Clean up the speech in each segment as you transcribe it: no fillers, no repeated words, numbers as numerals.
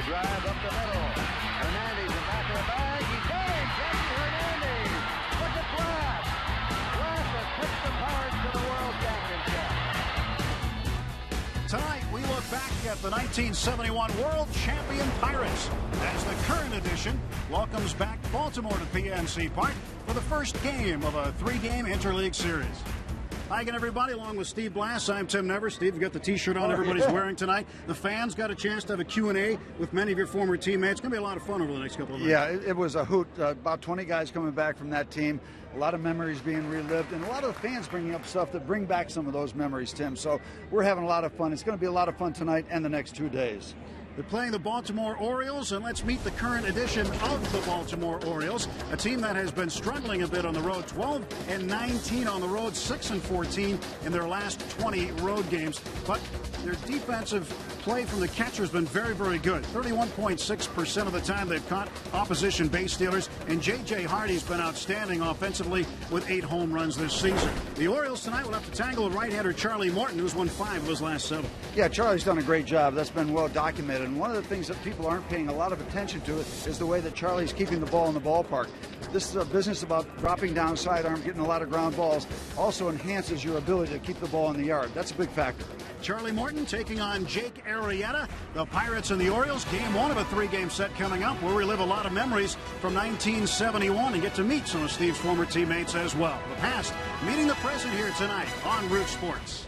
drive up the middle. Hernandez in back of the bag. He's got him. Jesse Hernandez. Look at Glass. Glass has pitched the Pirates to the World Championship. Tonight, we look back at the 1971 World Champion Pirates as the current edition welcomes back Baltimore to PNC Park for the first game of a three-game interleague series. Hi again, everybody. Along with Steve Blass, I'm Tim Nevers. Steve, you've got the T-shirt on everybody's wearing tonight. The fans got a chance to have a Q&A with many of your former teammates. It's going to be a lot of fun over the next couple of nights. Yeah, it was a hoot. About 20 guys coming back from that team. A lot of memories being relived, and a lot of the fans bringing up stuff that bring back some of those memories, Tim. So we're having a lot of fun. It's going to be a lot of fun tonight and the next 2 days. They're playing the Baltimore Orioles, and let's meet the current edition of the Baltimore Orioles, a team that has been struggling a bit on the road. 12-19 on the road, 6-14 in their last 20 road games. But their defensive play from the catcher has been very, very good. 31.6% of the time they've caught opposition base stealers, and J.J. Hardy's been outstanding offensively with 8 home runs this season. The Orioles tonight will have to tackle with right-hander Charlie Morton, who's won 5 of his last 7. Yeah, Charlie's done a great job. That's been well documented. And one of the things that people aren't paying a lot of attention to is the way that Charlie's keeping the ball in the ballpark. This is a business about dropping down sidearm, getting a lot of ground balls. Also enhances your ability to keep the ball in the yard. That's a big factor. Charlie Morton taking on Jake Arrieta. The Pirates and the Orioles. Game 1 of a 3-game set coming up. We'll relive a lot of memories from 1971 and get to meet some of Steve's former teammates as well. The past meeting the present here tonight on Root Sports.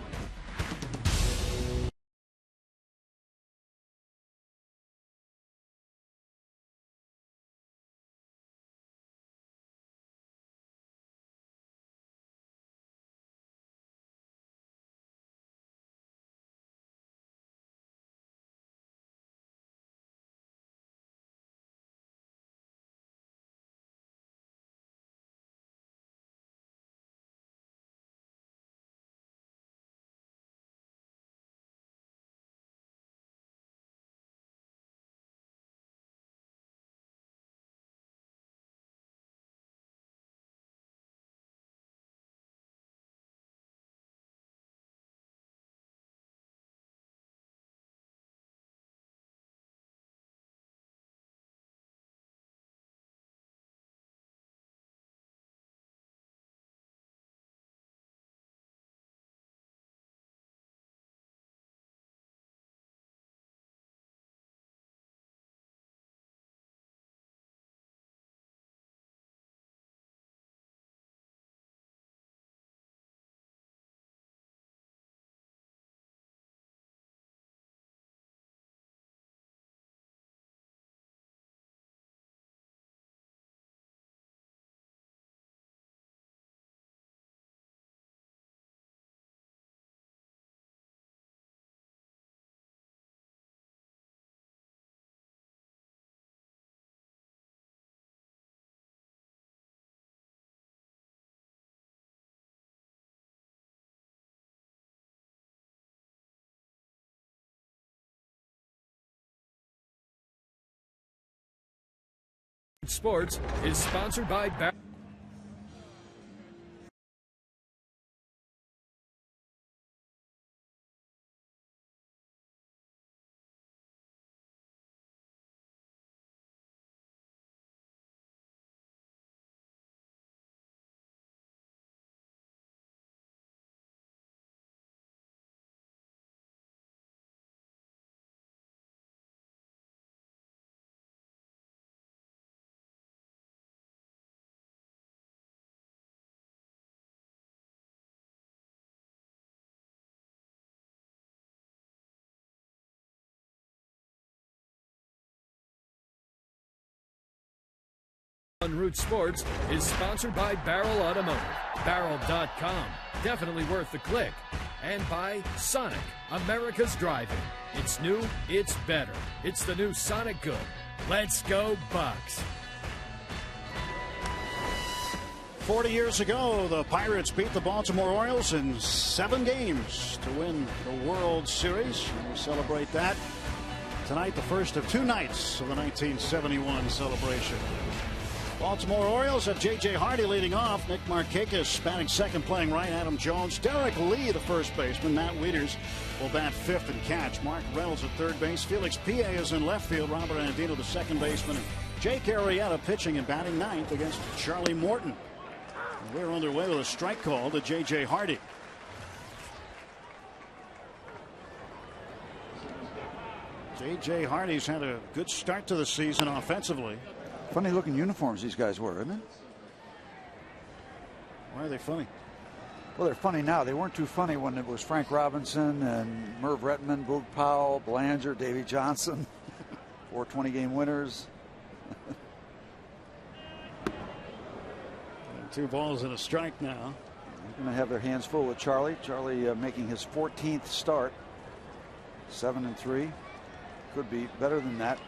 Sports is sponsored by BAL. On Root Sports is sponsored by Barrel Automotive, Barrel.com, definitely worth the click, and by Sonic, America's driving. It's new, it's better. It's the new Sonic Good. Let's go Bucks. 40 years ago, the Pirates beat the Baltimore Orioles in 7 games to win the World Series. We'll celebrate that tonight, the first of 2 nights of the 1971 celebration. Baltimore Orioles have J.J. Hardy leading off. Nick Markakis batting second, playing right. Adam Jones. Derek Lee, the first baseman. Matt Wieters will bat fifth and catch. Mark Reynolds at third base. Felix Pia is in left field. Robert Andino, the second baseman. And Jake Arrieta pitching and batting ninth against Charlie Morton. And we're underway with a strike call to J.J. Hardy. J.J. Hardy's had a good start to the season offensively. Funny looking uniforms these guys wore, isn't it? Why are they funny? Well, they're funny now. They weren't too funny when it was Frank Robinson and Merv Rettenman, Boog Powell, Belanger, Davey Johnson. 4 20-game winners. 2 balls and a strike now. They're going to have their hands full with Charlie. Charlie making his 14th start. 7-3. Could be better than that.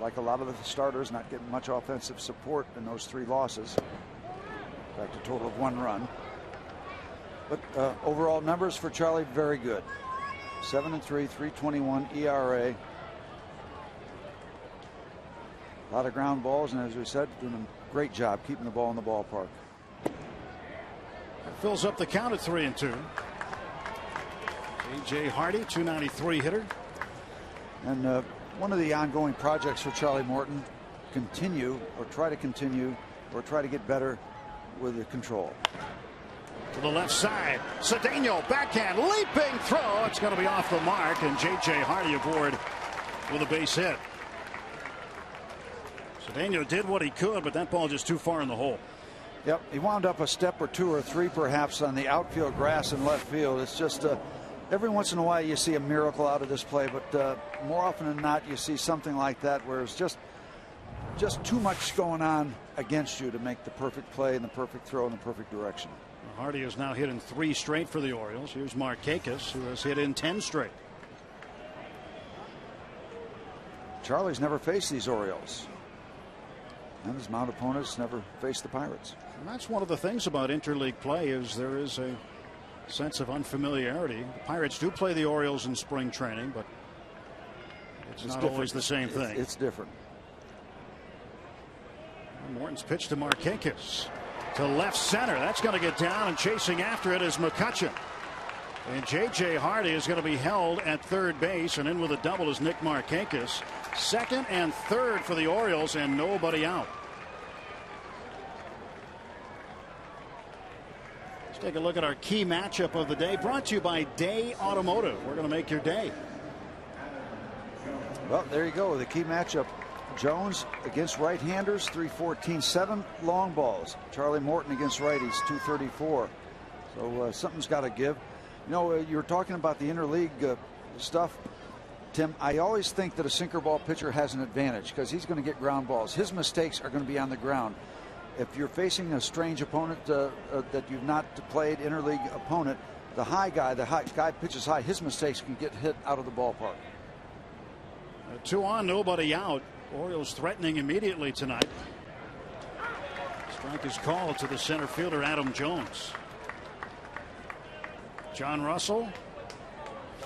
Like a lot of the starters, not getting much offensive support in those 3 losses. In fact, a total of 1 run. But overall numbers for Charlie, very good. 7-3, 3.21 ERA. A lot of ground balls, and as we said, doing a great job keeping the ball in the ballpark. That fills up the count at 3-2. J.J. Hardy, .293 hitter. And one of the ongoing projects for Charlie Morton, continue or try to get better with the control. To the left side, Cedeno backhand leaping throw. It's going to be off the mark, and J.J. Hardy aboard with a base hit. Cedeno did what he could, but that ball just too far in the hole. Yep, he wound up a step or 2 or 3 perhaps on the outfield grass in left field. It's just every once in a while you see a miracle out of this play, but more often than not you see something like that where it's just too much going on against you to make the perfect play and the perfect throw in the perfect direction. Hardy has now hit in 3 straight for the Orioles. Here's Markakis, who has hit in 10 straight. Charlie's never faced these Orioles, and his Mount opponents never faced the Pirates. And that's one of the things about interleague play, is there is a sense of unfamiliarity. The Pirates do play the Orioles in spring training, but it's not different. always the same thing. It's different. Morton's pitch to Markakis to left center. That's going to get down, and chasing after it is McCutchen. And J.J. Hardy is going to be held at third base, and in with a double is Nick Markakis. Second and third for the Orioles, and nobody out. Let's take a look at our key matchup of the day, brought to you by Day Automotive. We're going to make your day. Well, there you go. The key matchup. Jones against right-handers, 314, 7 long balls. Charlie Morton against righties, 234. So something's got to give. You know, you were talking about the interleague stuff, Tim. I always think that a sinker ball pitcher has an advantage because he's going to get ground balls. His mistakes are going to be on the ground. If you're facing a strange opponent that you've not played, interleague opponent, the high guy pitches high, his mistakes can get hit out of the ballpark. 2 on, nobody out. Orioles threatening immediately tonight. Strike is called to the center fielder Adam Jones. John Russell,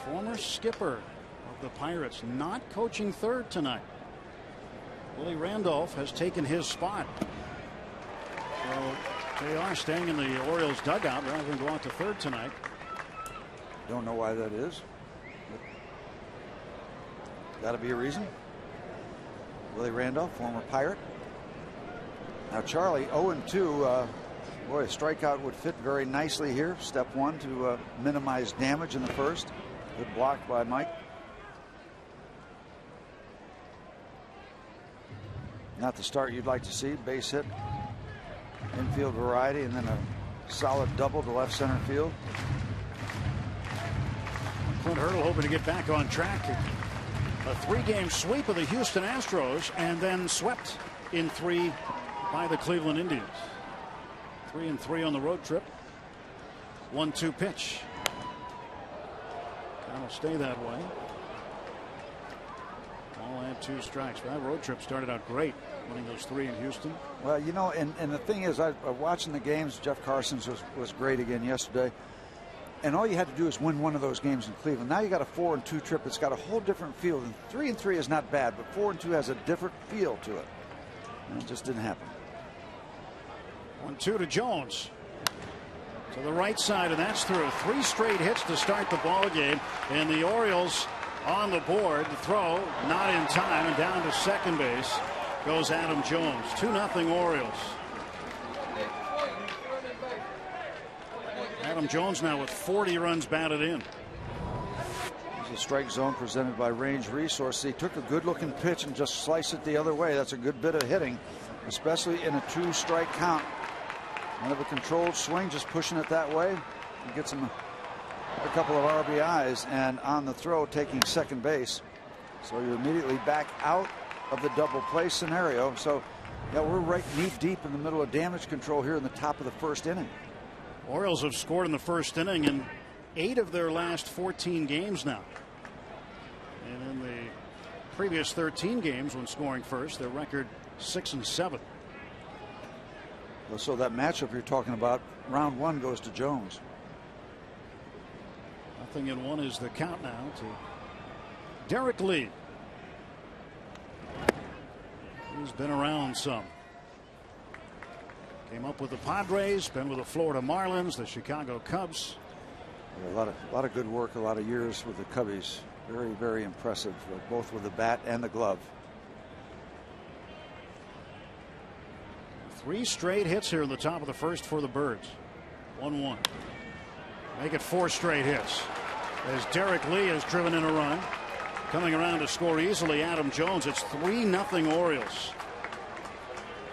former skipper of the Pirates, not coaching third tonight. Willie Randolph has taken his spot. So they are staying in the Orioles dugout rather than go out to third tonight. Don't know why that is. Got to be a reason. Willie Randolph, former Pirate. Now Charlie 0-2. Boy, a strikeout would fit very nicely here. Step 1 to minimize damage in the first. Good block by Mike. Not the start you'd like to see. Base hit, infield variety, and then a solid double to left center field. Clint Hurdle hoping to get back on track. A 3-game sweep of the Houston Astros, and then swept in 3 by the Cleveland Indians. 3-3 on the road trip. 1-2 pitch. That'll stay that way. All had 2 strikes. That road trip started out great, winning those 3 in Houston. Well, you know, and the thing is, watching the games, Jeff Carson's was great again yesterday. And all you had to do is win one of those games in Cleveland. Now you got a 4-2 trip. It's got a whole different feel. And 3-3 is not bad, but 4-2 has a different feel to it. And it just didn't happen. 1-2 to Jones. To the right side, and that's through. 3 straight hits to start the ball game, and the Orioles on the board. The throw not in time, and down to second base goes Adam Jones. 2-0 Orioles. Adam Jones now with 40 runs batted in. There's a strike zone presented by Range Resources. He took a good looking pitch and just sliced it the other way. That's a good bit of hitting, especially in a 2-strike count. Kind of a controlled swing, just pushing it that way. He gets him a couple of RBIs, and on the throw taking second base. So you're immediately back out of the double play scenario. So yeah, we're right knee deep in the middle of damage control here in the top of the first inning. Orioles have scored in the first inning in 8 of their last 14 games now. And in the previous 13 games when scoring first, their record 6-7. So that matchup you're talking about, round 1 goes to Jones. 0-1 is the count now to Derek Lee. He's been around some. Came up with the Padres, been with the Florida Marlins, the Chicago Cubs. A lot of good work, a lot of years with the Cubbies. Very, very impressive, both with the bat and the glove. 3 straight hits here in the top of the first for the Birds. 1-1. Make it 4 straight hits as Derek Lee has driven in a run. Coming around to score easily, Adam Jones. It's 3-0 Orioles.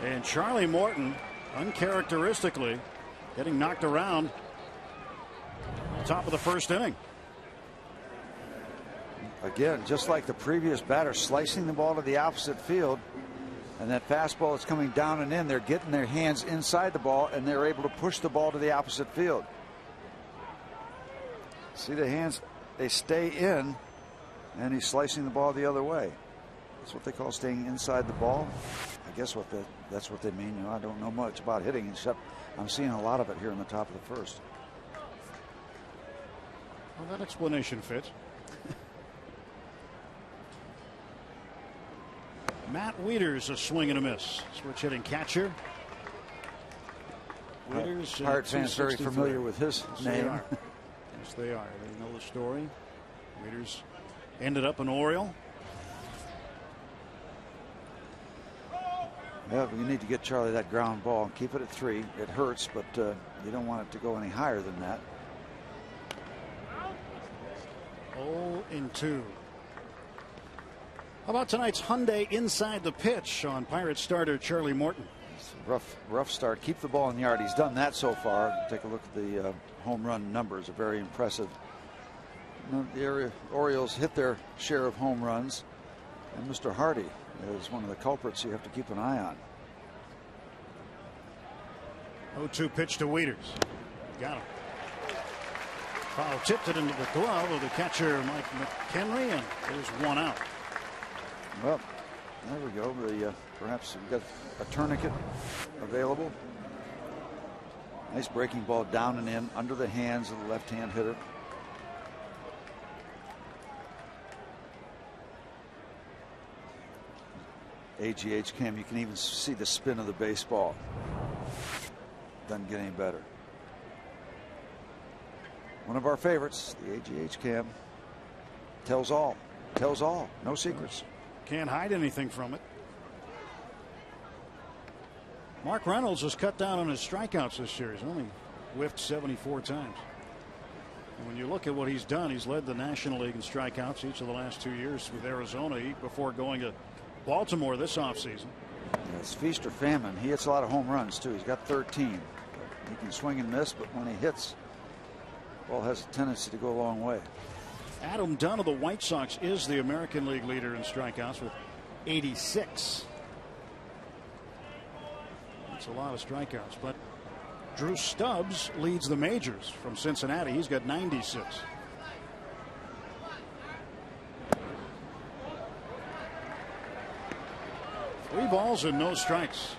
And Charlie Morton, uncharacteristically, getting knocked around top of the first inning. Again, just like the previous batter, slicing the ball to the opposite field. And that fastball is coming down and in. They're getting their hands inside the ball, and they're able to push the ball to the opposite field. See the hands, they stay in, and he's slicing the ball the other way. That's what they call staying inside the ball. I guess that's what they mean. You know, I don't know much about hitting, except I'm seeing a lot of it here in the top of the first. Well, that explanation fits. Matt Wieters, a swing and a miss. Switch hitting catcher. Wieters, Pirate fans very familiar with his name. Yes, they are. They know the story. Wieters ended up an Oriole. Yeah, you need to get Charlie that ground ball and keep it at 3. It hurts, but you don't want it to go any higher than that. 0-2. How about tonight's Hyundai inside the pitch on Pirates starter Charlie Morton? It's a rough start. Keep the ball in the yard. He's done that so far. Take a look at the home run numbers. Are very impressive. You know, the Orioles hit their share of home runs, and Mr. Hardy is one of the culprits you have to keep an eye on. 0-2 pitch to Wieters. Got him. Foul tipped it into the glove of the catcher Mike McHenry, and there's 1 out. Well, there we go. Perhaps we've got a tourniquet available. Nice breaking ball down and in under the hands of the left-hand hitter. AGH cam, you can even see the spin of the baseball. Doesn't get any better. One of our favorites, the AGH cam. Tells all. Tells all. No secrets. Can't hide anything from it. Mark Reynolds has cut down on his strikeouts this year. He's only whiffed 74 times. And when you look at what he's done, he's led the National League in strikeouts each of the last 2 years with Arizona before going to Baltimore this offseason. Yeah, it's feast or famine. He hits a lot of home runs, too. He's got 13. He can swing and miss, but when he hits, the ball has a tendency to go a long way. Adam Dunn of the White Sox is the American League leader in strikeouts with 86. That's a lot of strikeouts, but Drew Stubbs leads the majors from Cincinnati. He's got 96. Three balls and no strikes.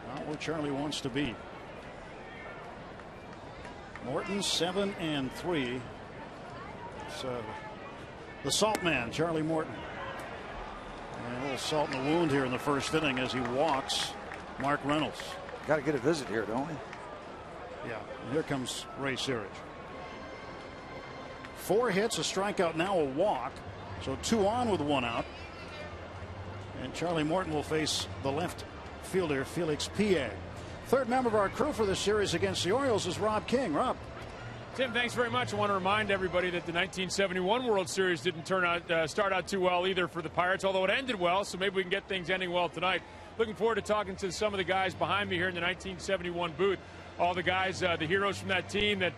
Not where Charlie wants to be. Morton 7-3. So the salt man, Charlie Morton. And a little salt in the wound here in the first inning as he walks Mark Reynolds. Got to get a visit here, don't we? Yeah, and here comes Ray Searage. 4 hits, a strikeout, now a walk. So 2 on with 1 out. And Charlie Morton will face the left fielder, Felix Pie. Third member of our crew for this series against the Orioles is Rob King. Rob. Tim, thanks very much. I want to remind everybody that the 1971 World Series didn't start out too well either for the Pirates, although it ended well, so maybe we can get things ending well tonight. Looking forward to talking to some of the guys behind me here in the 1971 booth. All the guys, the heroes from that team that,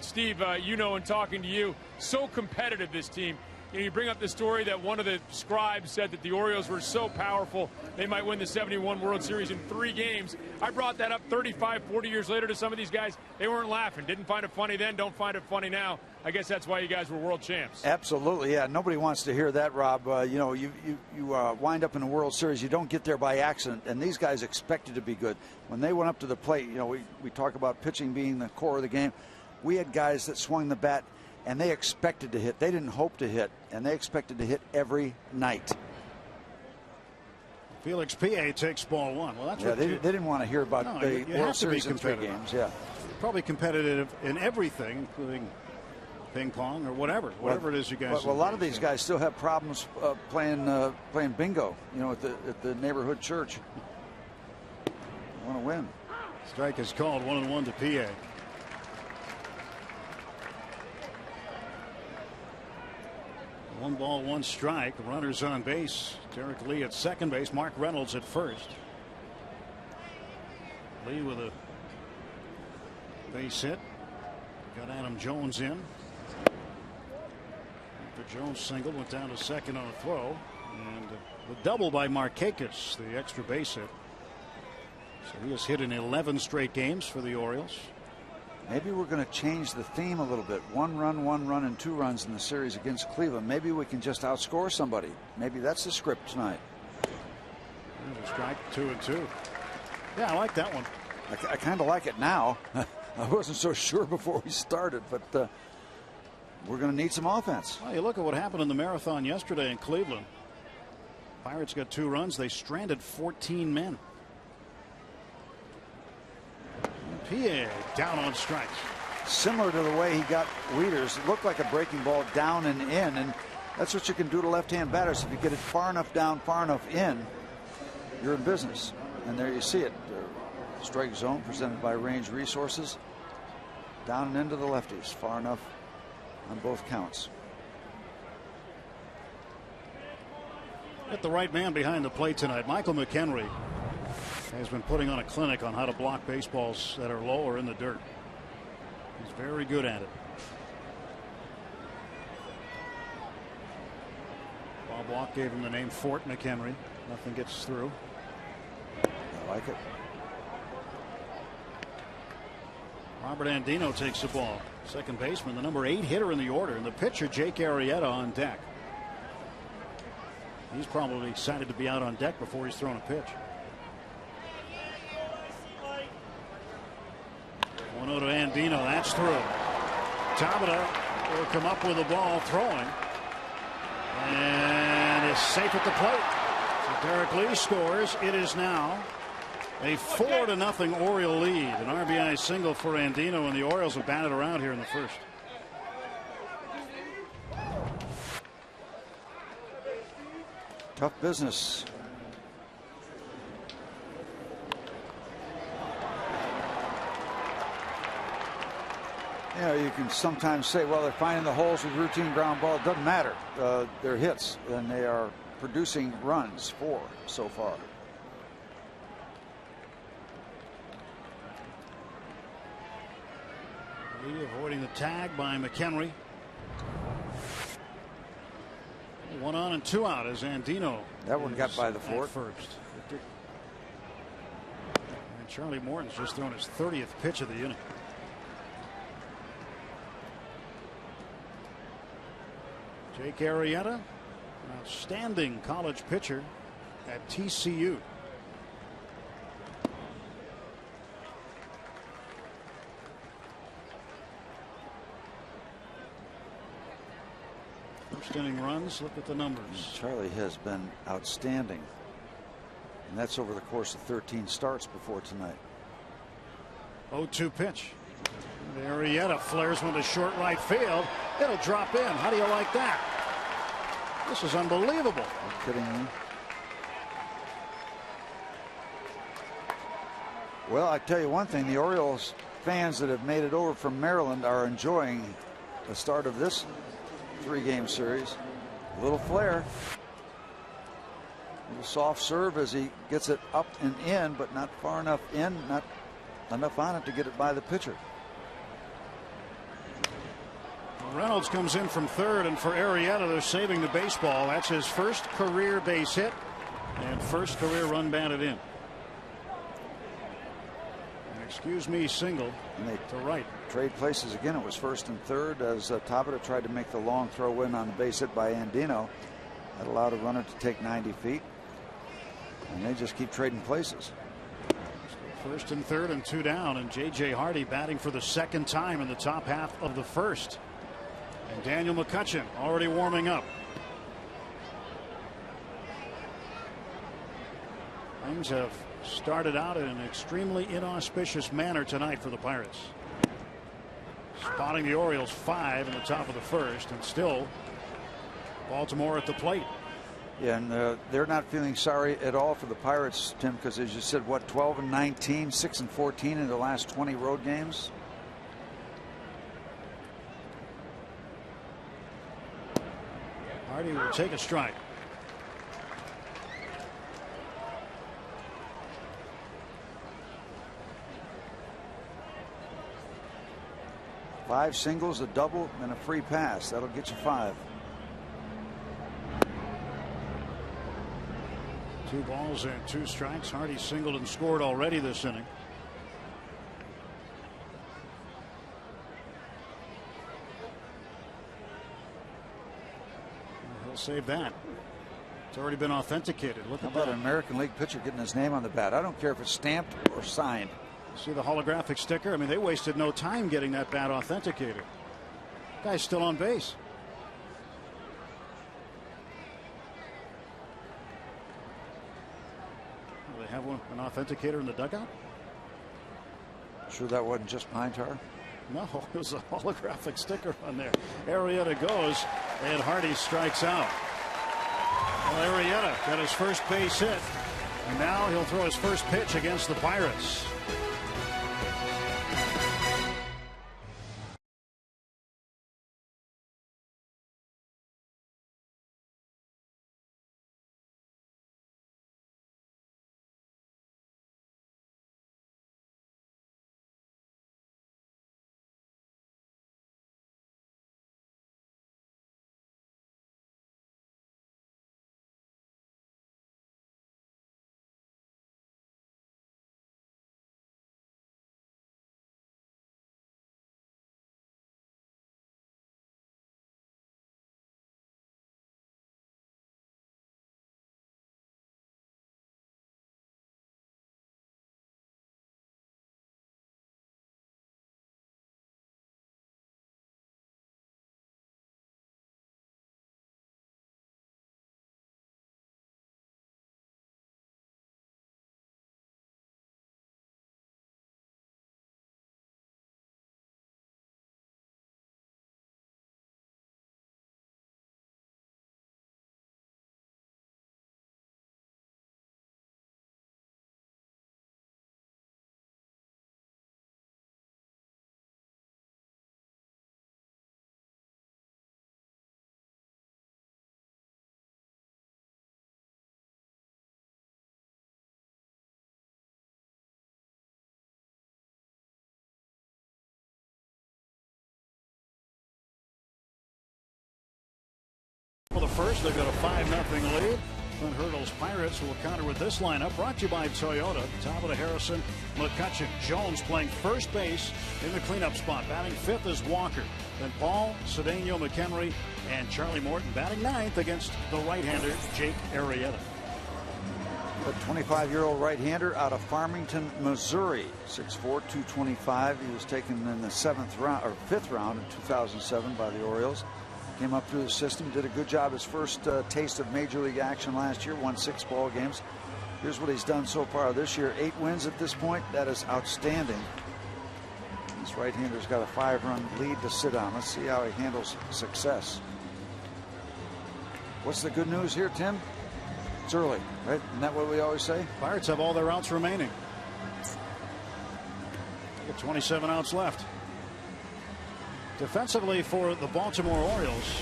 Steve, you know, and talking to you, so competitive, this team. You bring up the story that one of the scribes said that the Orioles were so powerful they might win the 71 World Series in 3 games. I brought that up 35, 40 years later to some of these guys. They weren't laughing. Didn't find it funny then, don't find it funny now. I guess that's why you guys were world champs. Absolutely, yeah. Nobody wants to hear that, Rob. You know, you wind up in the World Series. You don't get there by accident, and these guys expected to be good. When they went up to the plate, you know, we talk about pitching being the core of the game. We had guys that swung the bat, and they expected to hit. They didn't hope to hit, and they expected to hit every night. Felix Pie takes ball 1. Well, that's yeah, what they didn't want to hear about the World Series in 3 games. Yeah, probably competitive in everything, including ping pong or whatever it is you guys. Well, a lot of these guys still have problems playing bingo. You know, at the neighborhood church. Want to win. Strike is called. 1-1 to Pie. One ball, 1 strike. Runners on base. Derek Lee at second base. Mark Reynolds at first. Lee with a base hit. Got Adam Jones in. After Jones singled, went down to second on a throw. And the double by Markakis, the extra base hit. So he has hit in 11 straight games for the Orioles. Maybe we're going to change the theme a little bit. 1 run, and 2 runs in the series against Cleveland. Maybe we can just outscore somebody. Maybe that's the script tonight. There's a strike, 2-2. Yeah, I like that one. I kind of like it now. I wasn't so sure before we started, but we're going to need some offense. Well, you look at what happened in the marathon yesterday in Cleveland. Pirates got 2 runs. They stranded 14 men. Pie down on strikes. Similar to the way he got Wieters. It looked like a breaking ball down and in, and that's what you can do to left-hand batters. If you get it far enough down, far enough in, you're in business. And there you see it. Strike zone presented by Range Resources. Down and into the lefties, far enough on both counts. Get the right man behind the plate tonight. Michael McHenry has been putting on a clinic on how to block baseballs that are low or in the dirt. He's very good at it. Bob Walk gave him the name Fort McHenry. Nothing gets through. I like it. Robert Andino takes the ball. Second baseman, the number 8 hitter in the order, and the pitcher Jake Arrieta on deck. He's probably excited to be out on deck before he's thrown a pitch. 1-0 to Andino. That's through. Tabata will come up with the ball throwing. And is safe at the plate. So Derek Lee scores. It is now a 4-0 Oriole lead. An RBI single for Andino, and the Orioles have batted around here in the first. Tough business. You know, you can sometimes say, well, they're finding the holes with routine ground ball. It doesn't matter. They're hits, and they are producing runs for so far. Lee avoiding the tag by McHenry. 1 on and 2 out as Andino. That one got by the Fort first. And Charlie Morton's just thrown his 30th pitch of the inning. Jake Arrieta, an outstanding college pitcher at TCU. First inning runs, look at the numbers. Charlie has been outstanding And that's over the course of 13 starts before tonight. 0-2 pitch. Arrieta flares one to short right field. It'll drop in. How do you like that? This is unbelievable. Are you kidding me? Well, I tell you one thing, the Orioles fans that have made it over from Maryland are enjoying the start of this 3-game series. A little flare. A little soft serve as he gets it up and in, but not far enough in, not enough on it to get it by the pitcher. Reynolds comes in from third, and for Arrieta, they're saving the baseball. That's his first career base hit and first career run batted in. Excuse me, single And they to right. Trade places again. It was first and third as Tabata tried to make the long throw in on the base hit by Andino. That allowed a runner to take 90 feet. And they just keep trading places. First and third and 2 down, and J.J. Hardy batting for the second time in the top half of the first. And Daniel McCutchen already warming up. Things have started out in an extremely inauspicious manner tonight for the Pirates. Spotting the Orioles 5 in the top of the first, and still Baltimore at the plate. Yeah, and they're not feeling sorry at all for the Pirates, Tim, because as you said, what, 12-19, 6-14 in the last 20 road games. Hardy will take a strike. Five singles, a double, and a free pass. That'll get you 5. 2 balls and 2 strikes. Hardy singled and scored already this inning. He'll save that. It's already been authenticated. Look How at about that. an American League pitcher getting his name on the bat? I don't care if it's stamped or signed. See the holographic sticker? I mean, they wasted no time getting that bat authenticated. Guy's still on base. Do they have an authenticator in the dugout? Sure that wasn't just pine tar? No, it was a holographic sticker on there. Arrieta goes, and Hardy strikes out. Well, Arrieta got his first base hit, and now he'll throw his first pitch against the Pirates. For the first, they've got a 5-0 lead. Clint Hurdle's Pirates will counter with this lineup, brought to you by Toyota. Tabata, Harrison, McCutchen. Jones playing first base in the cleanup spot. Batting 5th is Walker. Then Paul, Cedeno, McHenry, and Charlie Morton batting 9th against the right-hander Jake Arrieta. A 25-year-old right-hander out of Farmington, Missouri. 6'4", 225. He was taken in the 7th round or 5th round in 2007 by the Orioles. Came up through the system, did a good job his first taste of major league action last year, won 6 ball games. Here's what he's done so far this year. 8 wins at this point. That is outstanding. This right-hander's got a 5-run lead to sit on. Let's see how he handles success. What's the good news here, Tim? It's early, right? Isn't that what we always say? Pirates have all their outs remaining. Got 27 outs left. Defensively for the Baltimore Orioles,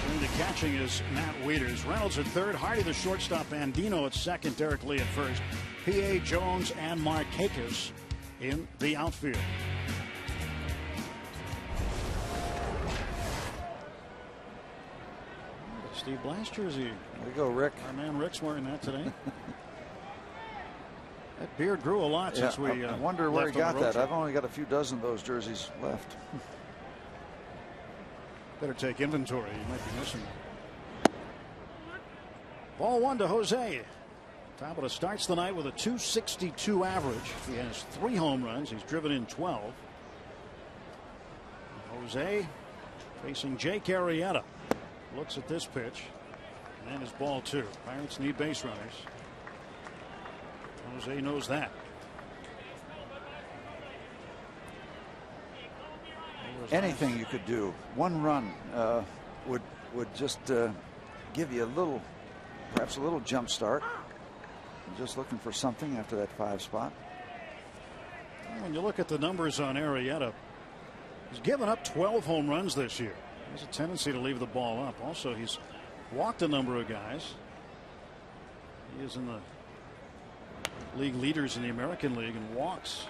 doing the catching is Matt Wieters. Reynolds at third, Hardy the shortstop, Andino at second, Derek Lee at first, P.A. Jones and Markakis in the outfield. Steve Blass jersey. There you go, Rick. Our man Rick's wearing that today. That beard grew a lot since we I wonder where he got that. I've only got a few dozen of those jerseys left. Better take inventory. You might be missing them. Ball 1 to Jose. Tabata starts the night with a .262 average. He has 3 home runs. He's driven in 12. Jose facing Jake Arrieta. Looks at this pitch, and then is ball 2. Pirates need base runners. Jose knows that. Anything you could do. 1 run would just give you a little, perhaps a little jump start. I'm just looking for something after that 5 spot. When you look at the numbers on Arrieta, he's given up 12 home runs this year. He has a tendency to leave the ball up. Also, he's walked a number of guys. He is in the league leaders in the American League in walks.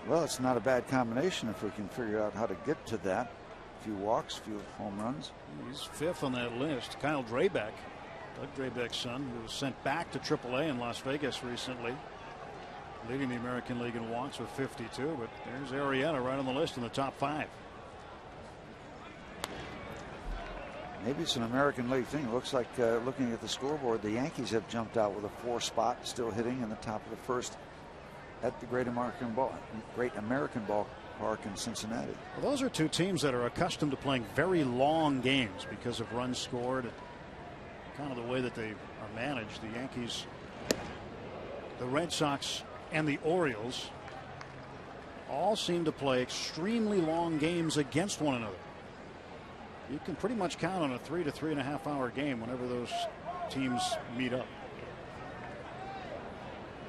Well, it's not a bad combination if we can figure out how to get to that. A few walks, a few home runs. He's 5th on that list. Kyle Drabek, Doug Drabek's son, who was sent back to AAA in Las Vegas recently, leading the American League in walks with 52. But there's Arrieta right on the list in the top 5. Maybe it's an American League thing. It looks like, looking at the scoreboard, the Yankees have jumped out with a 4 spot, still hitting in the top of the 1st at the Great American Ballpark in Cincinnati. Well, those are 2 teams that are accustomed to playing very long games because of runs scored, kind of the way that they are managed. The Yankees, the Red Sox, and the Orioles all seem to play extremely long games against one another. You can pretty much count on a 3 to 3.5 hour game whenever those teams meet up.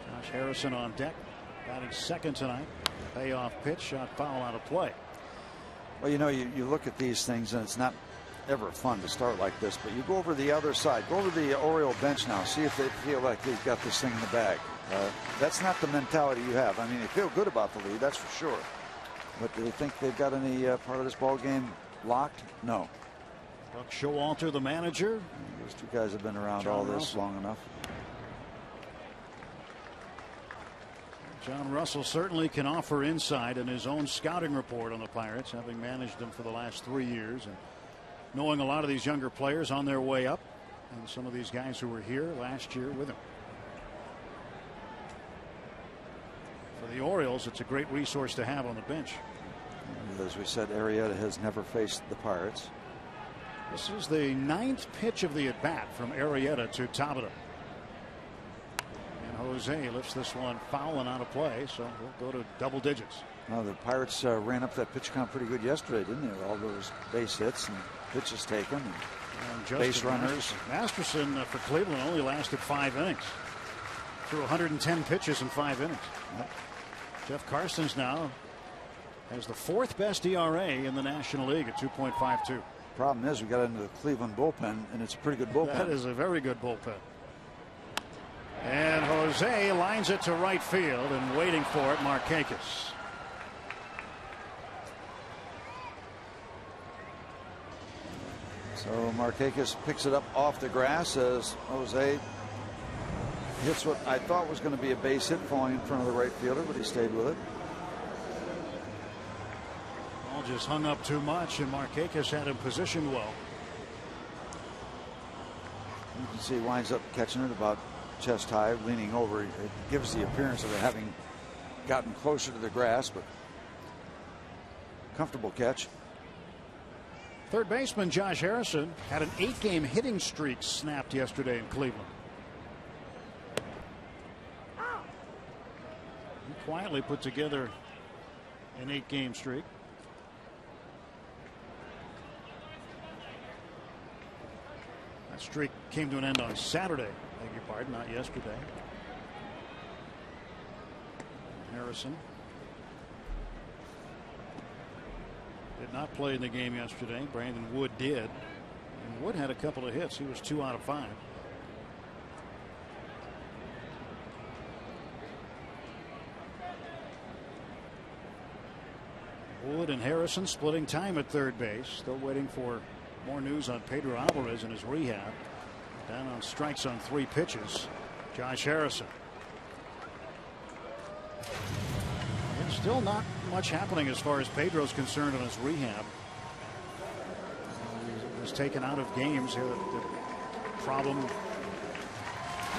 Josh Harrison on deck, batting second tonight. Payoff pitch, shot foul out of play. Well, you know, you look at these things and it's not ever fun to start like this, but you go over the other side, go over the Oriole bench now, see if they feel like they've got this thing in the bag. That's not the mentality you have. I mean, they feel good about the lead, that's for sure. But do they think they've got any part of this ball game locked? No. Buck Showalter, the manager. Those 2 guys have been around all this long enough. John Russell certainly can offer insight in his own scouting report on the Pirates, having managed them for the last 3 years and knowing a lot of these younger players on their way up, and some of these guys who were here last year with him. For the Orioles, it's a great resource to have on the bench. As we said, Arrieta has never faced the Pirates. This is the 9th pitch of the at bat from Arrieta to Tabata. And Jose lifts this one foul and out of play, so we'll go to double digits. Now, the Pirates ran up that pitch count pretty good yesterday, didn't they? All those base hits and pitches taken and base runners. Masterson for Cleveland only lasted 5 innings. Threw 110 pitches in 5 innings. Yep. Jeff Karstens now has the 4th best ERA in the National League at 2.52. Problem is, we got into the Cleveland bullpen, and it's a pretty good bullpen. That is a very good bullpen. And Jose lines it to right field, and waiting for it, Markakis. So Markakis picks it up off the grass as Jose hits what I thought was going to be a base hit, falling in front of the right fielder, but he stayed with it. Ball just hung up too much, and Markakis had him positioned well. You can see he winds up catching it about chest high, leaning over. It gives the appearance of it having gotten closer to the grass, but comfortable catch. Third baseman Josh Harrison had an 8-game hitting streak snapped yesterday in Cleveland. quietly put together an 8-game streak. That streak came to an end on Saturday. Beg your pardon, not yesterday. Harrison did not play in the game yesterday. Brandon Wood did. And Wood had a couple of hits. He was 2 out of 5. Wood and Harrison splitting time at third base. Still waiting for more news on Pedro Alvarez and his rehab. Down on strikes on 3 pitches. Josh Harrison. And still not much happening as far as Pedro's concerned on his rehab. He was taken out of games here. The problem,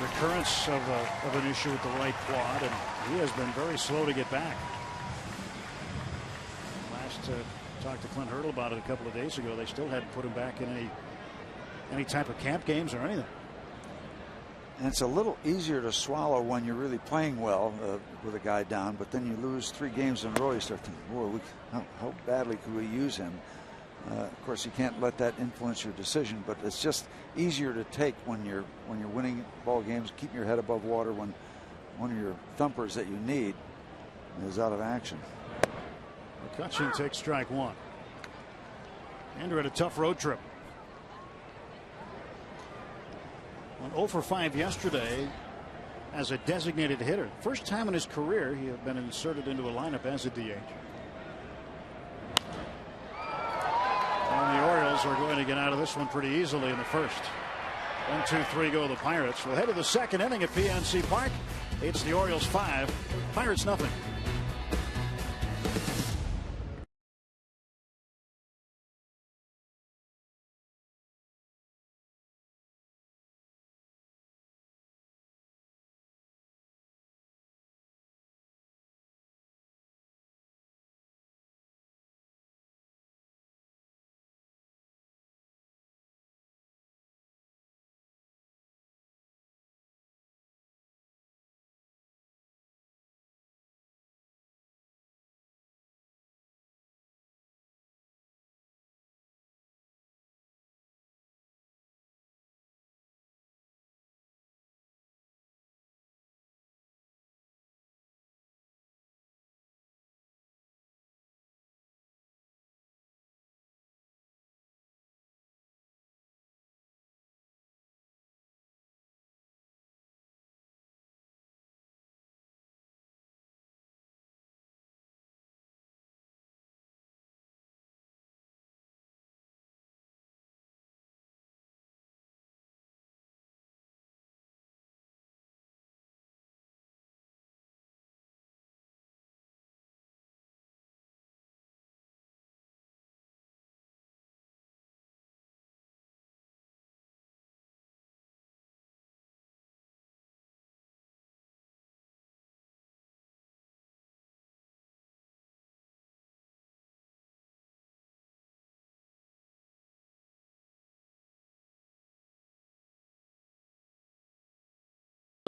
recurrence of an issue with the right quad, and he has been very slow to get back. Talked to Clint Hurdle about it a couple of days ago. They still hadn't put him back in any type of camp games or anything. And it's a little easier to swallow when you're really playing well with a guy down, but then you lose 3 games in a row. You start thinking, boy, how badly could we use him? Of course, you can't let that influence your decision, but it's just easier to take when you're winning ball games, keeping your head above water when one of your thumpers that you need is out of action. McCutcheon takes strike 1. Andrew had a tough road trip. On 0 for 5 yesterday as a designated hitter. First time in his career he had been inserted into a lineup as a DH. And the Orioles are going to get out of this one pretty easily in the first. 1, 2, 3 go the Pirates. We'll head to the second inning at PNC Park. It's the Orioles 5, Pirates nothing.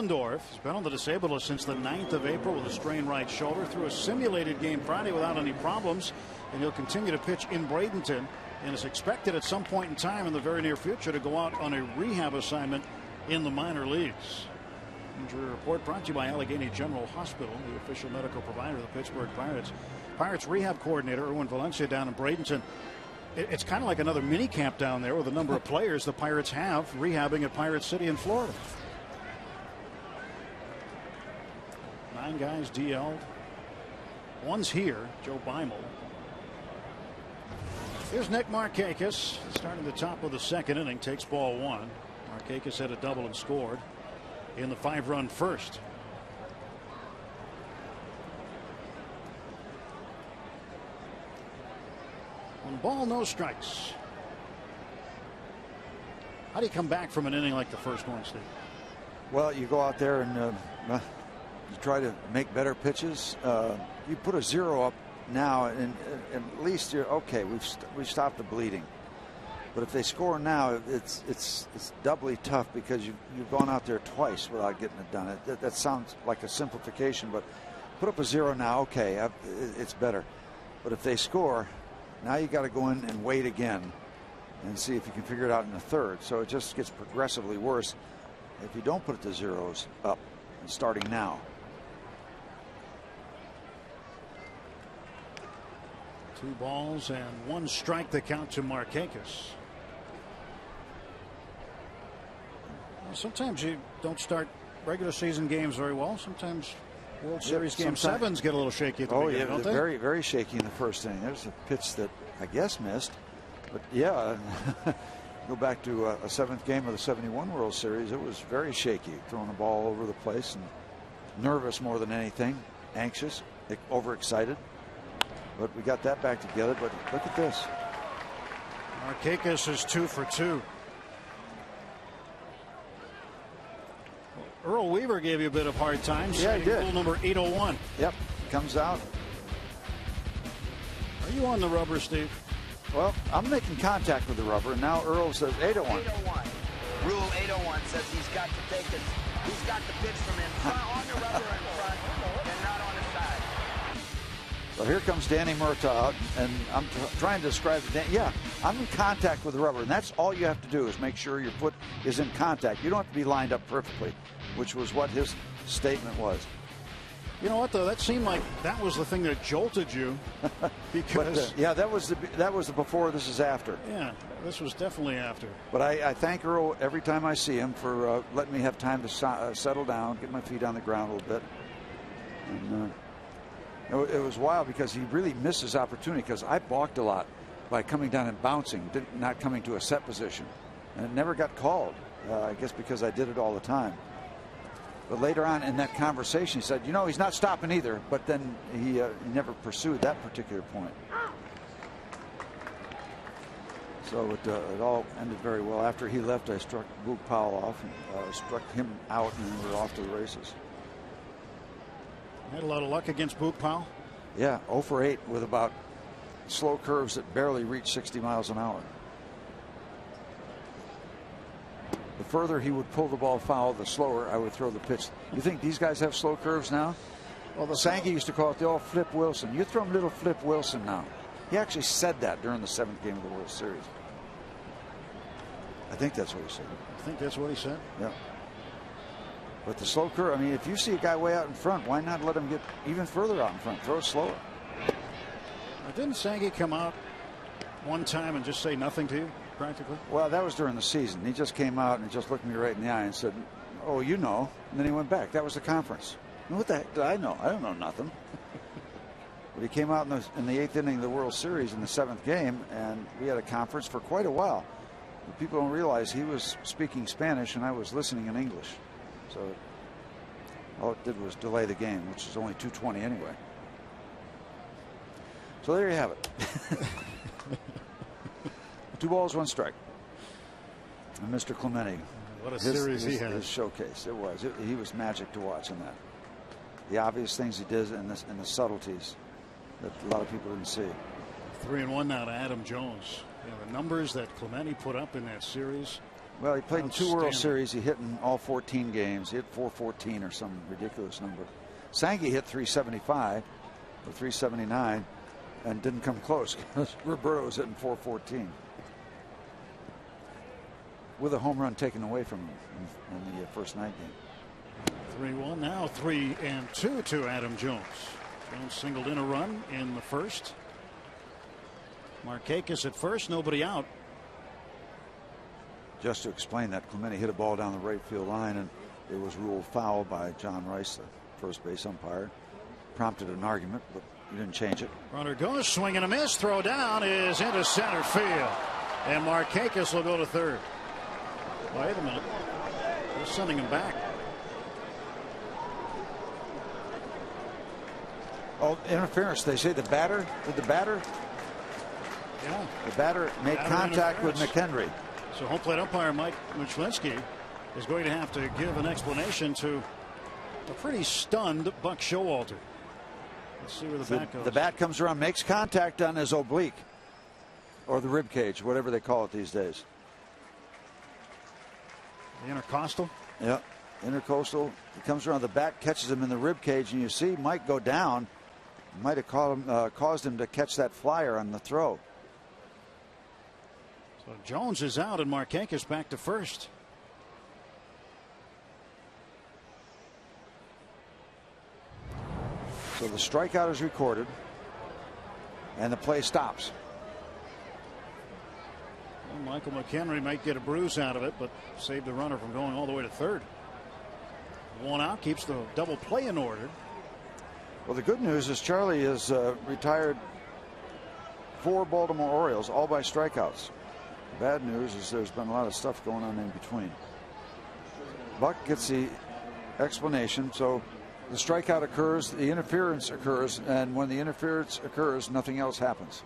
Has been on the disabled list since the 9th of April with a strained right shoulder. Threw a simulated game Friday without any problems, and he'll continue to pitch in Bradenton and is expected at some point in time in the very near future to go out on a rehab assignment in the minor leagues. Injury report brought to you by Allegheny General Hospital, the official medical provider of the Pittsburgh Pirates. Pirates rehab coordinator Erwin Valencia down in Bradenton. It's kind of like another mini camp down there with a number of players the Pirates have rehabbing at Pirate City in Florida. 9 guys DL'd. 1's here, Joe Beimel. Here's Nick Markakis starting the top of the second inning, takes ball 1. Markakis had a double and scored in the 5-run first. One ball, no strikes. How do you come back from an inning like the first one, Steve? Well, you go out there and you try to make better pitches. You put a 0 up now, and at least you're okay. We've stopped the bleeding. But if they score now, it's doubly tough because you've gone out there twice without getting it done. That sounds like a simplification, but put up a 0 now, okay, it's better. But if they score, now you got to go in and wait again and see if you can figure it out in the third. So it just gets progressively worse if you don't put the zeros up starting now. 2 balls and 1 strike to count to Markakis. Well, sometimes you don't start regular season games very well. Sometimes World Series game 7s get a little shaky at the beginning, don't they? Very, very shaky in the first inning. There's a pitch that I guess missed. But yeah, go back to a 7th game of the 71 World Series. It was very shaky, throwing the ball all over the place and nervous more than anything, anxious, overexcited. But we got that back together. But look at this. Markakis is 2 for 2. Earl Weaver gave you a bit of hard time. Yeah, he did. Rule number 801. Yep, comes out. Are you on the rubber, Steve? Well, I'm making contact with the rubber, and now Earl says 801. 801. Rule 801 says he's got to take it. He's got to pitch from in front on the rubber in front and not on the side. So here comes Danny Murtaugh out, and I'm trying to describe it. Yeah, I'm in contact with the rubber, and that's all you have to do is make sure your foot is in contact. You don't have to be lined up perfectly, which was what his statement was. You know what, though? That seemed like that was the thing that jolted you. Because but, yeah, that was the before. This is after. Yeah, this was definitely after. But I thank Earl every time I see him for letting me have time to settle down, get my feet on the ground a little bit. And it was wild because he really missed his opportunity, because I balked a lot by coming down and bouncing, not coming to a set position, and it never got called. I guess because I did it all the time. But later on in that conversation, he said, you know, he's not stopping either. But then he never pursued that particular point. So it all ended very well. After he left, I struck Boog Powell off and struck him out, and we were off to the races. Had a lot of luck against Boog Powell. Yeah, 0 for 8 with about slow curves that barely reach 60 miles an hour. The further he would pull the ball foul, the slower I would throw the pitch. You think these guys have slow curves now? Well, the Sankey used to call it the old Flip Wilson. You throw him little Flip Wilson now. He actually said that during the 7th game of the World Series. I think that's what he said. I think that's what he said? Yeah. But the slow curve, I mean, if you see a guy way out in front, why not let him get even further out in front? Throw it slower. Didn't Sankey come out one time and just say nothing to you? Practically? Well, that was during the season. He just came out and just looked me right in the eye and said, oh, you know. And then he went back. That was the conference. What the heck did I know? I don't know nothing. But he came out in the 8th inning of the World Series in the 7th game, and we had a conference for quite a while. But people don't realize he was speaking Spanish and I was listening in English. So all it did was delay the game, which is only 2:20 anyway. So there you have it. 2 balls, 1 strike. And Mr. Clemente. What a series he had. His showcase. It was. He was magic to watch in that. The obvious things he did and the subtleties that a lot of people didn't see. 3-1 now to Adam Jones. You know, the numbers that Clemente put up in that series. Well, he played in 2 World Series. He hit in all 14 games. He hit 414 or some ridiculous number. Sankey hit 375 or 379 and didn't come close. Roberto was hitting 414. With a home run taken away from him in the first night game. 3-1 now, 3-2 to Adam Jones. Jones singled in a run in the first. Markakis at first, nobody out. Just to explain that, Clemente hit a ball down the right field line, and it was ruled foul by John Rice, the first base umpire. Prompted an argument, but he didn't change it. Runner goes, swing and a miss. Throw down is into center field. And Markakis will go to third. Wait a minute. They're sending him back. Oh, interference. They say the batter. Did the batter? Yeah. The batter made contact with McHenry. So home plate umpire Mike Muchlinski is going to have to give an explanation to a pretty stunned Buck Showalter. Let's see where the bat goes. The bat comes around, makes contact on his oblique or the rib cage, whatever they call it these days. The intercostal. Yeah. Intercoastal. He comes around the back, catches him in the rib cage, and you see Mike go down. Might have caused him to catch that flyer on the throw. So Jones is out and Markakis back to first. So the strikeout is recorded and the play stops. Well, Michael McHenry might get a bruise out of it, but saved the runner from going all the way to third. One out, keeps the double play in order. Well, the good news is Charlie has retired 4 Baltimore Orioles, all by strikeouts. The bad news is there's been a lot of stuff going on in between. Buck gets the explanation. So the strikeout occurs, the interference occurs, and when the interference occurs, nothing else happens.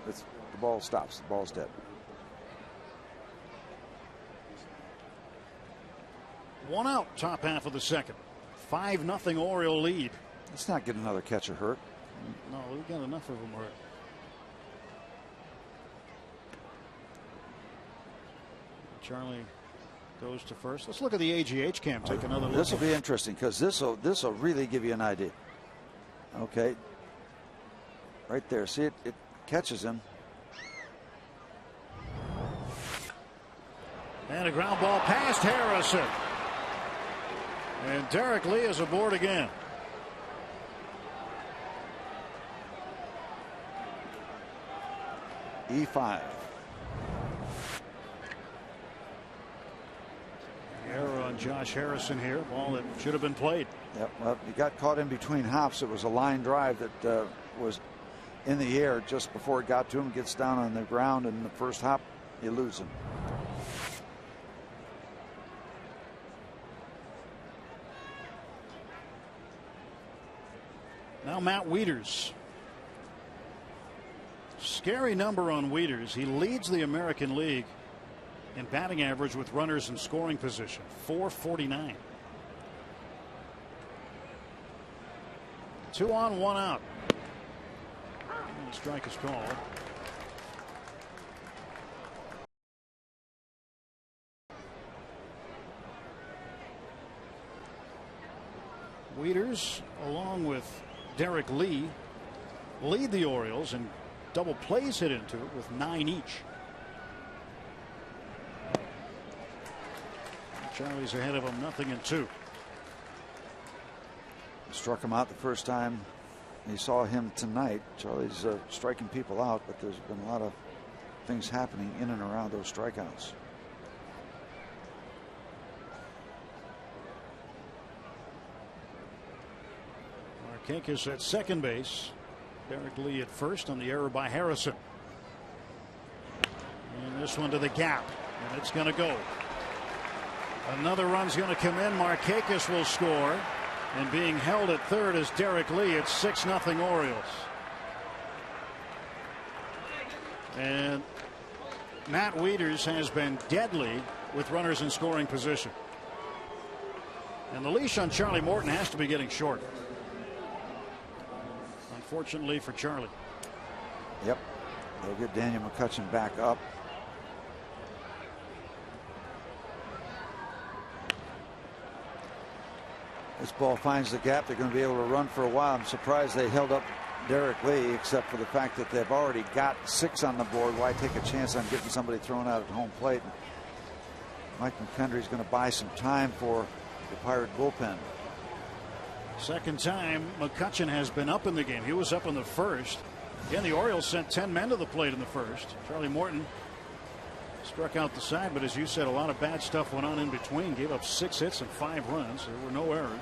The ball stops. The ball's dead. One out, top half of the second. 5-0 Oriole lead. Let's not get another catcher hurt. No, we've got enough of them hurt. Charlie goes to first. Let's look at the AGH cam. Take another look. This will be interesting because this will really give you an idea. Okay, right there. See it catches him. And a ground ball past Harrison. And Derek Lee is aboard again. E5. Error on Josh Harrison here. Ball that should have been played. Yep. Well, he got caught in between hops. It was a line drive that was in the air just before it got to him. Gets down on the ground, and the first hop, you lose him. Now Matt Wieters. Scary number on Wieters. He leads the American League in batting average with runners in scoring position. 449. 2 on, 1 out. And strike is called. Wieters, along with Derek Lee, lead the Orioles, and double plays hit into it with 9 each. Charlie's ahead of him, 0-2. Struck him out the first time he saw him tonight. Charlie's striking people out, but there's been a lot of things happening in and around those strikeouts. Markakis at second base. Derek Lee at first on the error by Harrison. And this one to the gap, and it's going to go. Another run's going to come in. Markakis will score, and being held at third is Derek Lee. It's 6-0 Orioles. And Matt Wieters has been deadly with runners in scoring position. And the leash on Charlie Morton has to be getting short. Unfortunately for Charlie. Yep. They'll get Daniel McCutchen back up. This ball finds the gap. They're going to be able to run for a while. I'm surprised they held up Derek Lee, except for the fact that they've already got 6 on the board. Why take a chance on getting somebody thrown out at home plate? Mike McHenry's going to buy some time for the Pirate bullpen. Second time McCutchen has been up in the game. He was up in the first. Again, the Orioles sent 10 men to the plate in the first. Charlie Morton struck out the side, but as you said, a lot of bad stuff went on in between. Gave up 6 hits and 5 runs. There were no errors.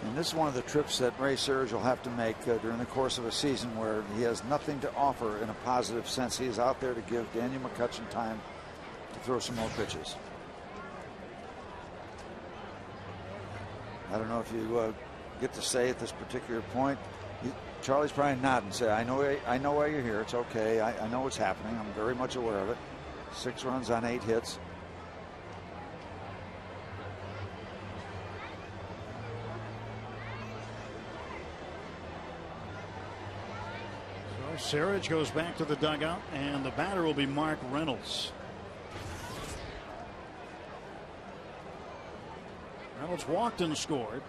And this is one of the trips that Ray Searage will have to make during the course of a season where he has nothing to offer in a positive sense. He is out there to give Daniel McCutchen time to throw some more pitches. I don't know if you get to say at this particular point. Charlie's probably nodding and say, I know why you're here. It's okay. I know what's happening. I'm very much aware of it. 6 runs on 8 hits. So Searage goes back to the dugout, and the batter will be Mark Reynolds. Reynolds walked and scored.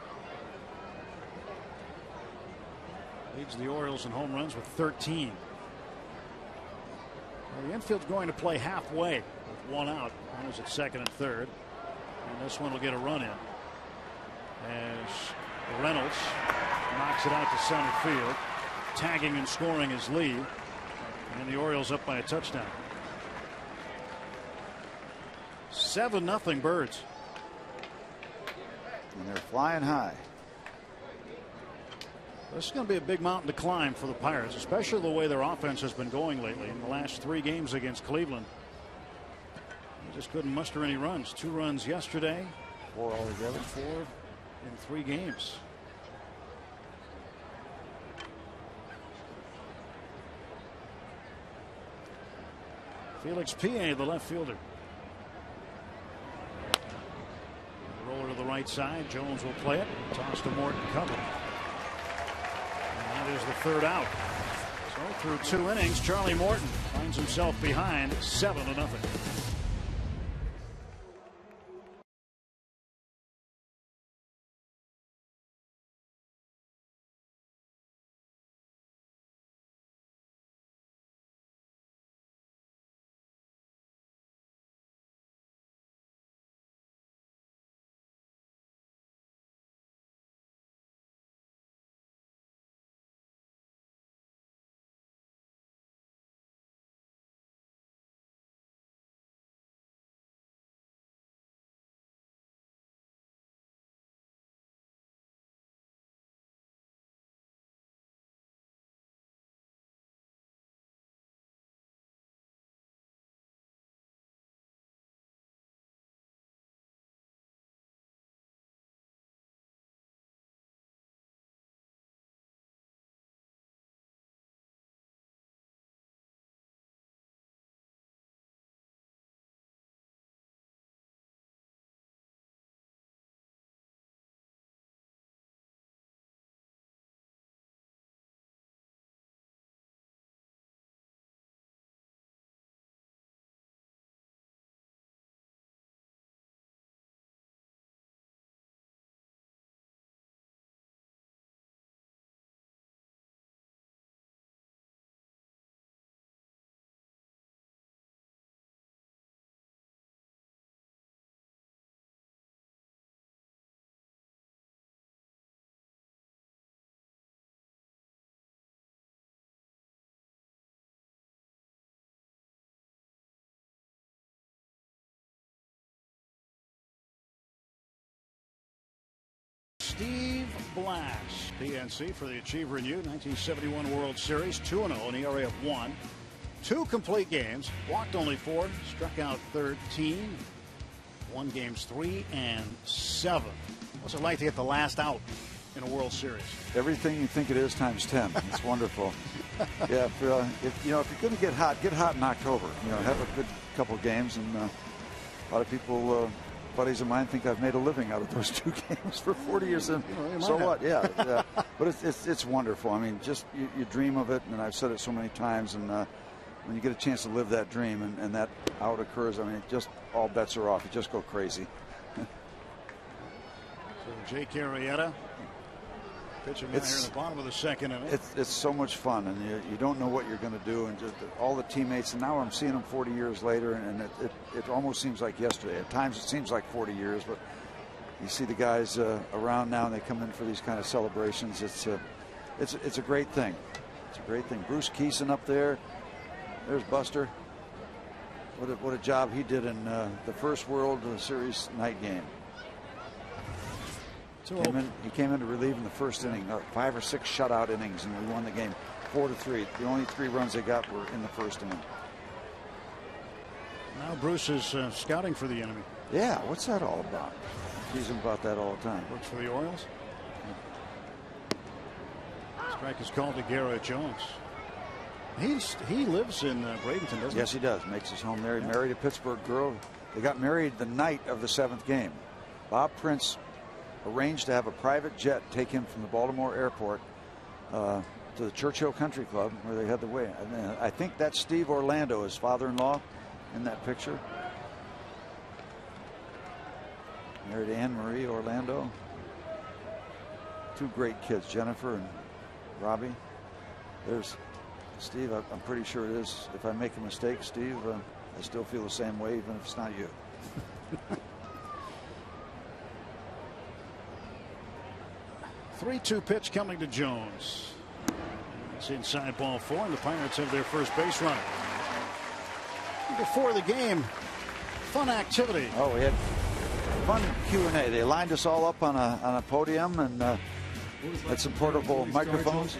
Leads the Orioles in home runs with 13. Well, the infield's going to play halfway with one out. Runners at second and third. And this one will get a run in. As Reynolds knocks it out to center field. Tagging and scoring is Lee. And the Orioles up by a touchdown. 7-0 Birds. And they're flying high. This is going to be a big mountain to climb for the Pirates, especially the way their offense has been going lately. In the last 3 games against Cleveland, they just couldn't muster any runs. 2 runs yesterday. 4 altogether. 4 in 3 games. Felix Pie, the left fielder. Roller to the right side. Jones will play it. Toss to Morton, cover. And that is the 3rd out. So through 2 innings, Charlie Morton finds himself behind 7-0. Steve Blass, PNC for the Achiever in You, 1971 World Series, 2-0, an ERA of 1. 2 complete games, walked only 4, struck out 13, won games 3 and 7. What's it like to get the last out in a World Series? Everything you think it is times 10. It's wonderful. Yeah, if you're going to get hot in October. Have a good couple games, and a lot of people. Buddies of mine think I've made a living out of those 2 games for 40 years. And so what? Yeah, but it's wonderful. I mean, just you dream of it, and I've said it so many times. And when you get a chance to live that dream, and that out occurs, I mean, just all bets are off. You just go crazy. So Jake Arrieta pitching down here in the bottom of the 2nd inning. It's so much fun, and you don't know what you're going to do, and just all the teammates. And now I'm seeing them 40 years later, and it almost seems like yesterday. At times it seems like 40 years, but you see the guys around now, and they come in for these kind of celebrations. It's a great thing. It's a great thing. Bruce Kison up there. There's Buster. What a job he did in the first World Series night game. He came in to relieve in the first inning, 5 or 6 shutout innings, and we won the game 4-3. The only 3 runs they got were in the first inning. Now Bruce is scouting for the enemy. Yeah, what's that all about? He's about that all the time. Works for the Orioles. Strike is called to Garrett Jones. He lives in Bradenton, doesn't he? Yes, he does. Makes his home there. He married a Pittsburgh girl. They got married the night of the 7th game. Bob Prince arranged to have a private jet take him from the Baltimore airport to the Churchill Country Club, where they had the wedding. I think that's Steve Orlando, his father-in-law, in that picture. Married to Anne Marie Orlando. 2 great kids, Jennifer and Robbie. There's Steve. I'm pretty sure it is. If I make a mistake, Steve, I still feel the same way, even if it's not you. 3-2 pitch coming to Jones. It's inside ball 4, and the Pirates have their first base runner. Before the game, fun activity. Oh, we had fun Q&A. They lined us all up on a podium and had some portable microphones.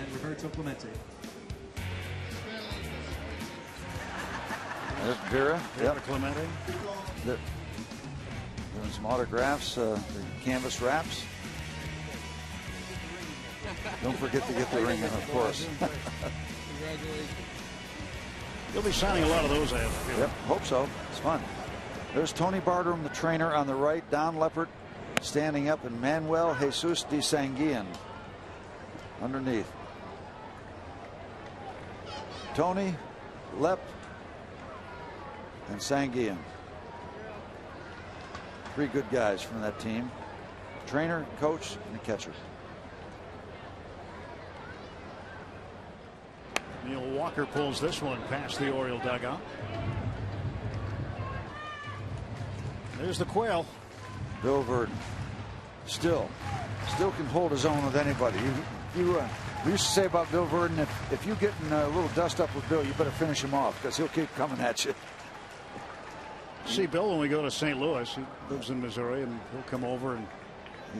There's Vera. Vera Clemente. Doing some autographs, the canvas wraps. Don't forget to get the ring in, of course. You'll be signing a lot of those, I have a feeling. Yep, hope so. It's fun. There's Tony Bartram, the trainer, on the right. Don Leppert standing up, and Manuel Jesus de Sanguillen underneath. Tony, Lep, and Sanguillen. 3 good guys from that team. Trainer, coach, and the catcher. Neil Walker pulls this one past the Oriole dugout. There's the Quail. Bill Verdon still can hold his own with anybody. We used to say about Bill Verdon, if you get in a little dust up with Bill, you better finish him off because he'll keep coming at you. See Bill when we go to St. Louis. He lives in Missouri, and he'll come over and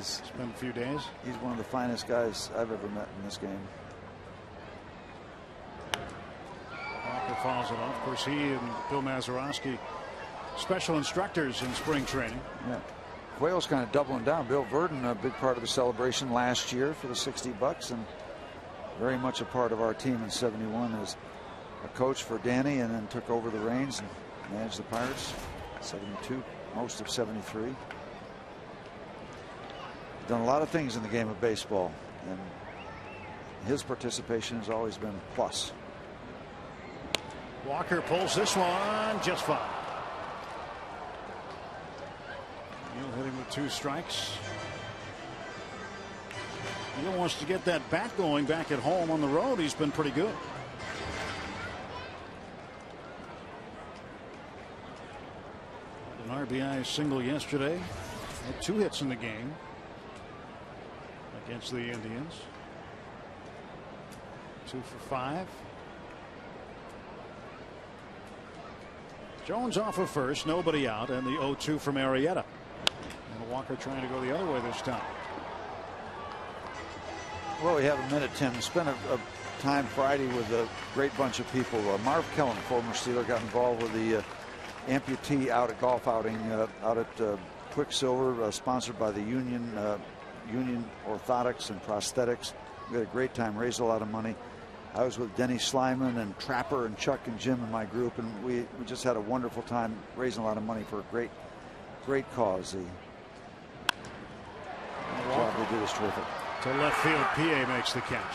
spend a few days. He's one of the finest guys I've ever met in this game. Walker fouls it off. Of course, he and Bill Mazeroski, special instructors in spring training. Yeah. Quayle's kind of doubling down. Bill Verdon, a big part of the celebration last year for the $60, and very much a part of our team in '71 as a coach for Danny, and then took over the reins and managed the Pirates. '72, most of '73. Done a lot of things in the game of baseball, and his participation has always been plus. Walker pulls this one just fine. Neal hitting with 2 strikes. Neal wants to get that bat going back at home. On the road, he's been pretty good. An RBI single yesterday. Had 2 hits in the game against the Indians. 2 for 5. Jones off of first, nobody out, and the 0-2 from Arrieta. And Walker trying to go the other way this time. Well, we have a minute, Tim. We spent a time Friday with a great bunch of people. Marv Kellen, former Steeler, got involved with the amputee golf outing out at Quicksilver, sponsored by the Union Orthotics and Prosthetics. We had a great time, raised a lot of money. I was with Denny Slyman and Trapper and Chuck and Jim in my group, and we just had a wonderful time raising a lot of money for a great cause. The job they did is terrific. To left field, PA makes the catch.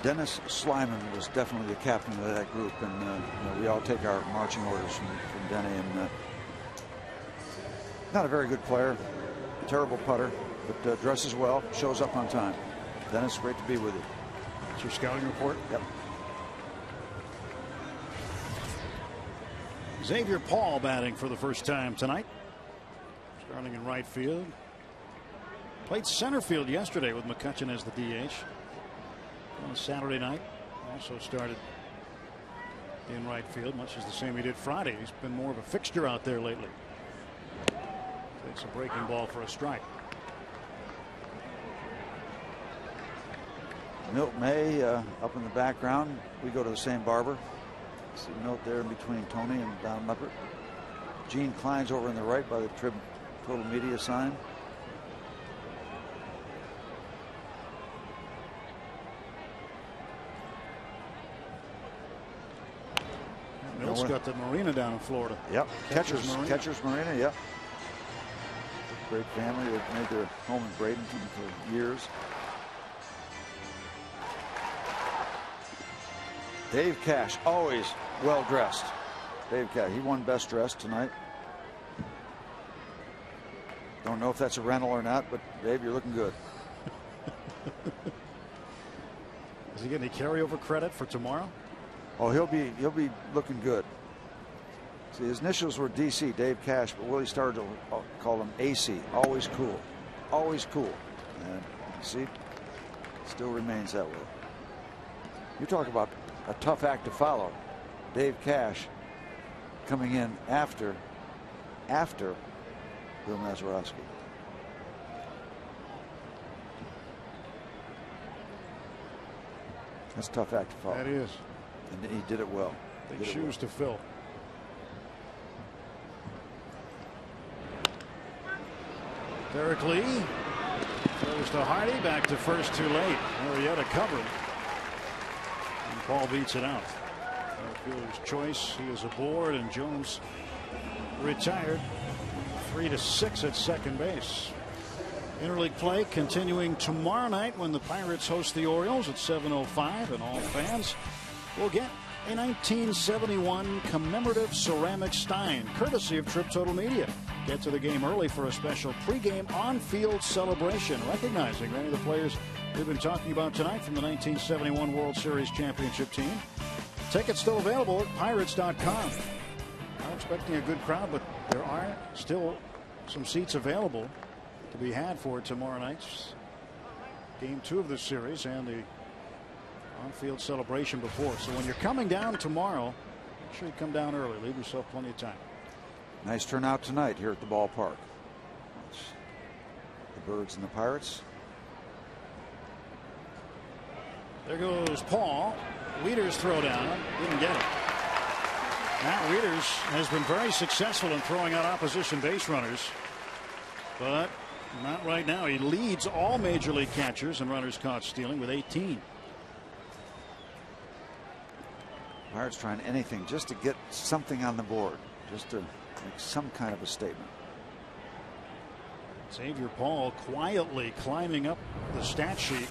Dennis Slyman was definitely the captain of that group, and we all take our marching orders from Denny. And not a very good player, terrible putter, but dresses well, shows up on time. Dennis, great to be with you. That's your scouting report? Yep. Xavier Paul batting for the first time tonight. Starting in right field. Played center field yesterday with McCutcheon as the DH. On Saturday night, also started in right field, much as the same he did Friday. He's been more of a fixture out there lately. Takes a breaking ball for a strike. Milt May up in the background. We go to the same barber. See Milt there in between Tony and Don Leppert. Gene Klein's over in the right by the Trib Total Media sign. Milt's got the marina down in Florida. Yep. Catcher's Marina. Yep. Great family. They've made their home in Bradenton for years. Dave Cash, always well dressed. Dave Cash, he won best dressed tonight. Don't know if that's a rental or not, but Dave, you're looking good. Does he get any carryover credit for tomorrow? Oh, he'll be looking good. See, his initials were DC, Dave Cash, but Willie started to call him AC. Always cool. Always cool. And see, still remains that way. You talk about a tough act to follow. Dave Cash coming in after Bill Mazeroski. That's a tough act to follow. That is. And he did it well. Big shoes to fill. Derek Lee throws to Hardy, back to first, too late. Arrieta covered. And Paul beats it out. Fielder's choice. He is aboard, and Jones retired. 3-6 at second base. Interleague play continuing tomorrow night when the Pirates host the Orioles at 7:05, and all fans will get a 1971 commemorative ceramic stein, courtesy of Trip Total Media. Get to the game early for a special pregame on-field celebration, recognizing many of the players we've been talking about tonight from the 1971 World Series championship team. Tickets still available at Pirates.com. I'm expecting a good crowd, but there are still some seats available to be had for tomorrow night's game 2 of this series and the on-field celebration before. So when you're coming down tomorrow, make sure you come down early. Leave yourself plenty of time. Nice turnout tonight here at the ballpark. The Birds and the Pirates. There goes Paul. Wieters throw down. Didn't get it. Matt Wieters has been very successful in throwing out opposition base runners, but not right now. He leads all major league catchers and runners caught stealing with 18. Pirates trying anything just to get something on the board, just to make some kind of a statement. Xavier Paul quietly climbing up the stat sheet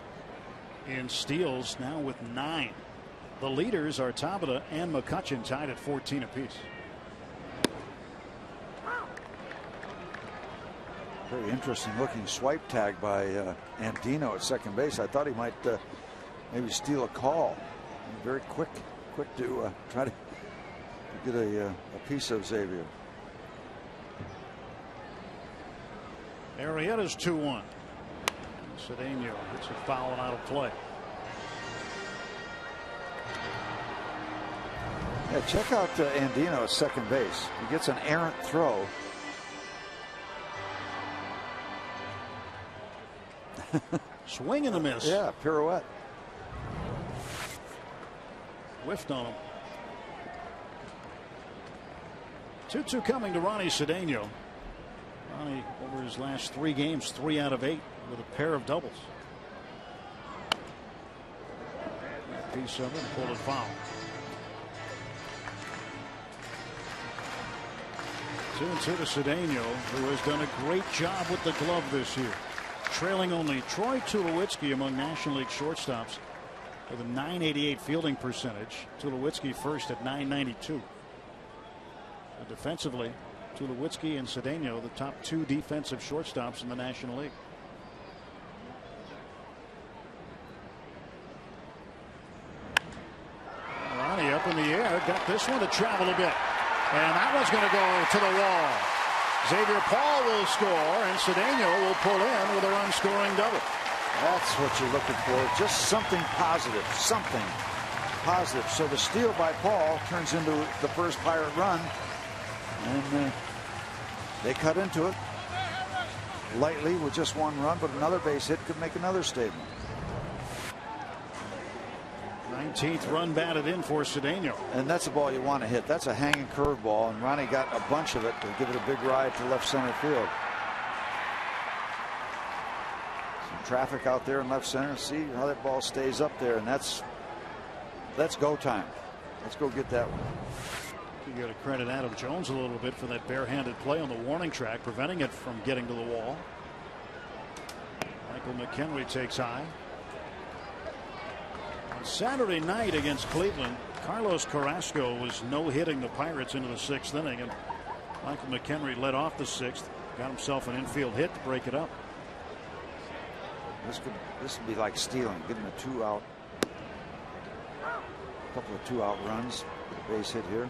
in steals, now with 9. The leaders are Tabata and McCutchen, tied at 14 apiece. Very interesting looking swipe tag by Andino at second base. I thought he might maybe steal a call. Very quick to try to get a piece of Xavier. Arrieta's 2-1. Cedeno hits a foul and out of play. Yeah, check out Andino at second base. He gets an errant throw. Swing and a miss. Yeah, pirouette. Whiffed on him. 2-2 coming to Ronnie Cedeno. Ronnie, over his last 3 games, 3 out of 8 with a pair of doubles. Piece of it, pulled it foul. 2-2 to Cedeno, who has done a great job with the glove this year. Trailing only Troy Tulowitzki among National League shortstops with a .988 fielding percentage. Tulowitzki first at .992. Defensively, Tulowitzki and Cedeno, the top 2 defensive shortstops in the National League. Ronnie up in the air, got this one to travel a bit. And that one's going to go to the wall. Xavier Paul will score, and Cedeno will pull in with a run-scoring double. That's what you're looking for. Just something positive. Something positive. So the steal by Paul turns into the first Pirate run. And they cut into it lightly with just 1 run, but another base hit could make another statement. 19th run batted in for Cedeno. And that's a ball you want to hit. That's a hanging curveball, and Ronnie got a bunch of it to give it a big ride to left center field. Some traffic out there in left center. See how that ball stays up there, and that's go time. Let's go get that one. You got to credit Adam Jones a little bit for that barehanded play on the warning track, preventing it from getting to the wall. Michael McHenry takes high. On Saturday night against Cleveland, Carlos Carrasco was no-hitting the Pirates into the 6th inning, and Michael McHenry led off the 6th, Got himself an infield hit to break it up. This would be like stealing, getting a 2-out. A couple of 2-out runs. Base hit here.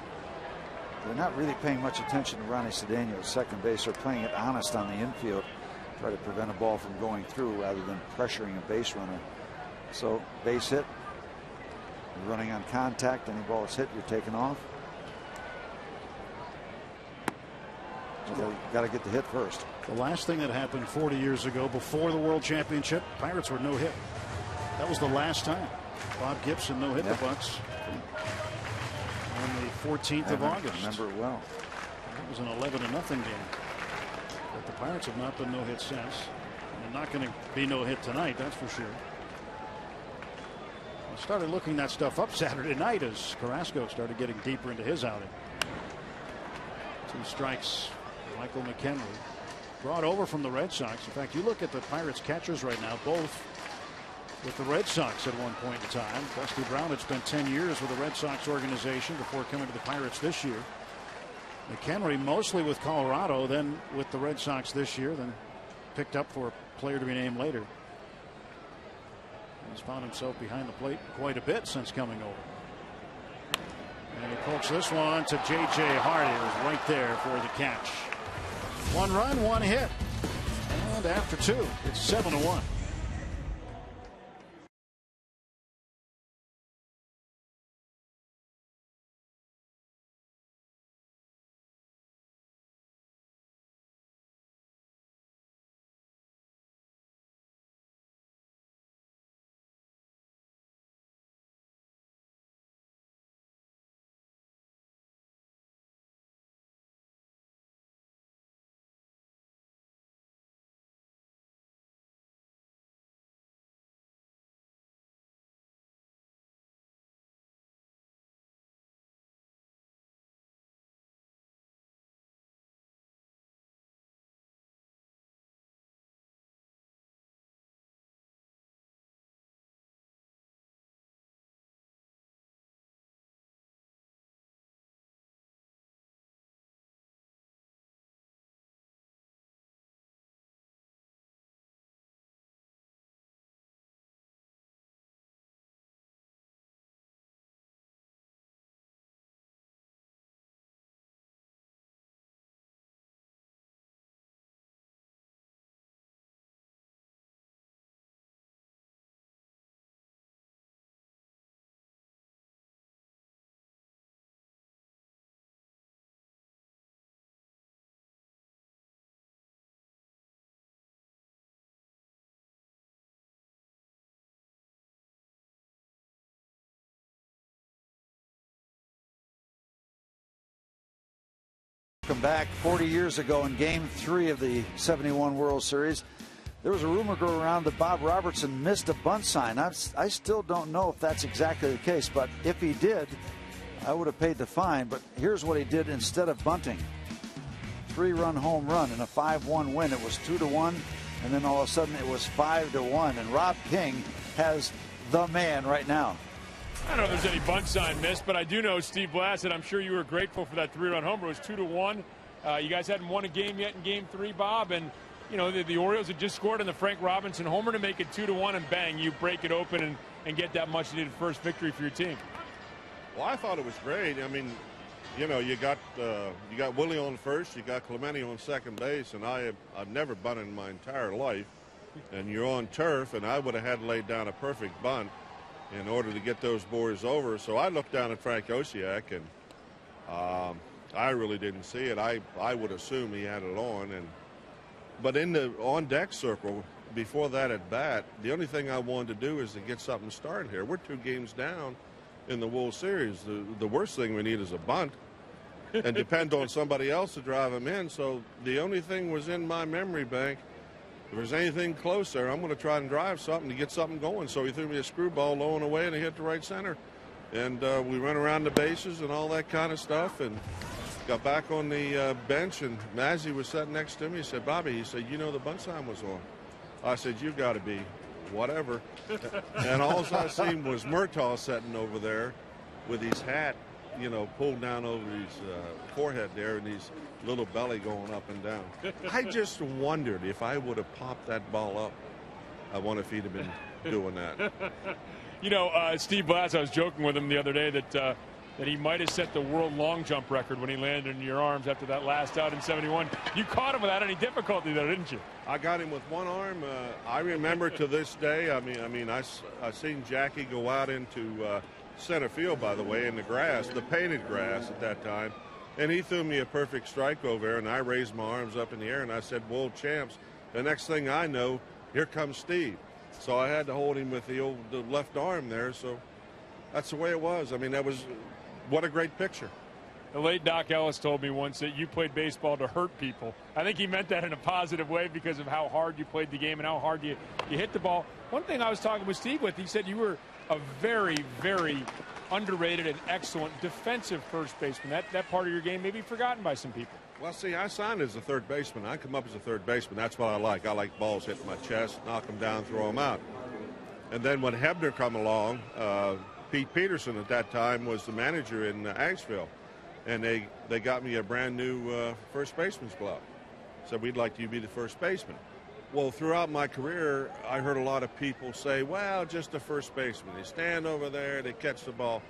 They're not really paying much attention to Ronnie Cedeno at second base. They're playing it honest on the infield. Try to prevent a ball from going through rather than pressuring a base runner. So base hit. You're running on contact. Any ball that's hit, you're taking off. You got to get the hit first. The last thing that happened 40 years ago before the World Championship, Pirates were no hit. That was the last time. Bob Gibson no hit the Bucks on the 14th of August. I remember it well. It was an 11-0 game. But the Pirates have not been no hit since. And they're not going to be no hit tonight, that's for sure. I started looking that stuff up Saturday night as Carrasco started getting deeper into his outing. 2 strikes. Michael McHenry, brought over from the Red Sox. In fact, you look at the Pirates catchers right now, both with the Red Sox at one point in time. Dusty Brown had spent 10 years with the Red Sox organization before coming to the Pirates this year. McHenry mostly with Colorado, then with the Red Sox this year, then picked up for a player to be named later. He's found himself behind the plate quite a bit since coming over. And he pokes this one to J.J. Hardy, who's right there for the catch. 1 run, 1 hit. And after 2, it's 7-1. Welcome back. 40 years ago in Game 3 of the 71 World Series, there was a rumor going around that Bob Robertson missed a bunt sign. I still don't know if that's exactly the case, but if he did, I would have paid the fine. But here's what he did instead of bunting. 3-run home run in a 5-1 win. It was 2-1, and then all of a sudden it was 5-1. And Rob King has the man right now. I don't know if there's any bunt sign missed, but I do know Steve Blassett. I'm sure you were grateful for that 3-run homer. It was 2-1. You guys hadn't won a game yet in Game 3, Bob, and you know the Orioles had just scored on the Frank Robinson homer to make it 2-1, and bang, you break it open and get that much needed first victory for your team. Well, I thought it was great. I mean, you know, you got Willie on first, you got Clemente on second base, and I've never bunted in my entire life. And you're on turf, and I would have had to lay down a perfect bunt in order to get those boys over. So I looked down at Frank Osiak, and I really didn't see it. I would assume he had it on, but in the on-deck circle before that at bat, the only thing I wanted to do is to get something started here. We're 2 games down in the World Series. The worst thing we need is a bunt and depend on somebody else to drive him in. So the only thing was in my memory bank. If there's anything closer, I'm going to try and drive something to get something going. So he threw me a screwball low and away, and he hit the right center. And we ran around the bases and all that kind of stuff, and got back on the bench, and Mazzy was sitting next to me. He said, Bobby, he said, you know the bunt sign was on. I said, you got to be whatever. And all I seen was Murtaugh sitting over there with his hat you know, pulled down over his forehead there and his little belly going up and down. I just wondered if I would have popped that ball up. I wonder if he'd have been doing that. You know, Steve Blass, I was joking with him the other day that he might have set the world long jump record when he landed in your arms after that last out in 71. You caught him without any difficulty, though, didn't you? I got him with one arm. I remember to this day. I seen Jackie go out into center field, by the way, in the grass, the painted grass at that time, and he threw me a perfect strike over there, and I raised my arms up in the air, and I said, "World champs." The next thing I know, here comes Steve. So I had to hold him with the left arm there. So that's the way it was. I mean, what a great picture. The late Doc Ellis told me once that you played baseball to hurt people. I think he meant that in a positive way because of how hard you played the game and how hard you hit the ball. One thing I was talking with Steve with, he said you were a very, very underrated and excellent defensive first baseman. That part of your game may be forgotten by some people. Well, see, I signed as a third baseman. I come up as a third baseman. That's what I like. I like balls hitting my chest, knock them down, throw them out. And then when Hebner come along, Pete Peterson at that time was the manager in Angsville, and they got me a brand new first baseman's glove. Said, "We'd like you to be the first baseman." Well, throughout my career, I heard a lot of people say, "Well, just a first baseman. They stand over there, they catch the ball."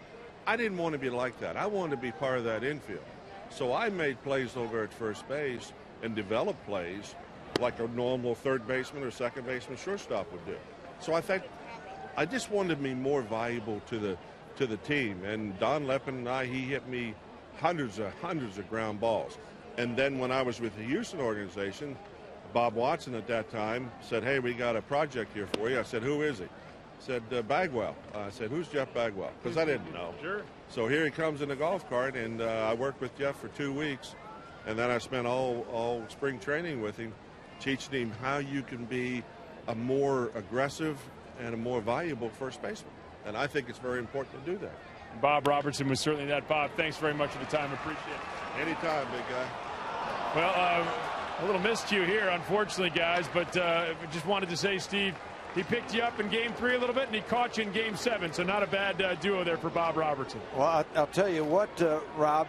I didn't want to be like that. I wanted to be part of that infield. So I made plays over at first base and developed plays like a normal third baseman or second baseman, shortstop would do. So I think I just wanted to be more valuable to the team. And Don Leppin and I, he hit me hundreds of ground balls. And then when I was with the Houston organization, Bob Watson at that time said, "Hey, we got a project here for you." I said, "Who is he?" Said, "Bagwell." I said, "Who's Jeff Bagwell?" Because I didn't know. Sure. So here he comes in the golf cart, and I worked with Jeff for 2 weeks, and then I spent all spring training with him, teaching him how you can be a more aggressive and a more valuable first baseman. And I think it's very important to do that. Bob Robertson was certainly that. Bob, thanks very much for the time. Appreciate it. Anytime, big guy. Well, a little miscue here, unfortunately, guys, but just wanted to say, Steve, he picked you up in Game 3 a little bit, and he caught you in Game 7, so not a bad duo there for Bob Robertson. Well, I'll tell you what, Rob,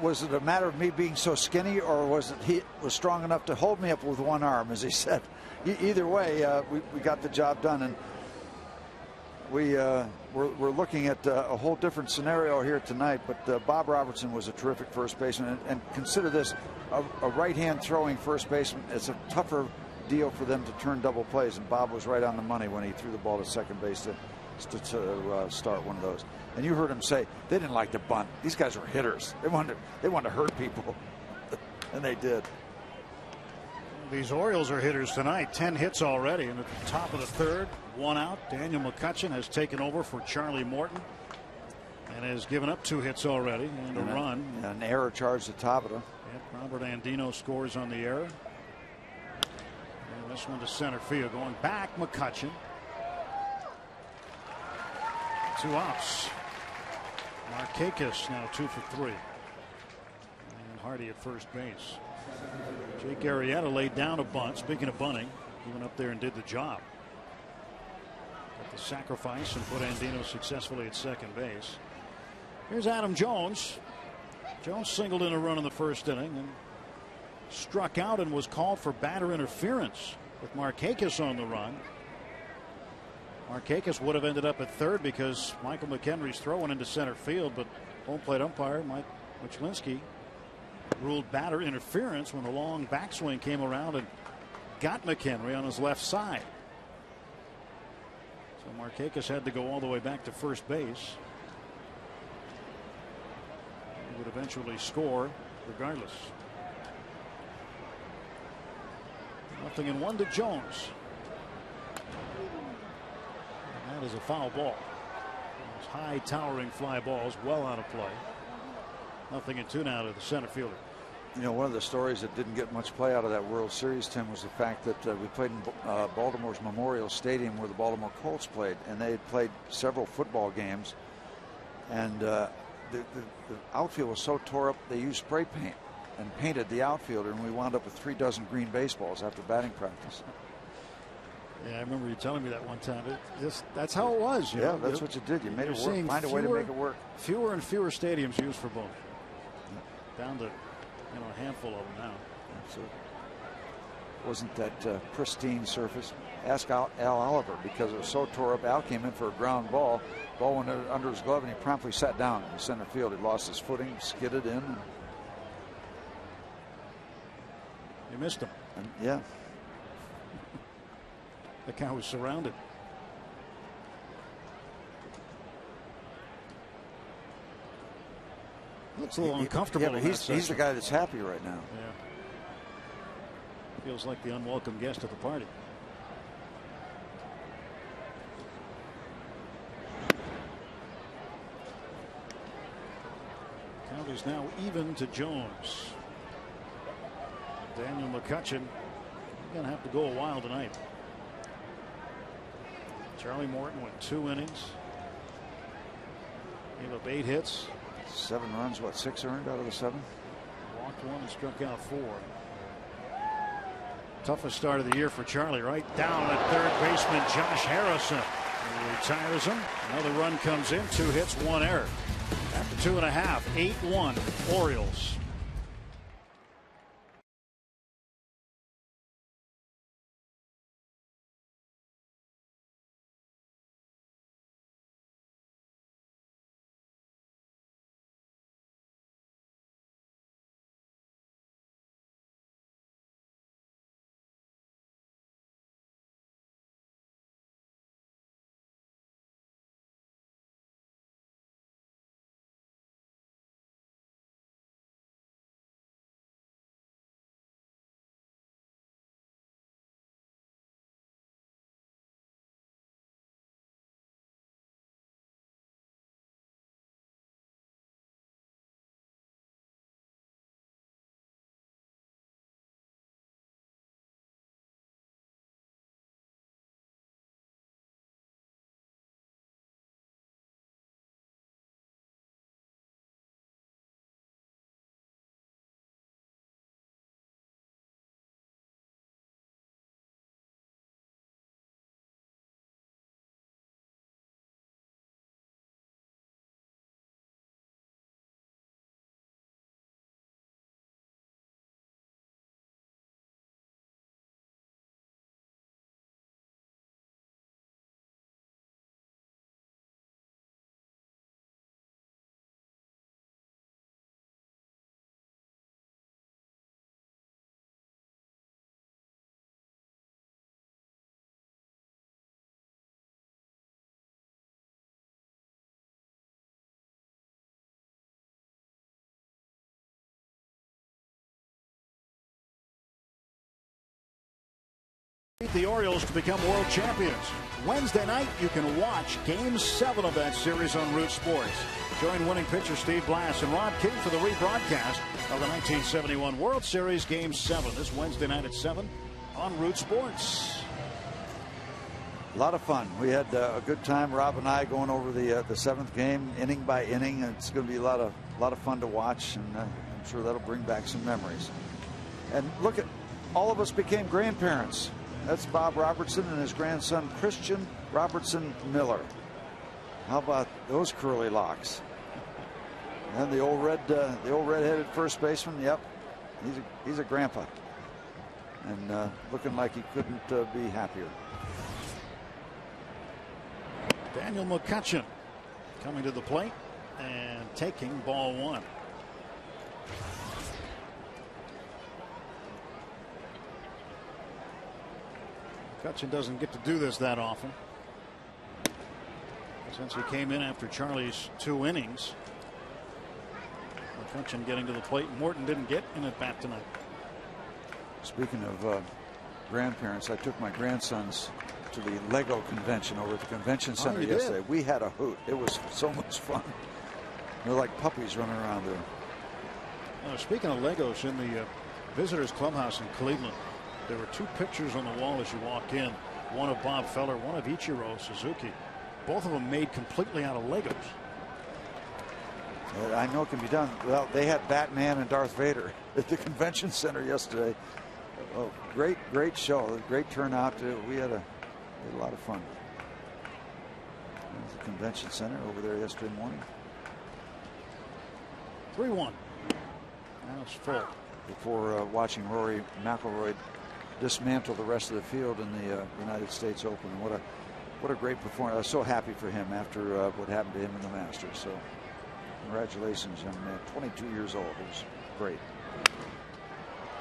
was it a matter of me being so skinny, or was it he was strong enough to hold me up with one arm, as he said? Either way, we got the job done, and we're looking at a whole different scenario here tonight, but Bob Robertson was a terrific first baseman, and consider this, a right-hand throwing first baseman, it's a tougher deal for them to turn double plays, and Bob was right on the money when he threw the ball to second base to start one of those. And you heard him say they didn't like to bunt. These guys were hitters. They wanted to hurt people, and they did. These Orioles are hitters tonight. 10 hits already, and at the top of the third, one out. Daniel McCutcheon has taken over for Charlie Morton and has given up 2 hits already and a run. An error charge to Tabata. Yep, Robert Andino scores on the error. And this one to center field, going back. McCutcheon. 2 outs. Markakis now 2 for 3. And Hardy at first base. Jake Arrieta laid down a bunt. Speaking of bunting, he went up there and did the job. Got the sacrifice and put Andino successfully at second base. Here's Adam Jones. Jones singled in a run in the first inning and struck out and was called for batter interference with Markakis on the run. Markakis would have ended up at third because Michael McHenry's throwing into center field, but home plate umpire Mike Wichlinski ruled batter interference when a long backswing came around and got McHenry on his left side. So Markakis had to go all the way back to first base. He would eventually score regardless. 0-1 to Jones. And that is a foul ball. Those high towering fly balls well out of play. 0-2 now to the center fielder. You know, one of the stories that didn't get much play out of that World Series, Tim, was the fact that we played in Baltimore's Memorial Stadium where the Baltimore Colts played, and they had played several football games, and the outfield was so tore up they used spray paint and painted the outfielder, and we wound up with 3 dozen green baseballs after batting practice. Yeah, I remember you telling me that one time. That's how it was. Yeah, that's what you did. You made it work. Find a way to make it work. Fewer and fewer stadiums used for both. Down to a handful of them now. Absolutely. Wasn't that pristine surface? Ask Al Oliver, because it was so tore up. Al came in for a ground ball. Ball went under his glove, and he promptly sat down in center field. He lost his footing, skidded in. You missed him. Yeah. The guy was surrounded. Looks a little uncomfortable. Yeah, but he's the guy that's happy right now. Yeah. Feels like the unwelcome guest at the party. Count is now even to Jones. Daniel McCutchen going to have to go a while tonight. Charlie Morton went 2 innings. Gave up 8 hits. 7 runs, what, 6 earned out of the 7? Walked 1 and struck out 4. Toughest start of the year for Charlie, right down at third baseman Josh Harrison. He retires him. Another run comes in, 2 hits, 1 error. After 2.5, 8-1 Orioles. The Orioles to become world champions. Wednesday night, you can watch Game 7 of that series on Root Sports. Join winning pitcher Steve Blass and Rob King for the rebroadcast of the 1971 World Series Game 7 this Wednesday night at 7 on Root Sports. A lot of fun. We had a good time, Rob and I, going over the 7th game, inning by inning. It's going to be a lot of fun to watch, and I'm sure that'll bring back some memories. And look at, all of us became grandparents. That's Bob Robertson and his grandson Christian Robertson Miller. How about those curly locks? And the old red-headed first baseman. Yep, he's a grandpa, and looking like he couldn't be happier. Daniel McCutchen coming to the plate and taking ball 1. McCutchen doesn't get to do this that often. Since he came in after Charlie's 2 innings. McCutchen getting to the plate. Morton didn't get in at bat tonight. Speaking of grandparents, I took my grandsons to the Lego convention over at the convention center yesterday. We had a hoot. It was so much fun. They're like puppies running around there. Speaking of Legos, in the visitors clubhouse in Cleveland, there were 2 pictures on the wall as you walk in. One of Bob Feller, one of Ichiro Suzuki. Both of them made completely out of Legos. I know it can be done. Well, they had Batman and Darth Vader at the convention center yesterday. Oh, great show. Great turnout. We had a Had a lot of fun. There's the convention center over there yesterday morning. 3-1. Now it's full. Before watching Rory McIlroy dismantle the rest of the field in the United States Open. What a great performance. I was so happy for him after what happened to him in the Masters. So congratulations, young man. 22 years old. It was great.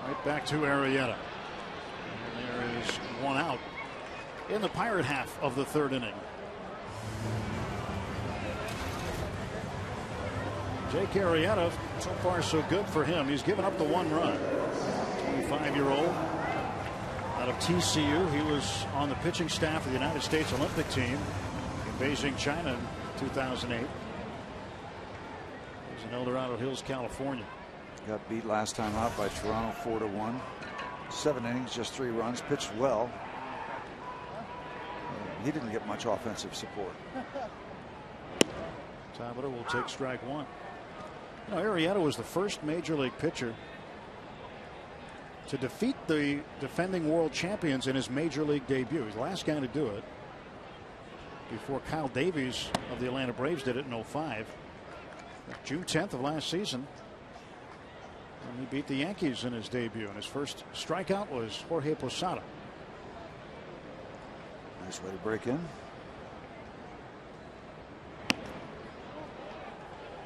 Right back to Arrieta. And there is one out in the Pirate half of the third inning. Jake Arrieta, so far so good for him. He's given up the one run. 25-year-old out of TCU. He was on the pitching staff of the United States Olympic team in Beijing, China in 2008. He's in El Dorado Hills, California. Got beat last time out by Toronto 4-1. 7 innings, just 3 runs. Pitched well. He didn't get much offensive support. Tabata will take strike one. You know, Arrieta was the first major league pitcher to defeat the defending world champions in his major league debut. He's the last guy to do it before Kyle Davies of the Atlanta Braves did it in 05. June 10th of last season. And he beat the Yankees in his debut, and his first strikeout was Jorge Posada. Nice way to break in.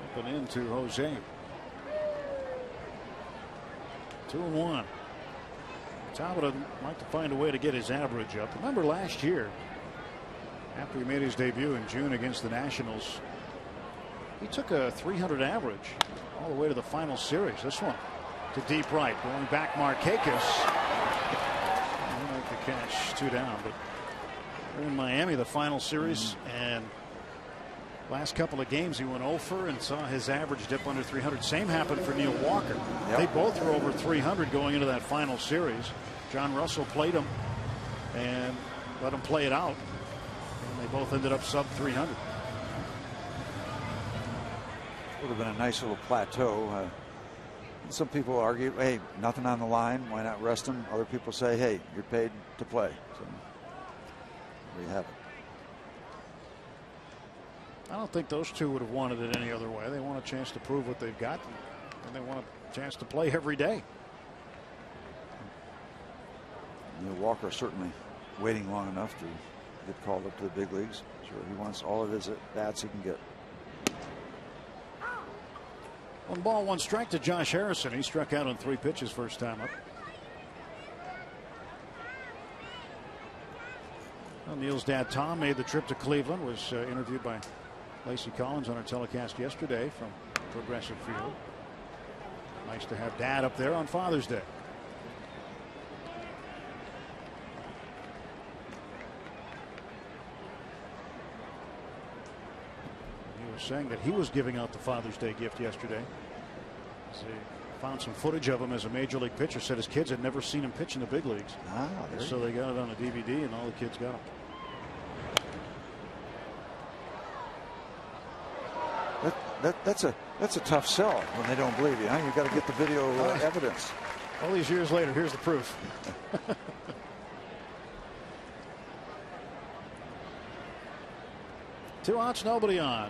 Up and into Jose. 2-1. Tabata would like to find a way to get his average up. Remember last year, after he made his debut in June against the Nationals, he took a 300 average all the way to the final series. This one to deep right, going back Markakis. He'll make the catch, 2 down. But they're in Miami, the final series, and last couple of games he went over and saw his average dip under 300. Same happened for Neil Walker. Yep. They both were over 300 going into that final series. John Russell played him and let him play it out, and they both ended up sub 300. Would have been a nice little plateau. Some people argue, hey, nothing on the line, why not rest him? Other people say, hey, you're paid to play. So there you have it. I don't think those two would have wanted it any other way. They want a chance to prove what they've got, and they want a chance to play every day. Neil Walker certainly waiting long enough to get called up to the big leagues. Sure, he wants all of his at-bats he can get. 1 ball, 1 strike to Josh Harrison. He struck out on 3 pitches first time up. Well, Neil's dad Tom made the trip to Cleveland, was interviewed by Lacey Collins on our telecast yesterday from Progressive Field. Nice to have Dad up there on Father's Day. He was saying that he was giving out the Father's Day gift yesterday. He found some footage of him as a major league pitcher. Said his kids had never seen him pitch in the big leagues. So they got it on a DVD, and all the kids got it. That's a tough sell when they don't believe you. Huh? You've got to get the video evidence. All these years later, here's the proof. Two outs, nobody on.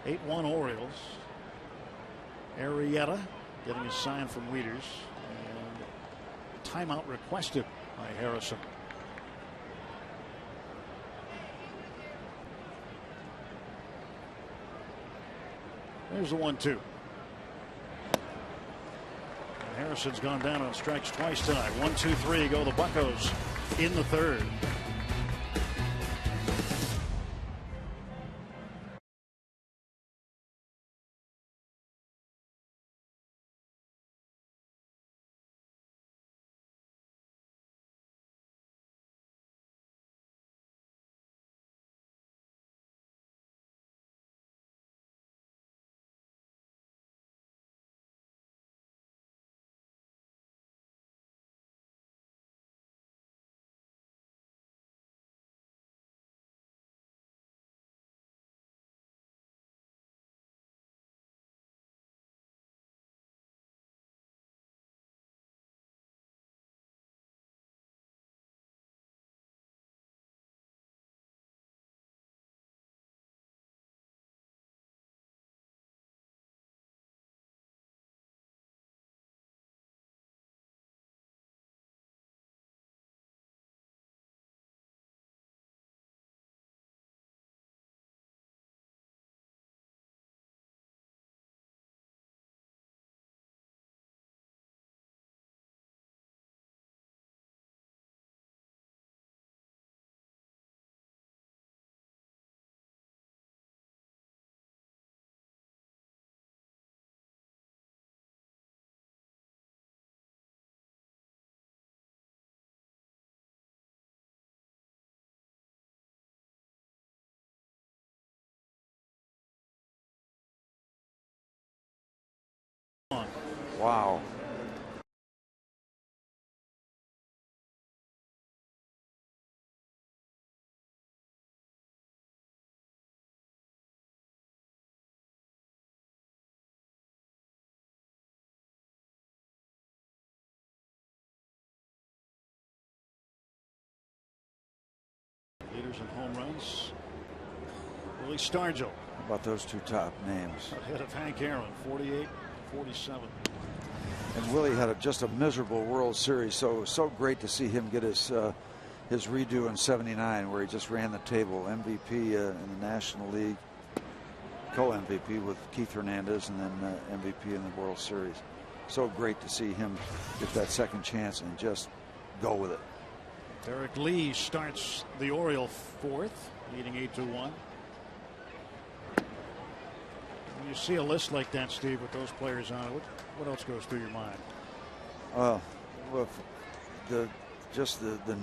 8-1 Orioles. Arrieta getting a sign from Wieters, and timeout requested by Harrison. There's the 1-2. Harrison's gone down on strikes twice tonight. 1-2-3 go the Buccos in the third. Wow. Leaders in home runs. Willie Stargell. How about those two top names? Ahead of Hank Aaron, 48, 47. And Willie had just a miserable World Series, so great to see him get his redo in '79, where he just ran the table, MVP in the National League, co-MVP with Keith Hernandez, and then MVP in the World Series. So great to see him get that second chance and just go with it. Derek Lee starts the Oriole fourth, leading 8-1. When you see a list like that, Steve, with those players on it, what else goes through your mind? Well, the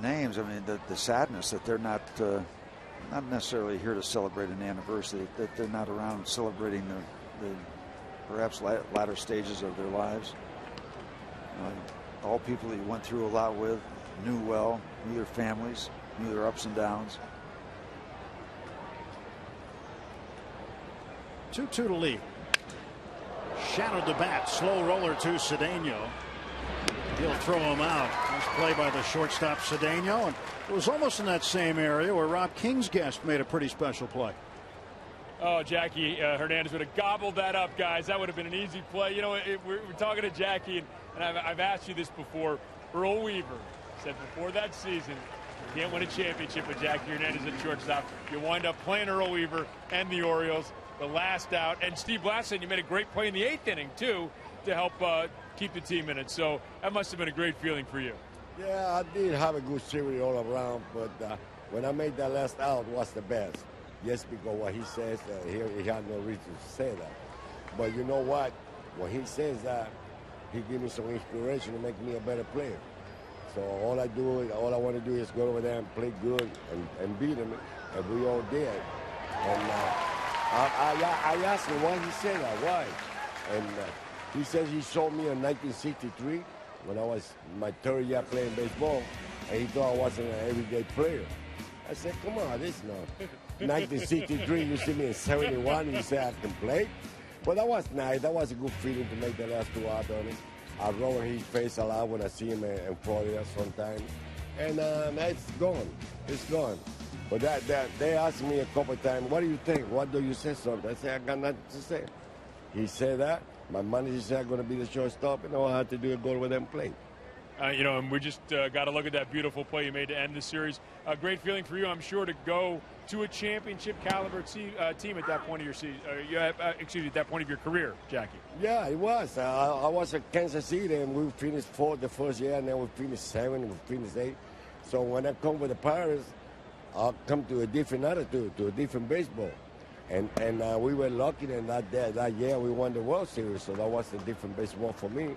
names. I mean, the sadness that they're not necessarily here to celebrate an anniversary. That they're not around celebrating the perhaps latter stages of their lives. All people that you went through a lot with, knew well, knew their families, knew their ups and downs. 2-2 to Lee. Shadowed the bat. Slow roller to Cedeno. He'll throw him out. Nice play by the shortstop Cedeno. And it was almost in that same area where Rob Kingsguest made a pretty special play. Oh, Jackie Hernandez would have gobbled that up, guys. That would have been an easy play. You know, we're talking to Jackie, and I've asked you this before. Earl Weaver said before that season, you can't win a championship with Jackie Hernandez at shortstop. You wind up playing Earl Weaver and the Orioles, the last out. And Steve Blass said you made a great play in the 8th inning, too, to help keep the team in it. So that must have been a great feeling for you. Yeah, I did have a good series all around, but when I made that last out was the best. Just because what he says, he had no reason to say that. But you know what? When he says that, he gives me some inspiration to make me a better player. So all I want to do is go over there and play good and beat him, and we all did. And I asked him why he said that, why? And he says he saw me in 1963 when I was my 3rd year playing baseball, and he thought I wasn't an everyday player. I said, come on, this is not 1963. You see me in 71, and you say I can play? But that was nice. That was a good feeling to make the last 2 out on it. I roll his face a lot when I see him in Florida sometimes. And it's gone. It's gone. But they asked me a couple of times, what do you think? What do you say something? I said, I got nothing to say. He said that. My manager said I'm going to be the shortstop, and all I had to do is go over there and play. You know, and we just got to look at that beautiful play you made to end the series. A great feeling for you, I'm sure, to go to a championship caliber team at that point of your season. At that point of your career, Jackie. Yeah, it was. I was at Kansas City, and we finished 4th the first year, and then we finished 7th, and we finished 8th. So when I come with the Pirates, I'll come to a different attitude, to a different baseball. And we were lucky that year we won the World Series, so that was a different baseball for me,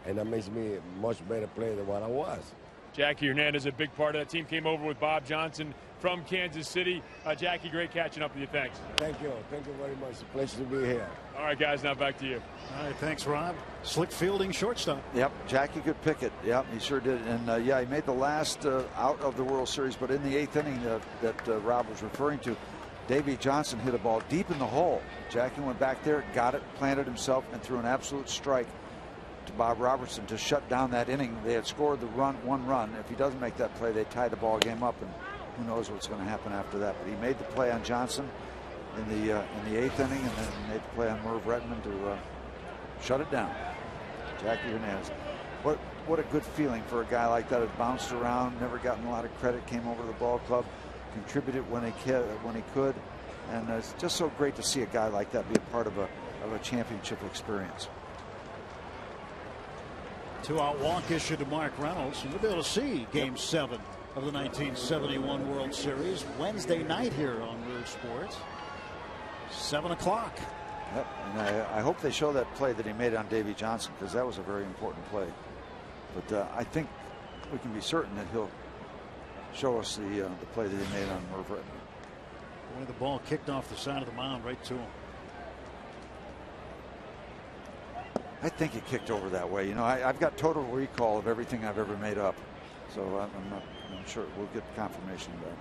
and that makes me a much better player than what I was. Jackie Hernandez, a big part of that team, came over with Bob Johnson from Kansas City. Jackie, great catching up with you. Thanks. Thank you. Thank you very much. It's a pleasure to be here. All right, guys, now back to you. All right, thanks, Rob. Slick fielding shortstop. Yep, Jackie could pick it. Yep, he sure did. And, yeah, he made the last out of the World Series, but in the 8th inning that Rob was referring to, Davey Johnson hit a ball deep in the hole. Jackie went back there, got it, planted himself, and threw an absolute strike to Bob Robertson to shut down that inning. They had scored the one run. If he doesn't make that play, they tie the ball game up, and who knows what's going to happen after that. But he made the play on Johnson in the 8th inning, and then made the play on Merv Rettenman to shut it down. Jackie Hernandez. What a good feeling for a guy like that. Had bounced around, never gotten a lot of credit, came over to the ball club, contributed when he could, and it's just so great to see a guy like that be a part of a championship experience. 2-out walk issued to Mark Reynolds, and you'll be able to see Game 7 of the 1971 World Series Wednesday night here on Root Sports, 7 o'clock. Yep, and I hope they show that play that he made on Davey Johnson, because that was a very important play. But I think we can be certain that he'll show us the play that he made on Merv Rettenman. Boy, the ball kicked off the side of the mound right to him. I think it kicked over that way. You know, I've got total recall of everything I've ever made up, so I'm sure we'll get confirmation of that.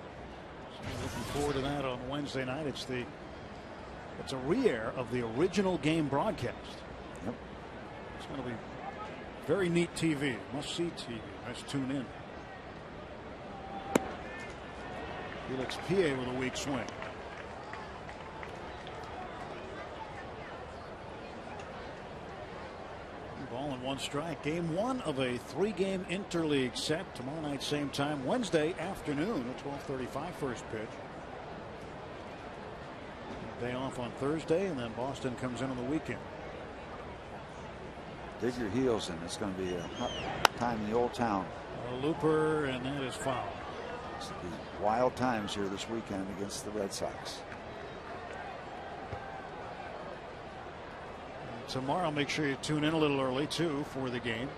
So looking forward to that on Wednesday night. It's a re-air of the original game broadcast. Yep. It's going to be very neat TV, must-see TV. Let's tune in. Felix Pie with a weak swing. Ball and 1 strike. Game 1 of a 3-game interleague set. Tomorrow night, same time, Wednesday afternoon at 12:35 first pitch. Day off on Thursday, and then Boston comes in on the weekend. Dig your heels in. It's going to be a hot time in the old town. A looper, and that is foul. It's going to be wild times here this weekend against the Red Sox. Tomorrow, make sure you tune in a little early too for the game.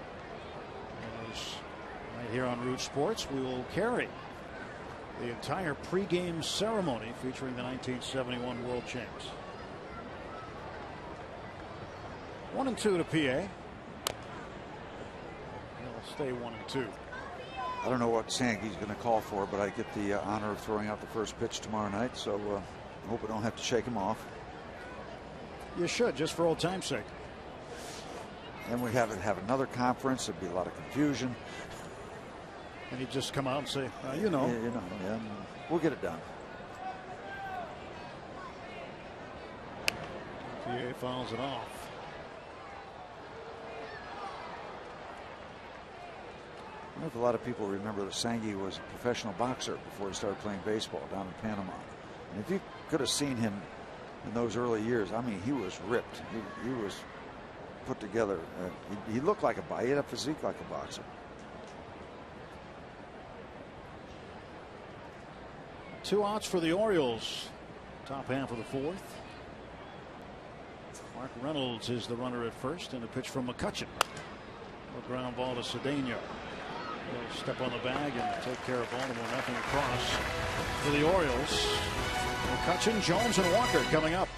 As right here on Root Sports, we will carry the entire pregame ceremony featuring the 1971 World Champs. 1-2 to PA. He'll stay 1-2. I don't know what Sangy's going to call for, but I get the honor of throwing out the first pitch tomorrow night, so I hope I don't have to shake him off. You should, just for old time's sake. Then we have another conference. There'd be a lot of confusion. And he'd just come out and say, you know. Yeah, we'll get it done. PA fouls it off. I don't know if a lot of people remember that Sangy was a professional boxer before he started playing baseball down in Panama. And if you could have seen him in those early years, I mean, he was ripped. He was put together. He looked like he had a physique like a boxer. Two outs for the Orioles. Top half of the 4th. Mark Reynolds is the runner at first, and a pitch from McCutchen. A ground ball to Cedeno. He'll step on the bag and take care of Baltimore. Nothing across for the Orioles. McCutchen, Jones, and Walker coming up.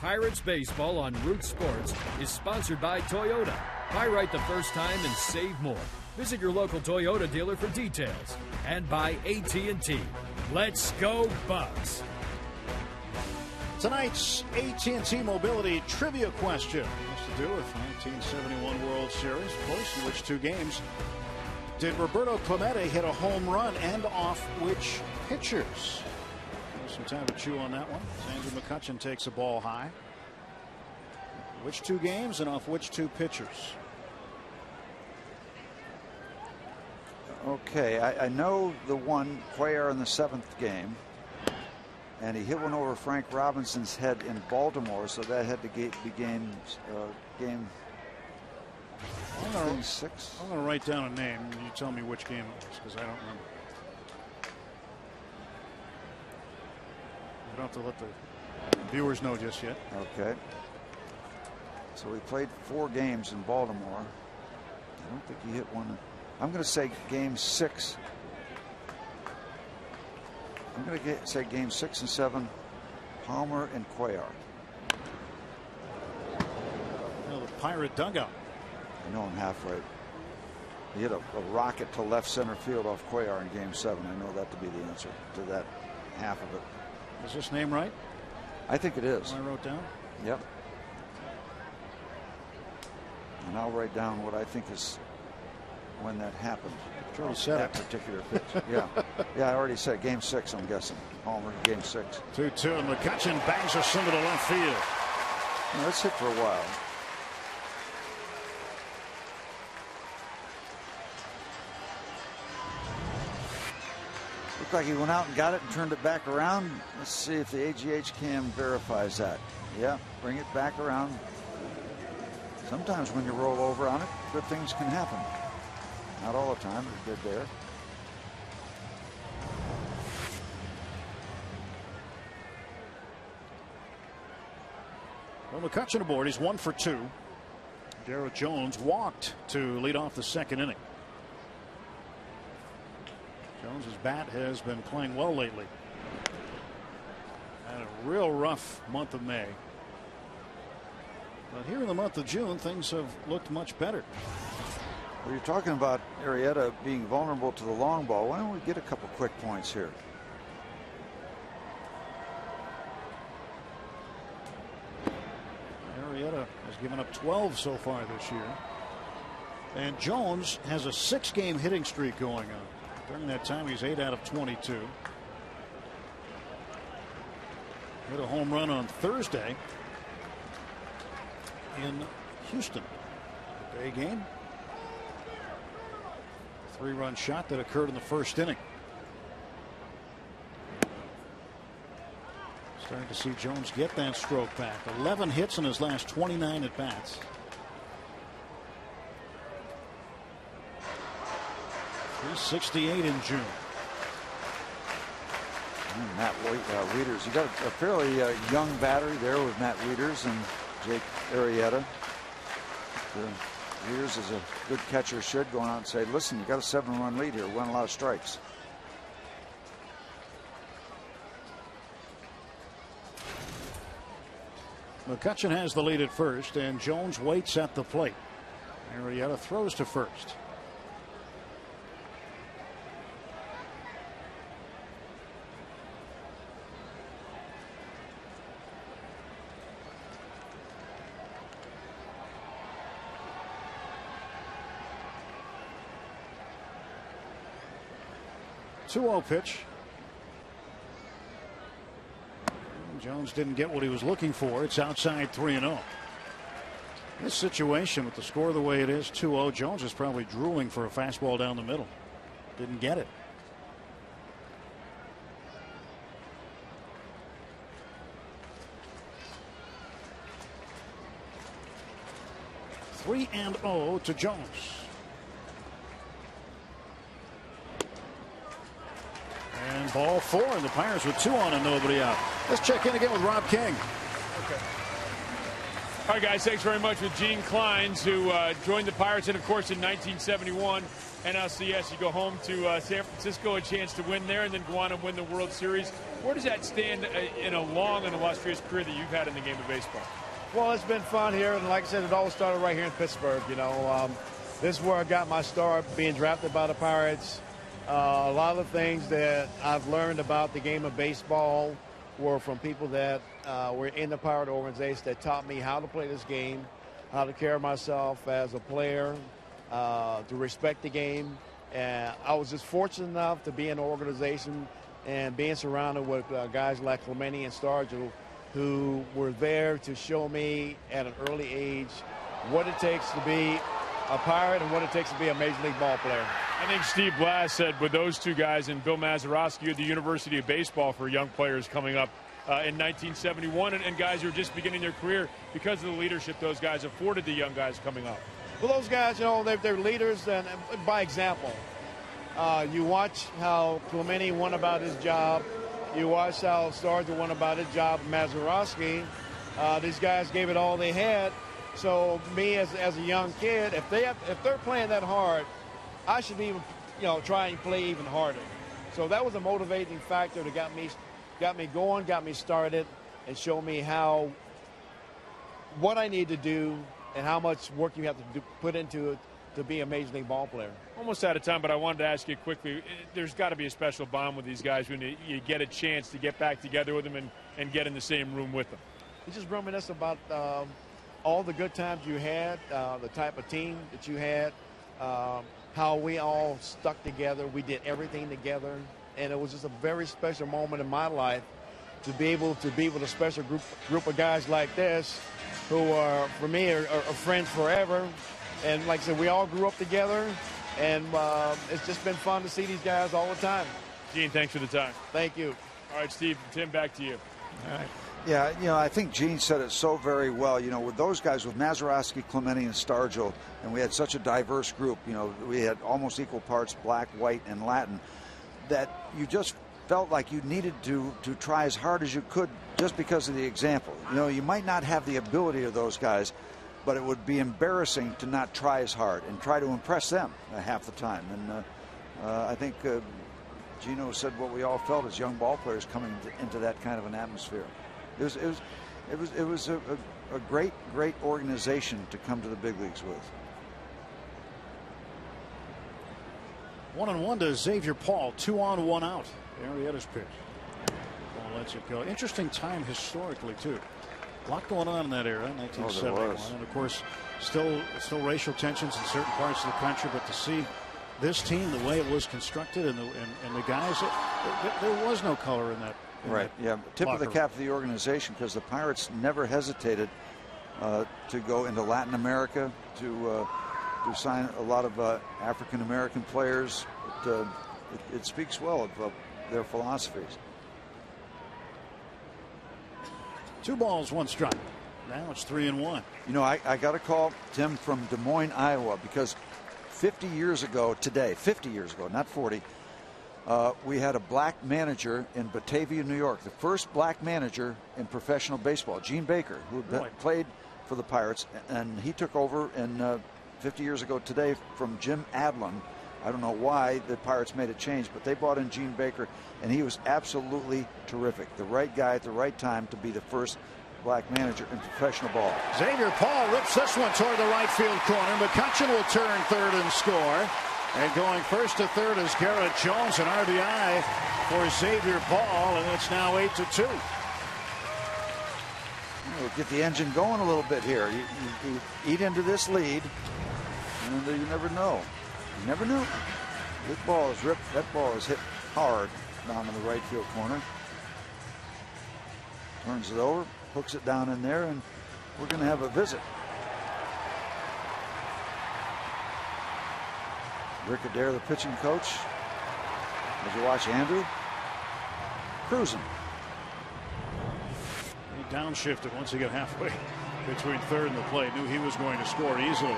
Pirates Baseball on Root Sports is sponsored by Toyota. Buy right the first time and save more. Visit your local Toyota dealer for details. And by AT&T. Let's go Bucks. Tonight's AT&T Mobility Trivia question has to do with 1971 World Series. Of course, in which 2 games did Roberto Clemente hit a home run, and off which pitchers? Some time to chew on that one. Andrew McCutchen takes a ball high. Which 2 games and off which 2 pitchers? Okay, I know the one Cuellar in the 7th game. and he hit one over Frank Robinson's head in Baltimore, so that had to be game 6. I'm going to write down a name and you tell me which game it was, because I don't remember. You don't have to let the viewers know just yet. Okay. So we played 4 games in Baltimore. I don't think he hit one. I'm going to say game 6. I'm going to say game 6 and 7, Palmer and Cuellar. Well, the Pirate dugout. I know I'm half right. He hit a rocket to left center field off Cuellar in game 7. I know that to be the answer to that half of it. Is this name right? I think it is. I wrote down. Yep. And I'll write down what I think is when that happened. Sure, said that particular pitch. Yeah. Yeah, I already said game 6, I'm guessing. Palmer, game 6. 2-2, and McCutchen bangs a single to left field. Now, let's hit for a while. Looked like he went out and got it and turned it back around. Let's see if the AGH cam verifies that. Yeah, bring it back around. Sometimes when you roll over on it, good things can happen. Not all the time, but it did there. Well, McCutchen aboard. He's 1 for 2. Darrell Jones walked to lead off the second inning. Jones's bat has been playing well lately. Had a real rough month of May. But here in the month of June, things have looked much better. Well, you're talking about Arrieta being vulnerable to the long ball. Why don't we get a couple quick points here? Arrieta has given up 12 so far this year. And Jones has a 6-game hitting streak going on. During that time, he's 8 out of 22. Hit a home run on Thursday in Houston. A day game. 3-run shot that occurred in the first inning. Starting to see Jones get that stroke back. 11 hits in his last 29 at bats. 368 in June. Matt Wieters. You got a fairly young battery there with Matt Wieters and Jake Arrieta. Wieters is a good catcher, should go on and say, listen, you got a 7-run lead here. Won a lot of strikes. McCutchen has the lead at first, and Jones waits at the plate. Arrieta throws to first. .2-0 pitch. Jones didn't get what he was looking for. It's outside 3-0. This situation with the score the way it is, 2-0, Jones is probably drooling for a fastball down the middle. Didn't get it. Three and 0 to Jones. And ball 4, and the Pirates with 2 on and nobody out. Let's check in again with Rob King. Okay. All right, guys, thanks very much with Gene Kleins, who joined the Pirates, and of course in 1971 NLCS. You go home to San Francisco, a chance to win there, and then go on and win the World Series. Where does that stand in a long and illustrious career that you've had in the game of baseball? Well, it's been fun here, and like I said, it all started right here in Pittsburgh. You know, this is where I got my start, being drafted by the Pirates. A lot of the things that I've learned about the game of baseball were from people that were in the Pirate organization that taught me how to play this game, how to carry myself as a player, to respect the game. And I was just fortunate enough to be in an organization and being surrounded with guys like Clemente and Stargell, who were there to show me at an early age what it takes to be a Pirate and what it takes to be a Major League ball player. I think Steve Blass said with those two guys and Bill Mazeroski at the University of Baseball for young players coming up in 1971 and guys who are just beginning their career because of the leadership those guys afforded the young guys coming up. Well, those guys, you know, they're leaders and by example. You watch how Clemente went about his job. You watch how Sargent went about his job, Mazeroski. These guys gave it all they had. So me as a young kid, if they're playing that hard, I should even, you know, try and play even harder. So that was a motivating factor that got me going, got me started, and showed me what I need to do and how much work you have to put into it to be a Major League ball player. Almost out of time, but I wanted to ask you quickly, there's got to be a special bond with these guys when you get a chance to get back together with them and get in the same room with them. You just reminisce about all the good times you had, the type of team that you had, how we all stuck together. We did everything together, and it was just a very special moment in my life to be able to be with a special group of guys like this who are, for me, are friends forever. And like I said, we all grew up together, and it's just been fun to see these guys all the time. Gene, thanks for the time. Thank you. All right, Steve, Tim, back to you. All right. Yeah, you know, I think Gene said it so very well. You know, with those guys, with Mazeroski, Clemente, and Stargell, and we had such a diverse group. You know, we had almost equal parts black, white, and Latin, that you just felt like you needed to try as hard as you could just because of the example. You know, you might not have the ability of those guys, but it would be embarrassing to not try as hard and try to impress them half the time. And I think Gino said what we all felt as young ball players coming into that kind of an atmosphere. It was a great organization to come to the big leagues with. 1-1 to Xavier Paul. 2 on, 1 out. Arrieta's pitch. Ball lets it go. Interesting time historically too. A lot going on in that era, 1971, and of course, still racial tensions in certain parts of the country. But to see this team, the way it was constructed, and the guys, there was no color in that. Right. Yeah. Tip of the cap for the organization, because the Pirates never hesitated to go into Latin America to sign a lot of African American players. It speaks well of their philosophies. 2 balls, 1 strike. Now it's 3-1. You know, I got a call, Tim, from Des Moines, Iowa, because 50 years ago today, 50 years ago, not 40, we had a black manager in Batavia, New York, the first black manager in professional baseball, Gene Baker, who played for the Pirates, and he took over in 50 years ago today from Jim Adlon. I don't know why the Pirates made a change, but they brought in Gene Baker, and he was absolutely terrific. The right guy at the right time to be the first black manager in professional ball. Xavier Paul rips this one toward the right field corner. McCutcheon will turn third and score. And going first to third is Garrett Jones, an RBI for Xavier Paul, and it's now 8-2. We'll get the engine going a little bit here. You eat into this lead, and you never know. You never know. This ball is ripped. That ball is hit hard down in the right field corner. Turns it over, hooks it down in there, and we're going to have a visit. Rick Adair, the pitching coach. As you watch Andrew cruising. He downshifted once he got halfway between third and the plate. Knew he was going to score easily.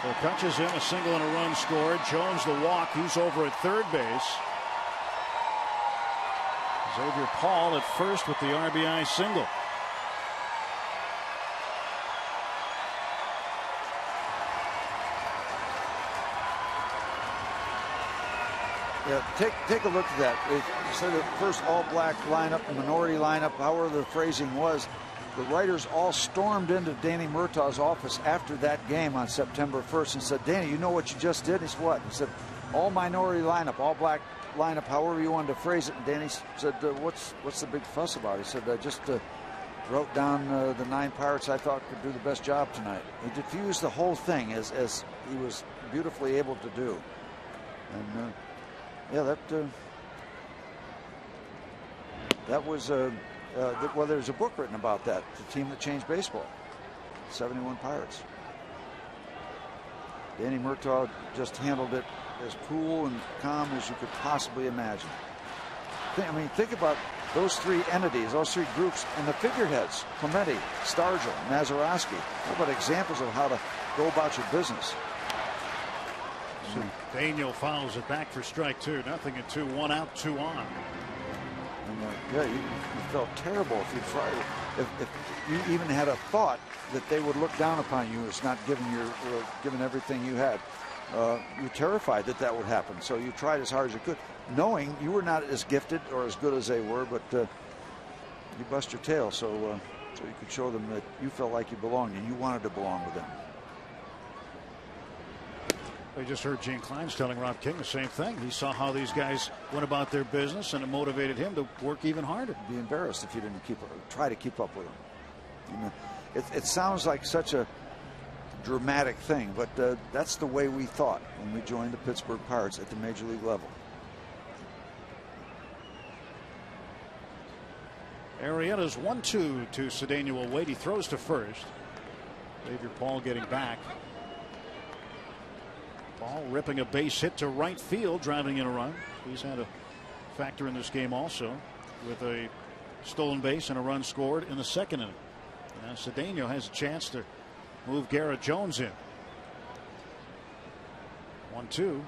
So Kutches in, a single and a run scored. Jones the walk. He's over at third base. Xavier Paul at first with the RBI single. Yeah, take a look at that. Instead of first all-black lineup, minority lineup, however the phrasing was, the writers all stormed into Danny Murtaugh's office after that game on September 1st and said, "Danny, you know what you just did?" He said, "What?" He said, "All minority lineup, all black lineup, however you wanted to phrase it." And Danny said, "What's the big fuss about?" He said, "I just wrote down the 9 Pirates I thought could do the best job tonight." He diffused the whole thing as he was beautifully able to do. And yeah, that was well, there's a book written about that, the team that changed baseball, 71 Pirates. Danny Murtaugh just handled it as cool and calm as you could possibly imagine. Think about those three entities, those three groups, and the figureheads, Clemente, Stargell, Mazeroski. How about examples of how to go about your business? So Daniel fouls it back for strike two. Nothing at 2, 1 out, 2 on. And, yeah, you felt terrible if you tried. If you even had a thought that they would look down upon you as not giving everything you had. You're terrified that would happen. So you tried as hard as you could, knowing you were not as gifted or as good as they were, but you bust your tail so you could show them that you felt like you belonged and you wanted to belong with them. We just heard Gene Klein's telling Rob King the same thing. He saw how these guys went about their business, and it motivated him to work even harder. Be embarrassed if you didn't try to keep up with them. You know, it sounds like such a dramatic thing, but that's the way we thought when we joined the Pittsburgh Pirates at the major league level. Arrieta's 1-2 to Cedeno will wait. He throws to first. Xavier Paul getting back. Paul ripping a base hit to right field, driving in a run. He's had a factor in this game also, with a stolen base and a run scored in the second inning. Now Cedeno has a chance to move Garrett Jones in. 1-2.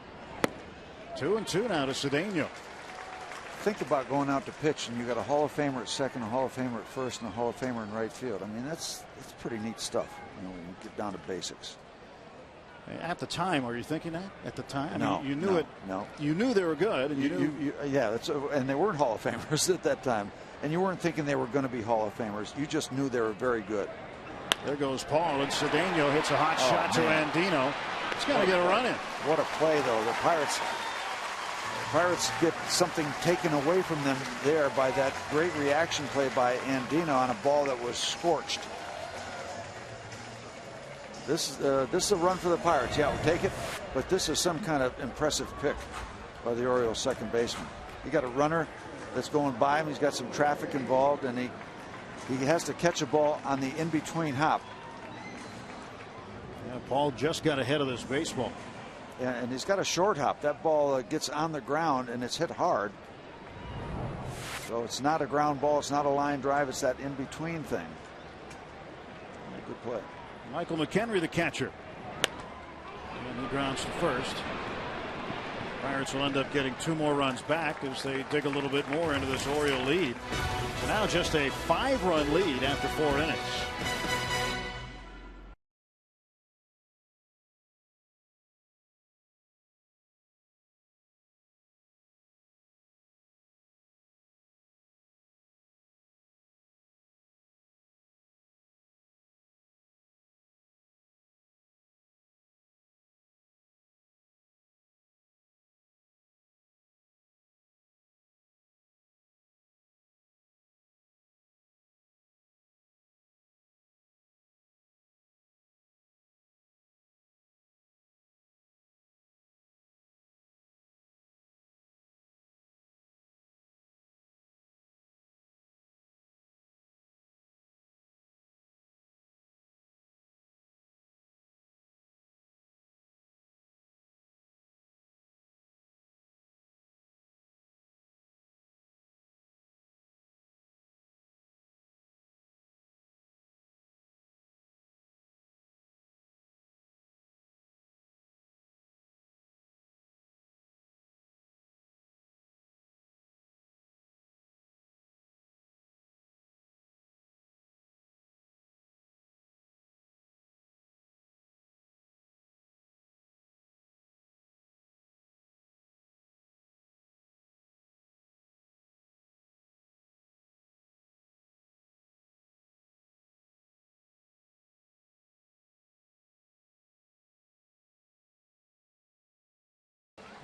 2-2 now to Cedeno. Think about going out to pitch and you got a Hall of Famer at second, a Hall of Famer at first, and a Hall of Famer in right field. I mean, that's pretty neat stuff, you know, when you get down to basics. At the time, are you thinking that? At the time, no, you knew it. No, you knew they were good, and yeah, and they weren't Hall of Famers at that time, and you weren't thinking they were going to be Hall of Famers. You just knew they were very good. There goes Paul, and Cedeno hits a hot shot to Andino. He's got to get a run in. What a play, though! The Pirates get something taken away from them there by that great reaction play by Andino on a ball that was scorched. This is a run for the Pirates. Yeah, we'll take it. But this is some kind of impressive pick by the Orioles second baseman. He got a runner that's going by him. He's got some traffic involved, and he has to catch a ball on the in-between hop. Yeah, Paul just got ahead of this baseball. And he's got a short hop. That ball gets on the ground, and it's hit hard. So it's not a ground ball. It's not a line drive. It's that in-between thing. Good play. Michael McHenry, the catcher. And he grounds to first. Pirates will end up getting 2 more runs back as they dig a little bit more into this Oriole lead. So now just a 5-run lead after 4 innings.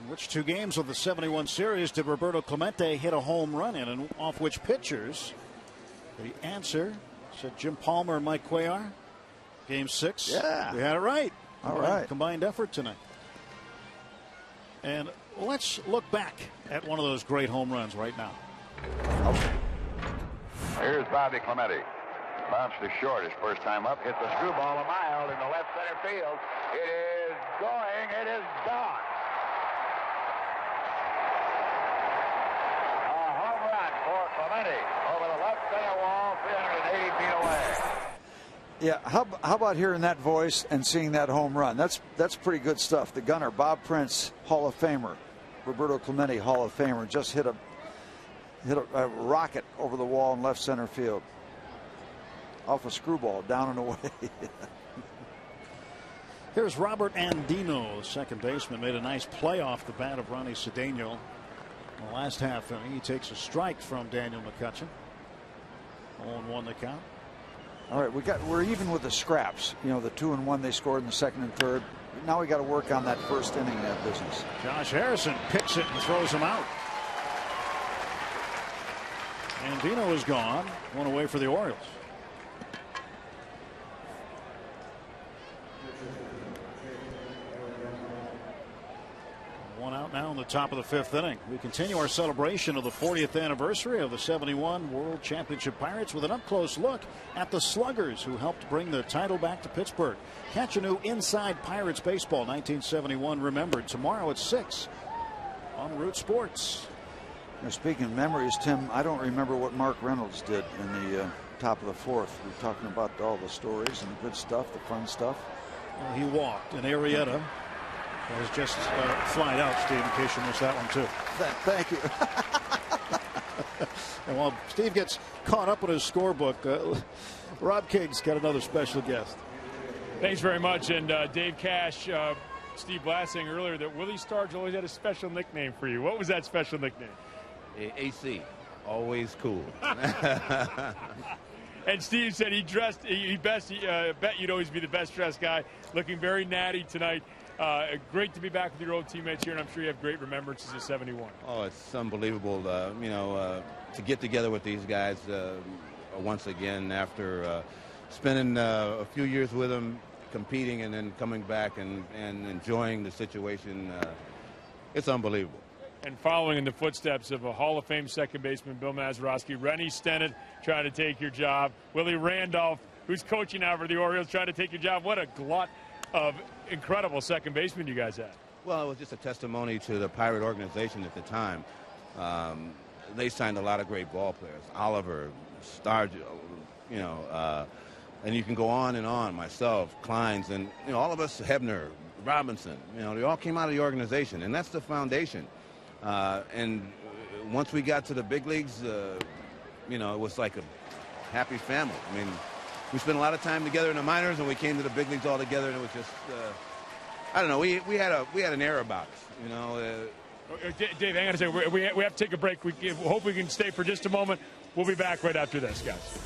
Which 2 games of the 71 series did Roberto Clemente hit a home run in, and off which pitchers? The answer said Jim Palmer and Mike Cuellar. Game 6. Yeah. We had it right. All right. Combined effort tonight. And let's look back at one of those great home runs right now. Okay. Here's Bobby Clemente. Bounced to short his first time up. Hit the screwball a mile in the left center field. It is going. It is gone. Yeah, how about hearing that voice and seeing that home run? That's pretty good stuff. The gunner, Bob Prince, Hall of Famer, Roberto Clemente, Hall of Famer, just hit a rocket over the wall in left center field. Off a screwball, down and away. Here's Robert Andino, second baseman, made a nice play off the bat of Ronnie Cedeno. In the last half inning, he takes a strike from Daniel McCutchen. 0-1 the count. All right, we're even with the scraps. You know, the 2 and 1 they scored in the second and third. Now we got to work on that first inning of that business. Josh Harrison picks it and throws him out. Andino is gone. One away for the Orioles. One out now in the top of the fifth inning. We continue our celebration of the 40th anniversary of the 71 World Championship Pirates with an up-close look at the Sluggers who helped bring the title back to Pittsburgh. Catch a new Inside Pirates Baseball 1971 remembered tomorrow at 6 on Root Sports. Now, speaking of memories, Tim, I don't remember what Mark Reynolds did in the top of the fourth. We're talking about all the stories and the good stuff, the fun stuff. Well, he walked, and Arrieta was just flied out, Steve, in case you missed that one, too. Thank you. And while Steve gets caught up with his scorebook, Rob King's got another special guest. Thanks very much. And Dave Cash, Steve Blass saying earlier that Willie Stargell always had a special nickname for you. What was that special nickname? AC, always cool. And Steve said he bet you'd always be the best dressed guy. Looking very natty tonight. Great to be back with your old teammates here, and I'm sure you have great remembrances of 71. Oh, it's unbelievable, to get together with these guys once again after spending a few years with them, competing, and then coming back and enjoying the situation. It's unbelievable. And following in the footsteps of a Hall of Fame second baseman, Bill Mazeroski, Rennie Stennett trying to take your job, Willie Randolph, who's coaching now for the Orioles, trying to take your job. What a glut of incredible second basemen you guys had. Well, it was just a testimony to the Pirate organization at the time. They signed a lot of great ball players, Oliver, Stargell, and you can go on and on, myself, Kleins, and all of us, Hebner, Robertson, they all came out of the organization, and that's the foundation. And once we got to the big leagues, it was like a happy family. I mean, we spent a lot of time together in the minors, and we came to the big leagues all together, and it was just, I don't know, we had an air about us, Dave, hang on a second. We have to take a break. We hope we can stay for just a moment. We'll be back right after this, guys.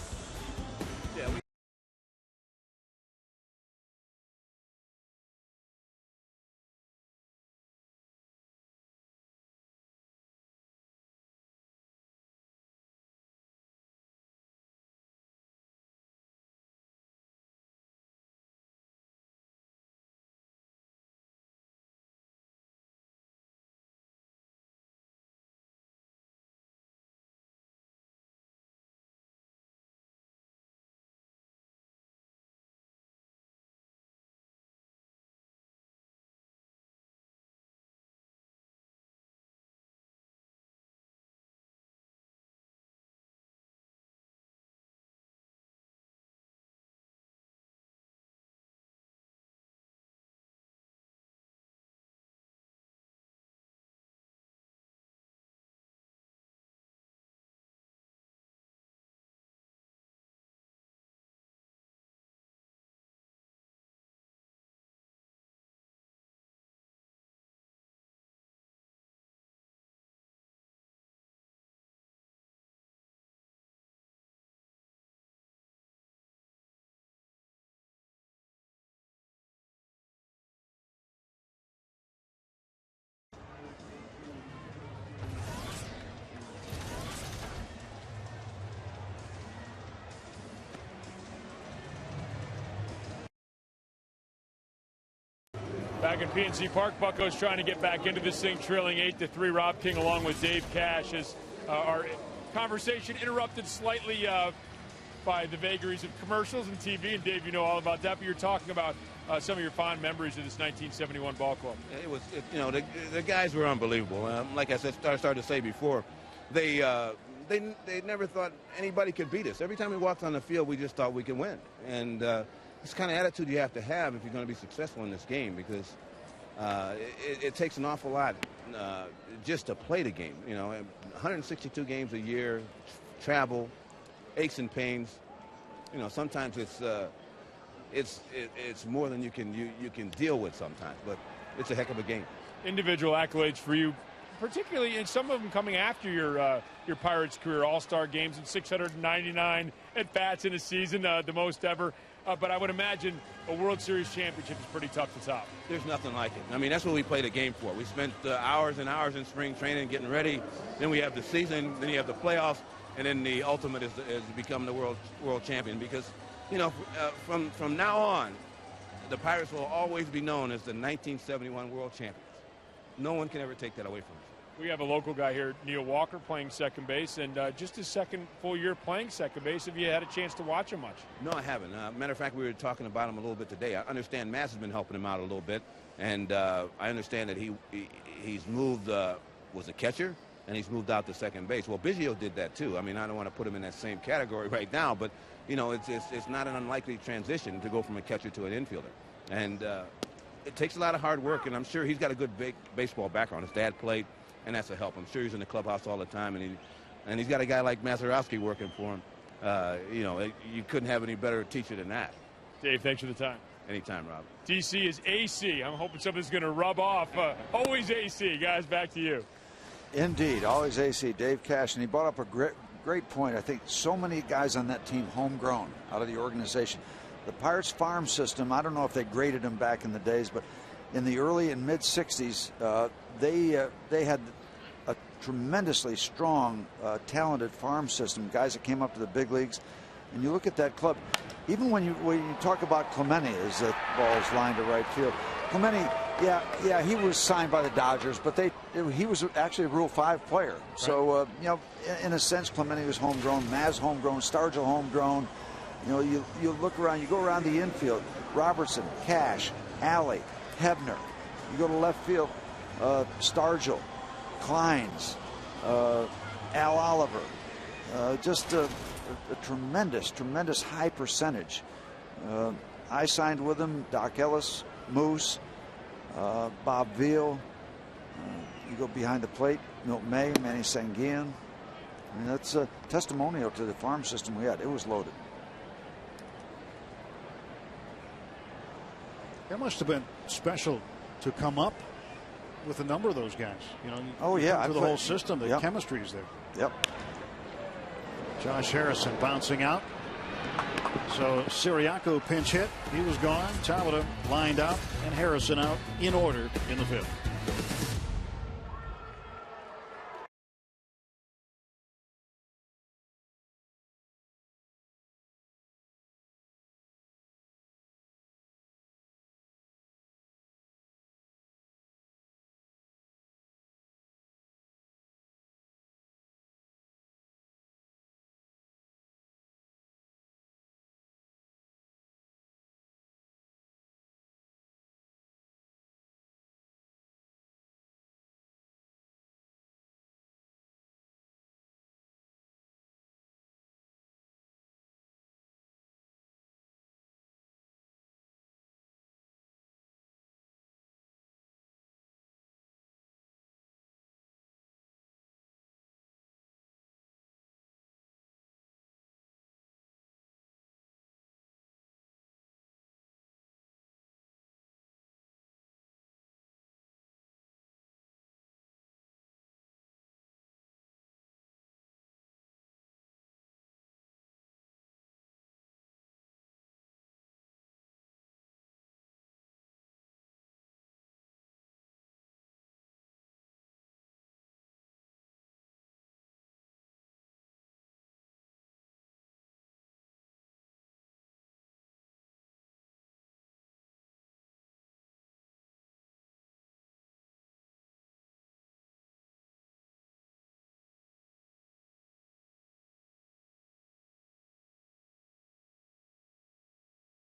Back in PNC Park, Bucco's trying to get back into this thing, trailing 8-3. Rob King along with Dave Cash as our conversation interrupted slightly by the vagaries of commercials and TV. And Dave, you know all about that, but you're talking about some of your fond memories of this 1971 ball club. It was, the guys were unbelievable. Like I said, I started to say before, they they never thought anybody could beat us. Every time we walked on the field, we just thought we could win. And it's the kind of attitude you have to have if you're going to be successful in this game, because it takes an awful lot just to play the game. 162 games a year, travel, aches and pains. Sometimes it's more than you can deal with sometimes, but it's a heck of a game. Individual accolades for you, particularly, and some of them coming after your Pirates career. All-Star games and 699 at-bats in a season, the most ever. But I would imagine a World Series championship is pretty tough to top. There's nothing like it. I mean, that's what we play the game for. We spent hours and hours in spring training getting ready. Then we have the season. Then you have the playoffs. And then the ultimate is become the world champion. Because, from now on, the Pirates will always be known as the 1971 world champions. No one can ever take that away from us. We have a local guy here, Neil Walker, playing second base, and just his second full year playing second base. Have you had a chance to watch him much? No, I haven't. Matter of fact, we were talking about him a little bit today. I understand Mass has been helping him out a little bit, and I understand that he's moved, was a catcher, and he's moved out to second base. Well, Biggio did that too. I mean, I don't want to put him in that same category right now, but it's not an unlikely transition to go from a catcher to an infielder, and it takes a lot of hard work. And I'm sure he's got a good baseball background. His dad played, and that's a help. I'm sure he's in the clubhouse all the time, and he's got a guy like Mazeroski working for him. You couldn't have any better teacher than that. Dave, thanks for the time. Anytime, Rob. DC is AC. I'm hoping something's going to rub off. Always AC. Guys, back to you. Indeed, always AC. Dave Cash, and he brought up a great point. I think so many guys on that team homegrown out of the organization. The Pirates farm system, I don't know if they graded them back in the days, but in the early and mid 60s, they had a tremendously strong, talented farm system. Guys that came up to the big leagues, and you look at that club. Even when you talk about Clemente as the ball is lined to right field, Clemente, yeah, he was signed by the Dodgers, but he was actually a Rule 5 player. Right. So in a sense, Clemente was homegrown, Maz homegrown, Stargell homegrown. You look around, you go around the infield. Robertson, Cash, Alley, Hebner. You go to left field, Stargell, Kleins, Al Oliver. Just a tremendous high percentage. I signed with him, Doc Ellis, Moose, Bob Veal. You go behind the plate, Milt May, Manny Sanguian. I mean, that's a testimonial to the farm system we had. It was loaded. It must have been special to come up with a number of those guys. Oh yeah, through the whole system, the chemistry is there. Yep. Josh Harrison bouncing out. So Siriaco pinch hit. He was gone. Talbot lined out, and Harrison out in order in the fifth.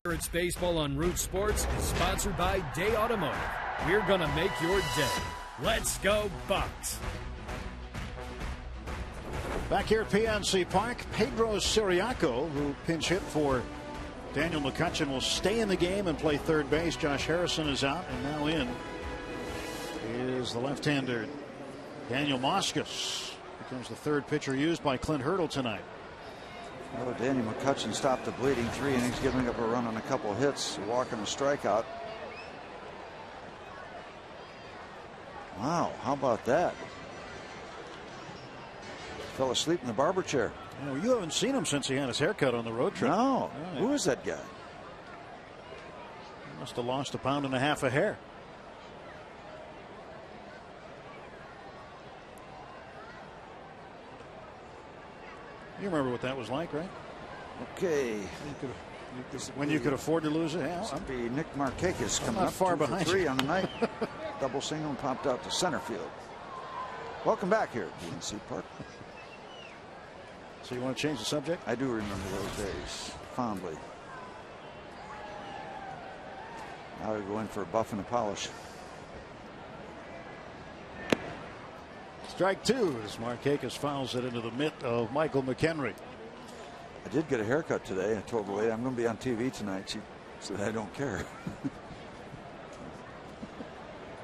Pirates Baseball on Root Sports is sponsored by Day Automotive. We're going to make your day. Let's go, Bucks! Back here at PNC Park, Pedro Siriaco, who pinch hit for Daniel McCutchen, will stay in the game and play third base. Josh Harrison is out, and now in is the left-hander Daniel Moskus. Becomes the third pitcher used by Clint Hurdle tonight. Well, Daniel McCutchen stopped the bleeding. 3 innings, giving up a run on a couple of hits, a walk and a strikeout. Wow, how about that? Fell asleep in the barber chair. You know, you haven't seen him since he had his haircut on the road trip. No. Right. Who is that guy? He must have lost 1.5 pounds of hair. You remember what that was like, right? Okay. When you could afford to lose it. Yeah, this would be Nick Markakis coming not up far 2 for behind 3 you. on the night. Double single and popped out to center field. Welcome back here at PNC Park. So you want to change the subject? I do remember those days fondly. Now we go in for a buff and a polish. Strike 2 as Markakis fouls it into the mitt of Michael McHenry. I did get a haircut today. I told the lady I'm going to be on TV tonight. She said I don't care.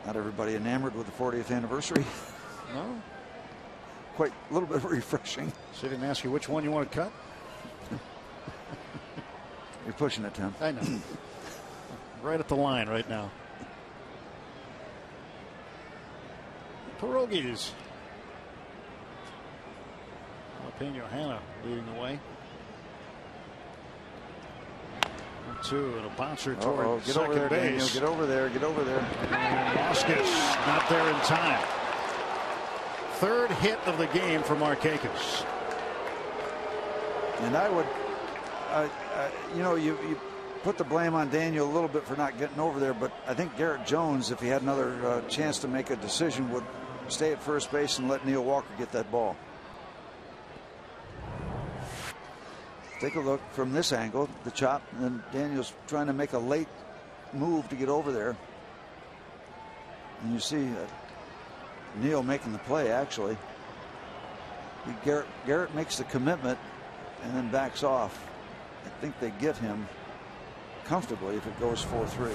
Not everybody enamored with the 40th anniversary. No. Quite a little bit refreshing. She didn't ask you which one you want to cut? You're pushing it, Tim. I know. Right at the line right now. Pierogies. Jalapeno Hanna leading the way. 1-2 and a bouncer toward get second over there, base. Daniel. Get over there. Get over there. And Moskus not there in time. Third hit of the game for Markakis. And I would, you know, you put the blame on Daniel a little bit for not getting over there, but I think Garrett Jones, if he had another chance to make a decision, would stay at first base and let Neil Walker get that ball. Take a look from this angle, the chop, and then Daniel's trying to make a late move to get over there. And you see Neil making the play, actually. Garrett makes the commitment and then backs off. I think they get him comfortably if it goes 4-3.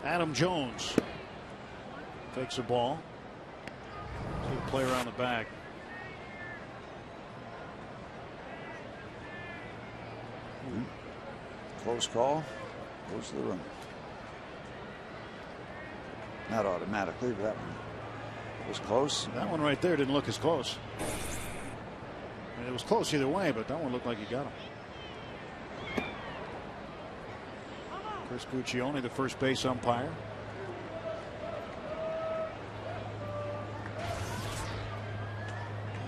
Adam Jones takes a ball. See the play around the bag. Close call. Goes to the run. Not automatically, but that one was close. That one right there didn't look as close. I mean, it was close either way, but that one looked like he got him. Chris Guccione, the first base umpire.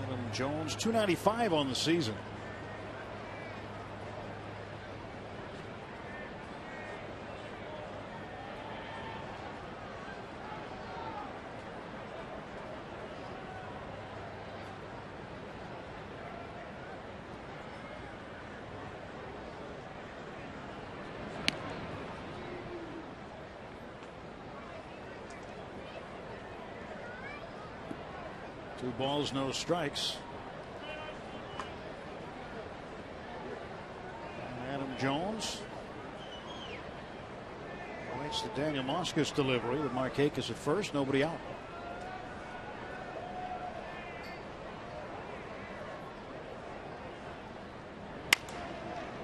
Adam Jones, 295 on the season. Two balls, no strikes. And Adam Jones waits the Daniel Moskus delivery with Markakis at first, nobody out.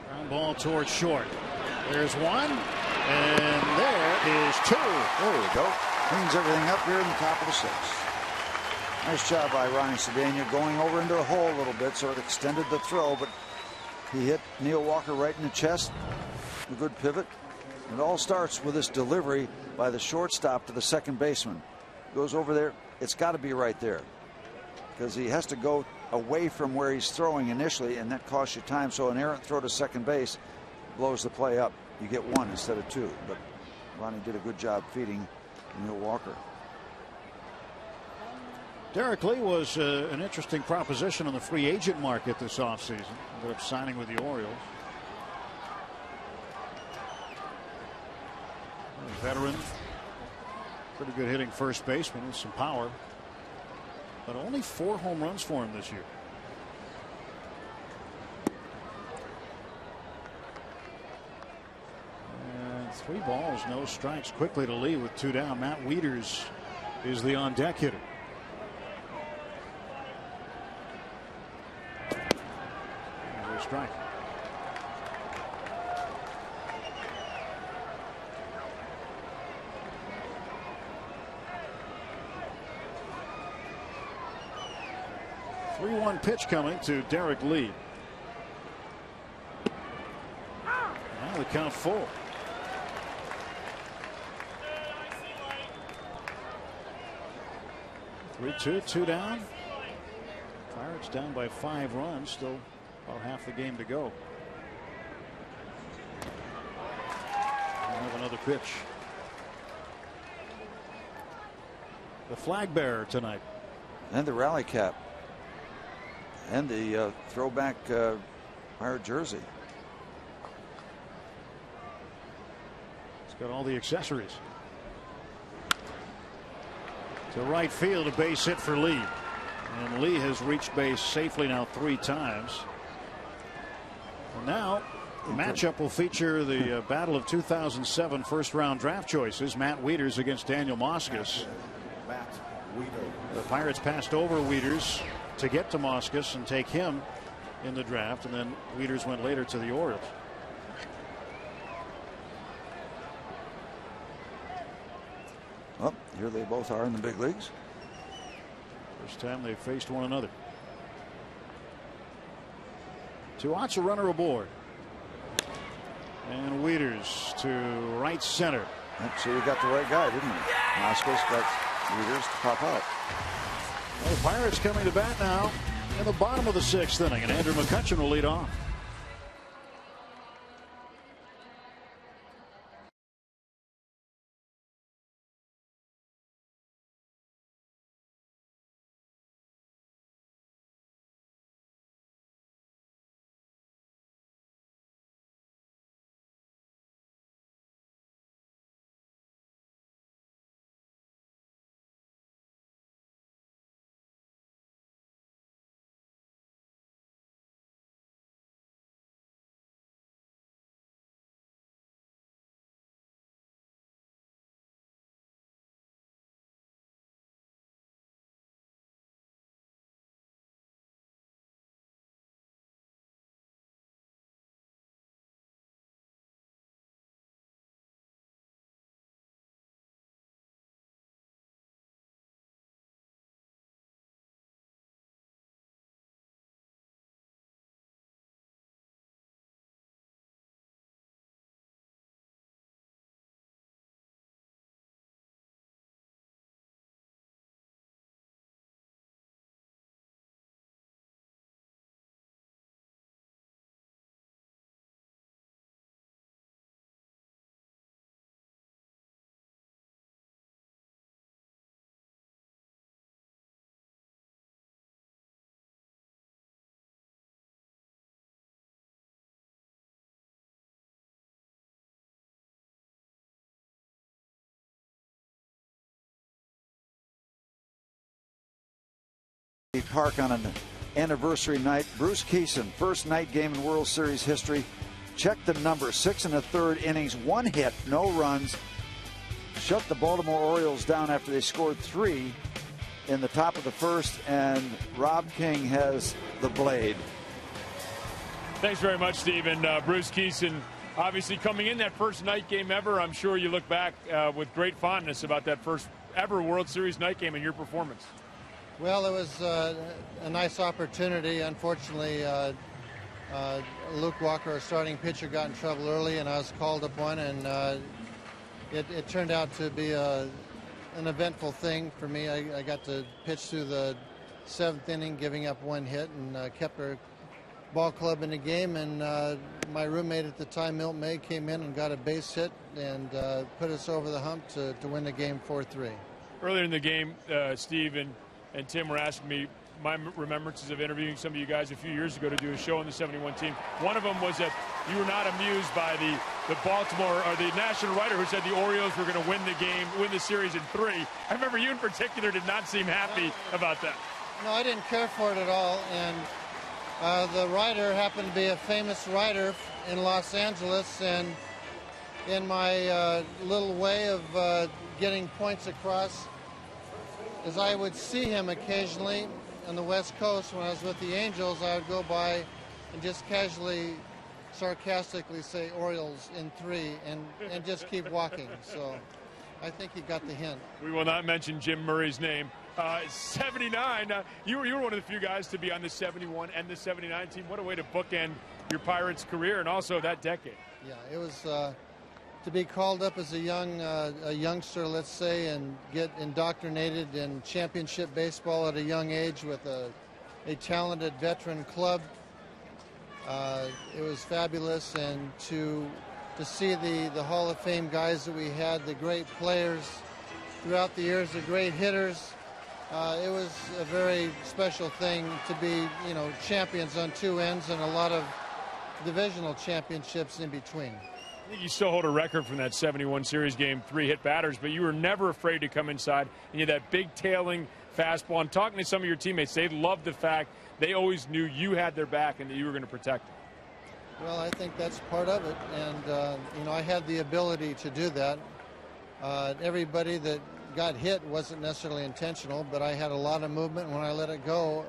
Ground ball towards short. There's one, and there is two. There we go. Cleans everything up here in the top of the sixth. Nice job by Ronnie Cedeno going over into the hole a little bit, so it extended the throw, but he hit Neil Walker right in the chest. A good pivot. It all starts with this delivery by the shortstop to the second baseman. Goes over there. It's got to be right there because he has to go away from where he's throwing initially, and that costs you time. So an errant throw to second base blows the play up. You get one instead of two, but Ronnie did a good job feeding Neil Walker. Derek Lee was an interesting proposition on the free agent market this offseason. Ended up signing with the Orioles. A veteran, pretty good hitting first baseman with some power. but only 4 home runs for him this year. And 3 balls, no strikes. Quickly to Lee with 2 down. Matt Wieters is the on deck hitter. There's a strike. One pitch coming to Derek Lee. Now the count full. 3-2, 2 down. Pirates down by 5 runs. Still about half the game to go. We'll have another pitch. The flag bearer tonight. And the rally cap. And the throwback Pirate jersey. It's got all the accessories. To right field, a base hit for Lee. And Lee has reached base safely now 3 times. And now the matchup will feature the battle of 2007 first round draft choices. Matt Wieters against Daniel Moskos. The Pirates passed over Wieters to get to Moskos and take him in the draft, and then Wieters went later to the Orioles. Well, here they both are in the big leagues. First time they faced one another. 2 outs, a runner aboard. And Wieters to right center. So you got the right guy, didn't you? Moskos got Wieters to pop out. Well, the Pirates coming to bat now in the bottom of the 6th inning, and Andrew McCutchen will lead off. Park on an anniversary night. Bruce Kison, first night game in World Series history. Check the number: 6 1/3 innings, 1 hit, no runs. Shut the Baltimore Orioles down after they scored 3 in the top of the 1st, and Rob King has the blade. Thanks very much, Stephen. Bruce Kison, obviously coming in that first night game ever. I'm sure you look back with great fondness about that first ever World Series night game and your performance. Well, it was a nice opportunity. Unfortunately, Luke Walker, our starting pitcher, got in trouble early, and I was called upon, and it turned out to be an eventful thing for me. I got to pitch through the 7th inning, giving up 1 hit, and kept our ball club in the game. And my roommate at the time, Milt May, came in and got a base hit and put us over the hump to win the game 4-3. Earlier in the game, Steve and Tim were asking me my remembrances of interviewing some of you guys a few years ago to do a show on the 71 team. One of them was that you were not amused by the Baltimore, or the national writer who said the Orioles were going to win the game, win the series in 3. I remember you in particular did not seem happy about that. No, I didn't care for it at all. And the writer happened to be a famous writer in Los Angeles. And in my little way of getting points across, as I would see him occasionally on the West Coast when I was with the Angels, I would go by and just casually, sarcastically say Orioles in 3 and just keep walking. So I think he got the hint. We will not mention Jim Murray's name. 79, you were one of the few guys to be on the 71 and the 79 team. What a way to bookend your Pirates career and also that decade. Yeah, it was to be called up as a youngster, let's say, and get indoctrinated in championship baseball at a young age with a talented veteran club. It was fabulous, and to see the Hall of Fame guys that we had, the great players throughout the years, the great hitters. It was a very special thing to be, champions on 2 ends and a lot of divisional championships in between. I think you still hold a record from that 71 series game, 3 hit batters, but you were never afraid to come inside and you had that big tailing fastball. And talking to some of your teammates, they loved the fact they always knew you had their back and that you were going to protect them. Well, I think that's part of it, and I had the ability to do that. Everybody that got hit wasn't necessarily intentional, but I had a lot of movement. When I let it go,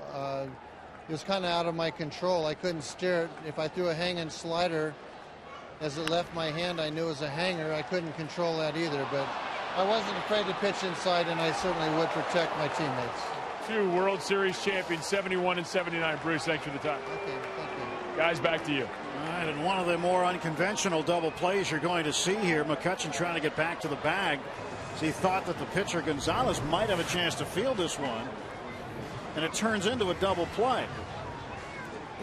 it was kind of out of my control. I couldn't steer it. If I threw a hanging slider as it left my hand, I knew it was a hanger. I couldn't control that either, but I wasn't afraid to pitch inside, and I certainly would protect my teammates. 2 World Series champions, 71 and 79. Bruce, thanks for the time. Okay, thank you. Guys, back to you. All right, and one of the more unconventional double plays you're going to see here. McCutchen trying to get back to the bag. So he thought that the pitcher Gonzalez might have a chance to field this one, and it turns into a double play.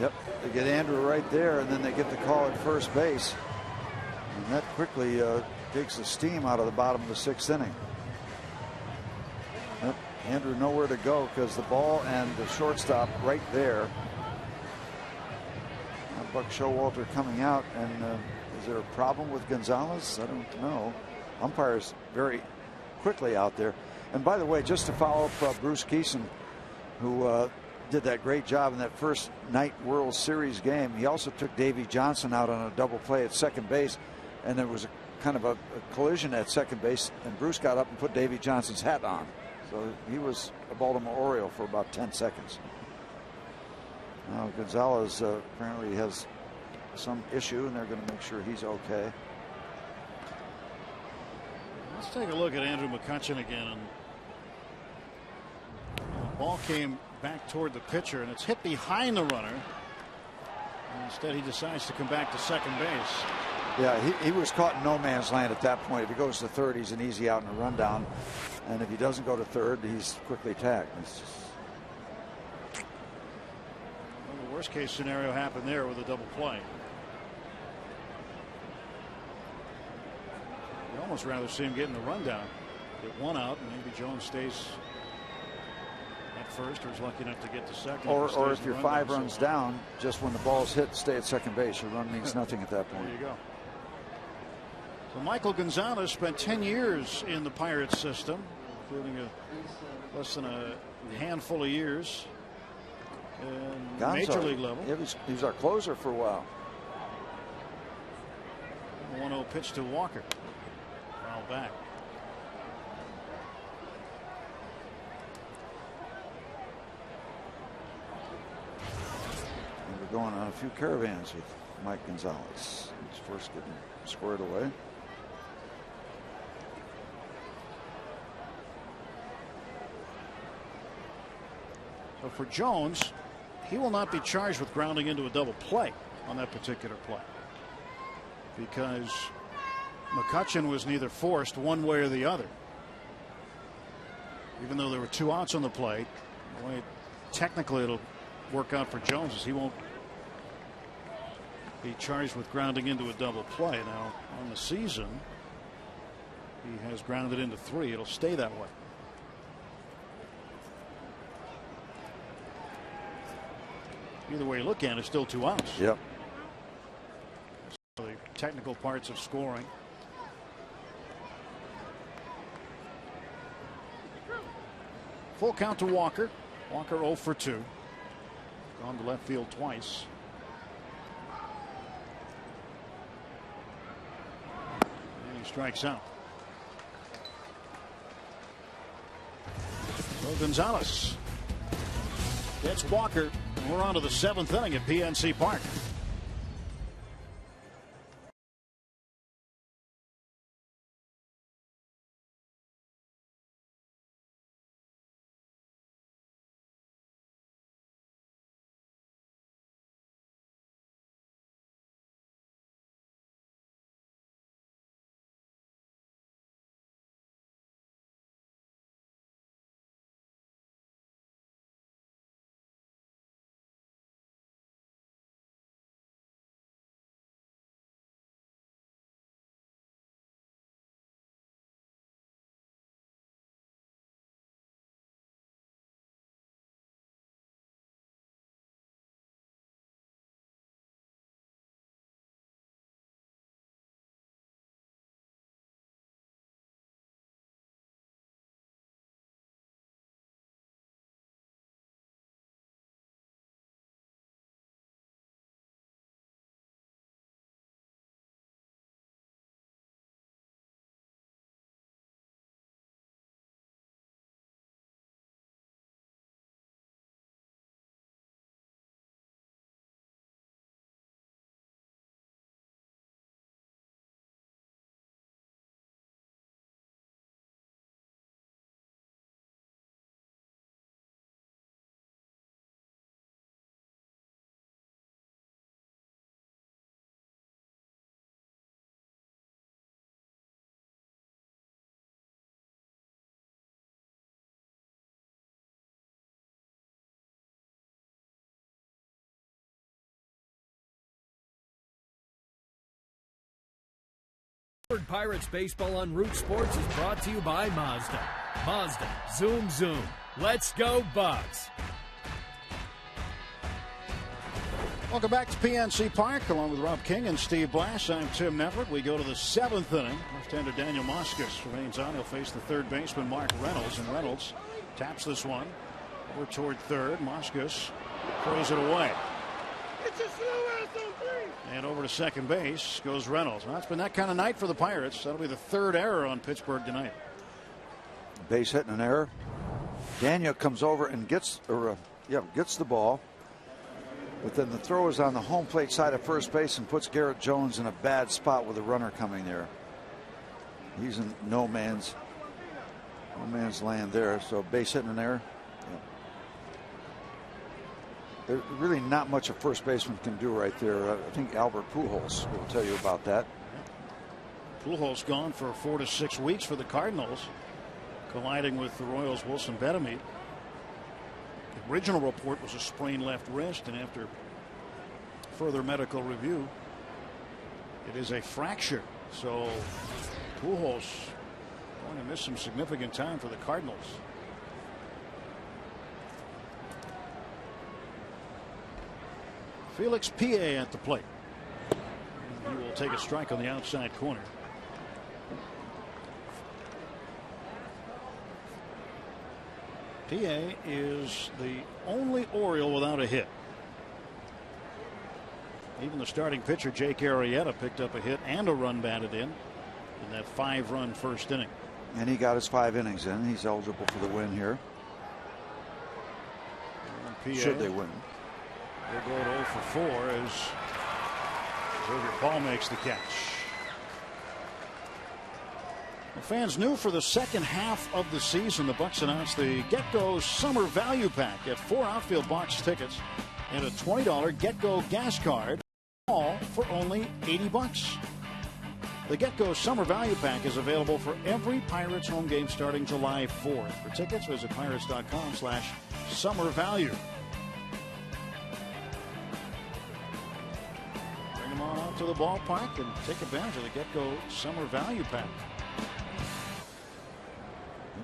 Yep, they get Andrew right there, and then they get the call at first base. And that quickly takes the steam out of the bottom of the 6th inning. Yep, Andrew nowhere to go because the ball and the shortstop right there. Buck Showalter coming out, and is there a problem with Gonzalez? I don't know. Umpires very quickly out there. And by the way, just to follow up Bruce Kison, who did that great job in that first night World Series game, he also took Davey Johnson out on a double play at second base, and there was a kind of a collision at second base, and Bruce got up and put Davey Johnson's hat on. So he was a Baltimore Oriole for about 10 seconds. Now Gonzalez apparently has some issue, and they're going to make sure he's okay. Let's take a look at Andrew McCutchen again. The ball came back toward the pitcher, and it's hit behind the runner. And instead, he decides to come back to second base. Yeah, he was caught in no man's land at that point. If he goes to third, he's an easy out and a rundown. And if he doesn't go to third, he's quickly tagged. Well, the worst case scenario happened there with a double play. You'd almost rather see him getting the rundown. Get one out, and maybe Jones stays at first or is lucky enough to get to second. Or if you're 5 runs down, just when the ball's hit, stay at second base. Your run means nothing at that point. There you go. So Michael Gonzalez spent 10 years in the Pirates system, including less than a handful of years in Major League level. Yeah, he was our closer for a while. 1-0 pitch to Walker. Foul back. And we're going on a few caravans with Mike Gonzalez. He's first getting squared away. So for Jones, he will not be charged with grounding into a double play on that particular play, because McCutchen was neither forced one way or the other. Even though there were 2 outs on the plate, the way technically it'll work out for Jones is he won't be charged with grounding into a double play. Now on the season, he has grounded into 3. It'll stay that way. Either way you look at it, it's still 2 outs. Yep. The technical parts of scoring. Full count to Walker. Walker 0 for 2. Gone to left field twice. And he strikes out. So Gonzalez gets Walker. And we're on to the 7th inning at PNC Park. Pirates baseball on Root Sports is brought to you by Mazda. Mazda, zoom, zoom. Let's go, Bucks. Welcome back to PNC Park, along with Rob King and Steve Blass. I'm Tim Neverett. We go to the 7th inning. Left-hander Daniel Moscas remains on. He'll face the third baseman Mark Reynolds, and Reynolds taps this one over toward third. Moscas throws it away. It's a slow ass on 3. And over to second base goes Reynolds. Well, it's been that kind of night for the Pirates. That'll be the third error on Pittsburgh tonight. Base hit and an error. Daniel comes over and gets the ball. But then the throw is on the home plate side of first base and puts Garrett Jones in a bad spot with a runner coming there. He's in no man's land there. So base hit and an error. There's really not much a first baseman can do right there. I think Albert Pujols will tell you about that. Pujols gone for 4 to 6 weeks for the Cardinals, colliding with the Royals' Wilson Betemit. The original report was a sprained left wrist, and after further medical review, it is a fracture. So Pujols going to miss some significant time for the Cardinals. Felix Pie at the plate. He will take a strike on the outside corner. Pie is the only Oriole without a hit. Even the starting pitcher Jake Arrieta picked up a hit and a run batted in that 5-run first inning. And he got his 5 innings in. He's eligible for the win here. Should they win? They'll go to 0 for 4 as Xavier Paul makes the catch. Well, fans knew for the second half of the season, the Bucks announced the Get-Go Summer Value Pack. Get 4 outfield box tickets and a $20 Get-Go gas card, all for only $80. The Get-Go Summer Value Pack is available for every Pirates home game starting July 4th. For tickets, visit pirates.com/summervalue. Bring them on out to the ballpark and take advantage of the Get-Go Summer Value Pack.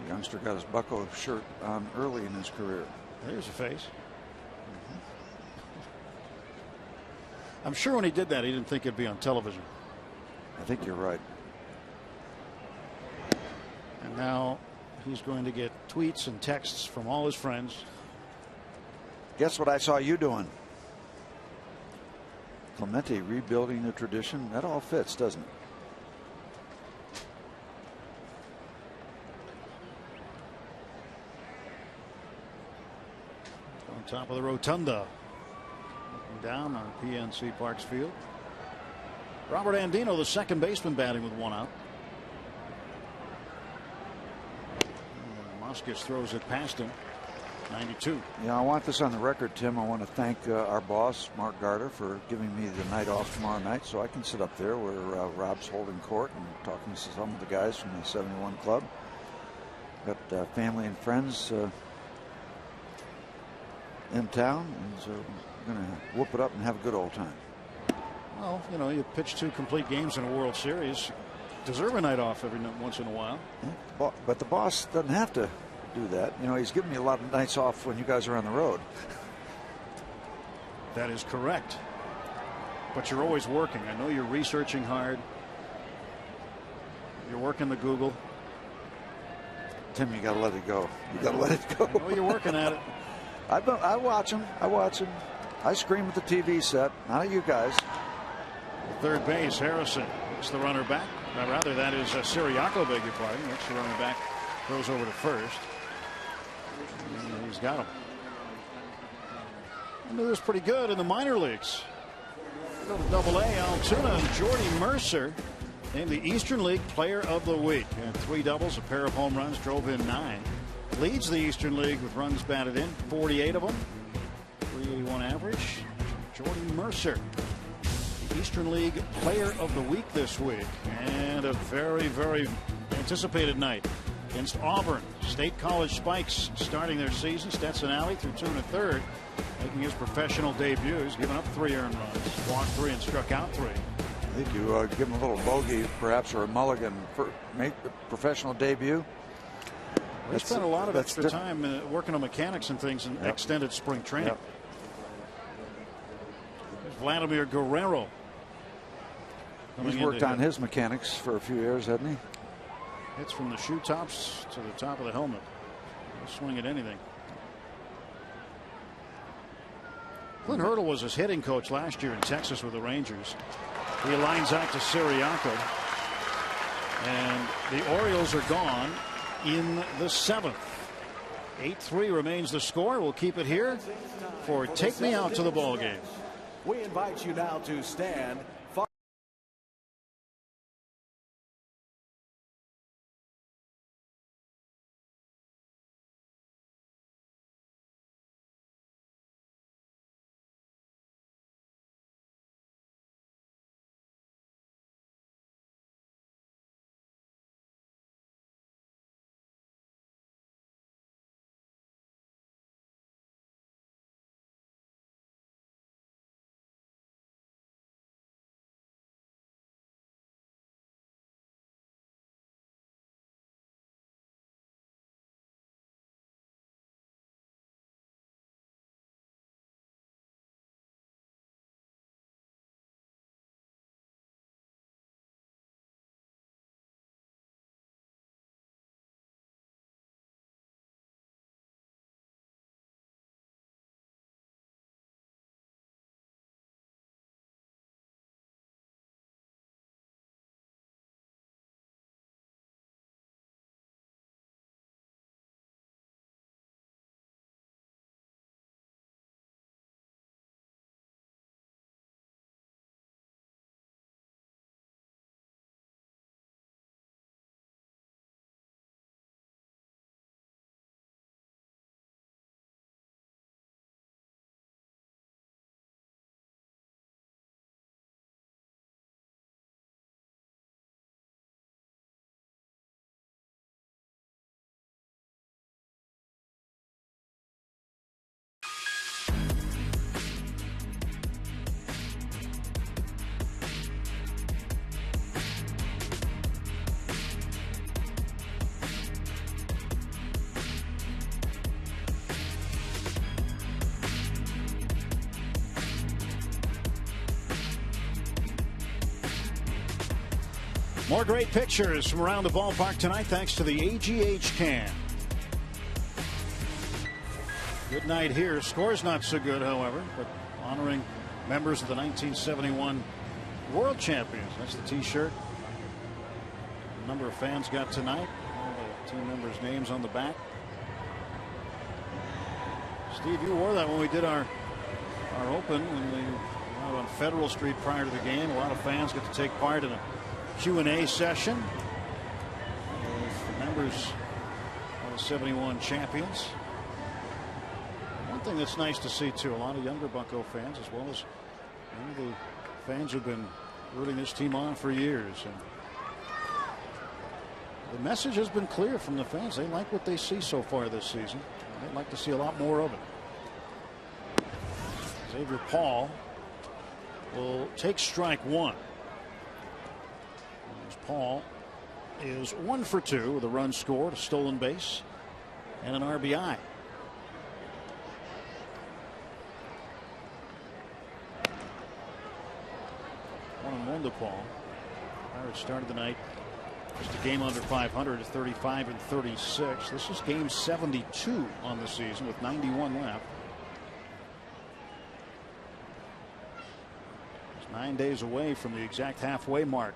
The youngster got his Bucko shirt on early in his career. There's a face. I'm sure when he did that, he didn't think it'd be on television. I think you're right. And now he's going to get tweets and texts from all his friends Guess what I saw you doing? Clemente rebuilding the tradition. That all fits, doesn't it? On top of the rotunda. Looking down on PNC Parks Field. Robert Andino, the second baseman, batting with one out. Moskis throws it past him. 92. Yeah, I want this on the record, Tim. I want to thank our boss, Mark Garter, for giving me the night off tomorrow night so I can sit up there where Rob's holding court and talking to some of the guys from the 71 club. Got family and friends in town, and so we're going to whoop it up and have a good old time. Well, you know, you pitch 2 complete games in a World Series. Deserve a night off once in a while. Yeah, but the boss doesn't have to do that. You know, he's giving me a lot of nights off when you guys are on the road. That is correct. But you're always working. I know you're researching hard. You're working the Google. Tim, you got to let it go. You got to let it go. I know you're working at it. I watch him. I scream at the TV set. Not at you guys. Third base, Harrison. It's the runner back. Rather, that is Siriaco, beg your pardon. That's the runner back. Throws over to first. And he's got him. I knew this pretty good in the minor leagues. Go to Double-A, Altoona, and Jordy Mercer named the Eastern League Player of the Week. Had 3 doubles, a pair of home runs, drove in 9. Leads the Eastern League with runs batted in, 48 of them. 381 average. Jordy Mercer, the Eastern League Player of the Week this week. And a very, very anticipated night against Auburn. State College Spikes starting their season. Stetson Alley through 2 1/3, making his professional debut. He's given up 3 earned runs, walked 3 and struck out 3. I think you give him a little bogey, perhaps, or a mulligan for make the professional debut. He spent a lot of extra time working on mechanics and things in extended spring training. Yep. There's Vladimir Guerrero. He's worked on his mechanics for a few years, hasn't he? Hits from the shoe tops to the top of the helmet. He'll swing at anything. Clint Hurdle was his hitting coach last year in Texas with the Rangers. He lines out to Siriaco. And the Orioles are gone in the 7th. 8-3 remains the score. We'll keep it here for Take Me Out to the Ball Game. We invite you now to stand. More great pictures from around the ballpark tonight thanks to the AGH can. Good Great night here. Score's not so good, however, but honoring members of the 1971 World Champions. That's the T-shirt a number of fans got tonight. All the team members' names on the back. Steve, you wore that when we did our open out on Federal Street prior to the game. A lot of fans get to take part in a Q&A session with members of the 71 champions. One thing that's nice to see too, a lot of younger Bunko fans, as well as many of the fans who've been rooting this team on for years. And the message has been clear from the fans. They like what they see so far this season. They'd like to see a lot more of it. Xavier Paul will take strike one. As Paul is 1 for 2 with a run scored, a stolen base, and an RBI. One to Paul. Pirates started the night just a game under 500 at 35 and 36. This is game 72 on the season with 91 left. It's 9 days away from the exact halfway mark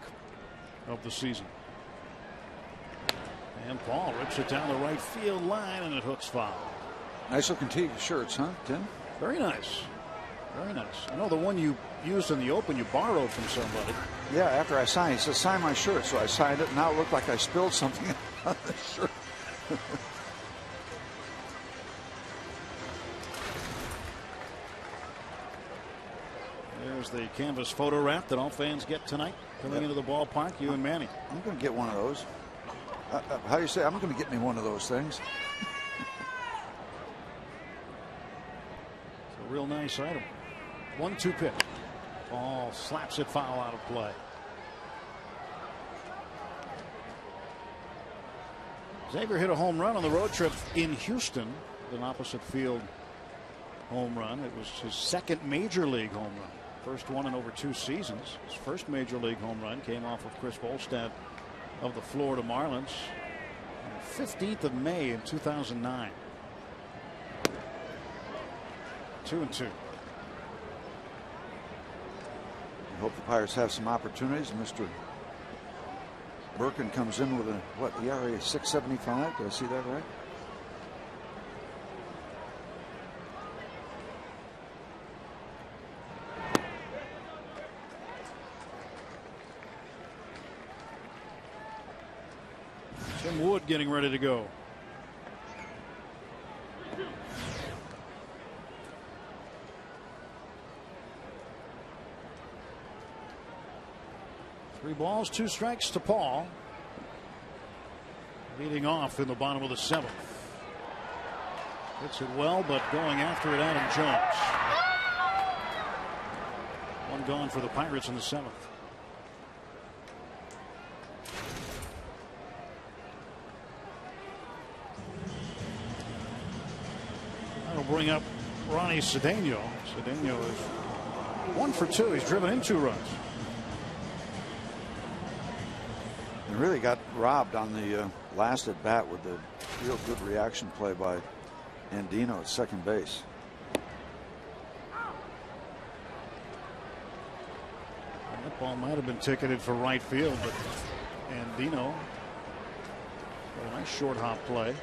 of the season. And Paul rips it down the right field line, and it hooks foul. Nice looking t-shirts, huh, Tim? Very nice. Very nice. I know the one you used in the open you borrowed from somebody. Yeah, after I signed, he said, sign my shirt. So I signed it. Now it looked like I spilled something on the shirt. There's the canvas photo wrap that all fans get tonight coming into the ballpark. You and Manny. I'm going to get one of those. How do you say? I'm going to get me one of those things. It's a real nice item. 1-2 pitch. Ball slaps it foul out of play. Xavier hit a home run on the road trip in Houston, an opposite field home run. It was his second major league home run. First one in over 2 seasons. His first major league home run came off of Chris Volstad of the Florida Marlins on the 15th of May in 2009. 2-2. I hope the Pirates have some opportunities. Mr. Birkin comes in with a, what, ERA 6.75? Did I see that right? Tim Wood getting ready to go. Three balls, 2 strikes to Paul. Leading off in the bottom of the 7th. Hits it well, but going after it, Adam Jones. One gone for the Pirates in the 7th. That'll bring up Ronnie Cedeno. Cedeno is 1 for 2. He's driven in 2 runs. Really got robbed on the last at bat with the real good reaction play by Andino at second base. That ball might have been ticketed for right field, but Andino got a nice short hop play.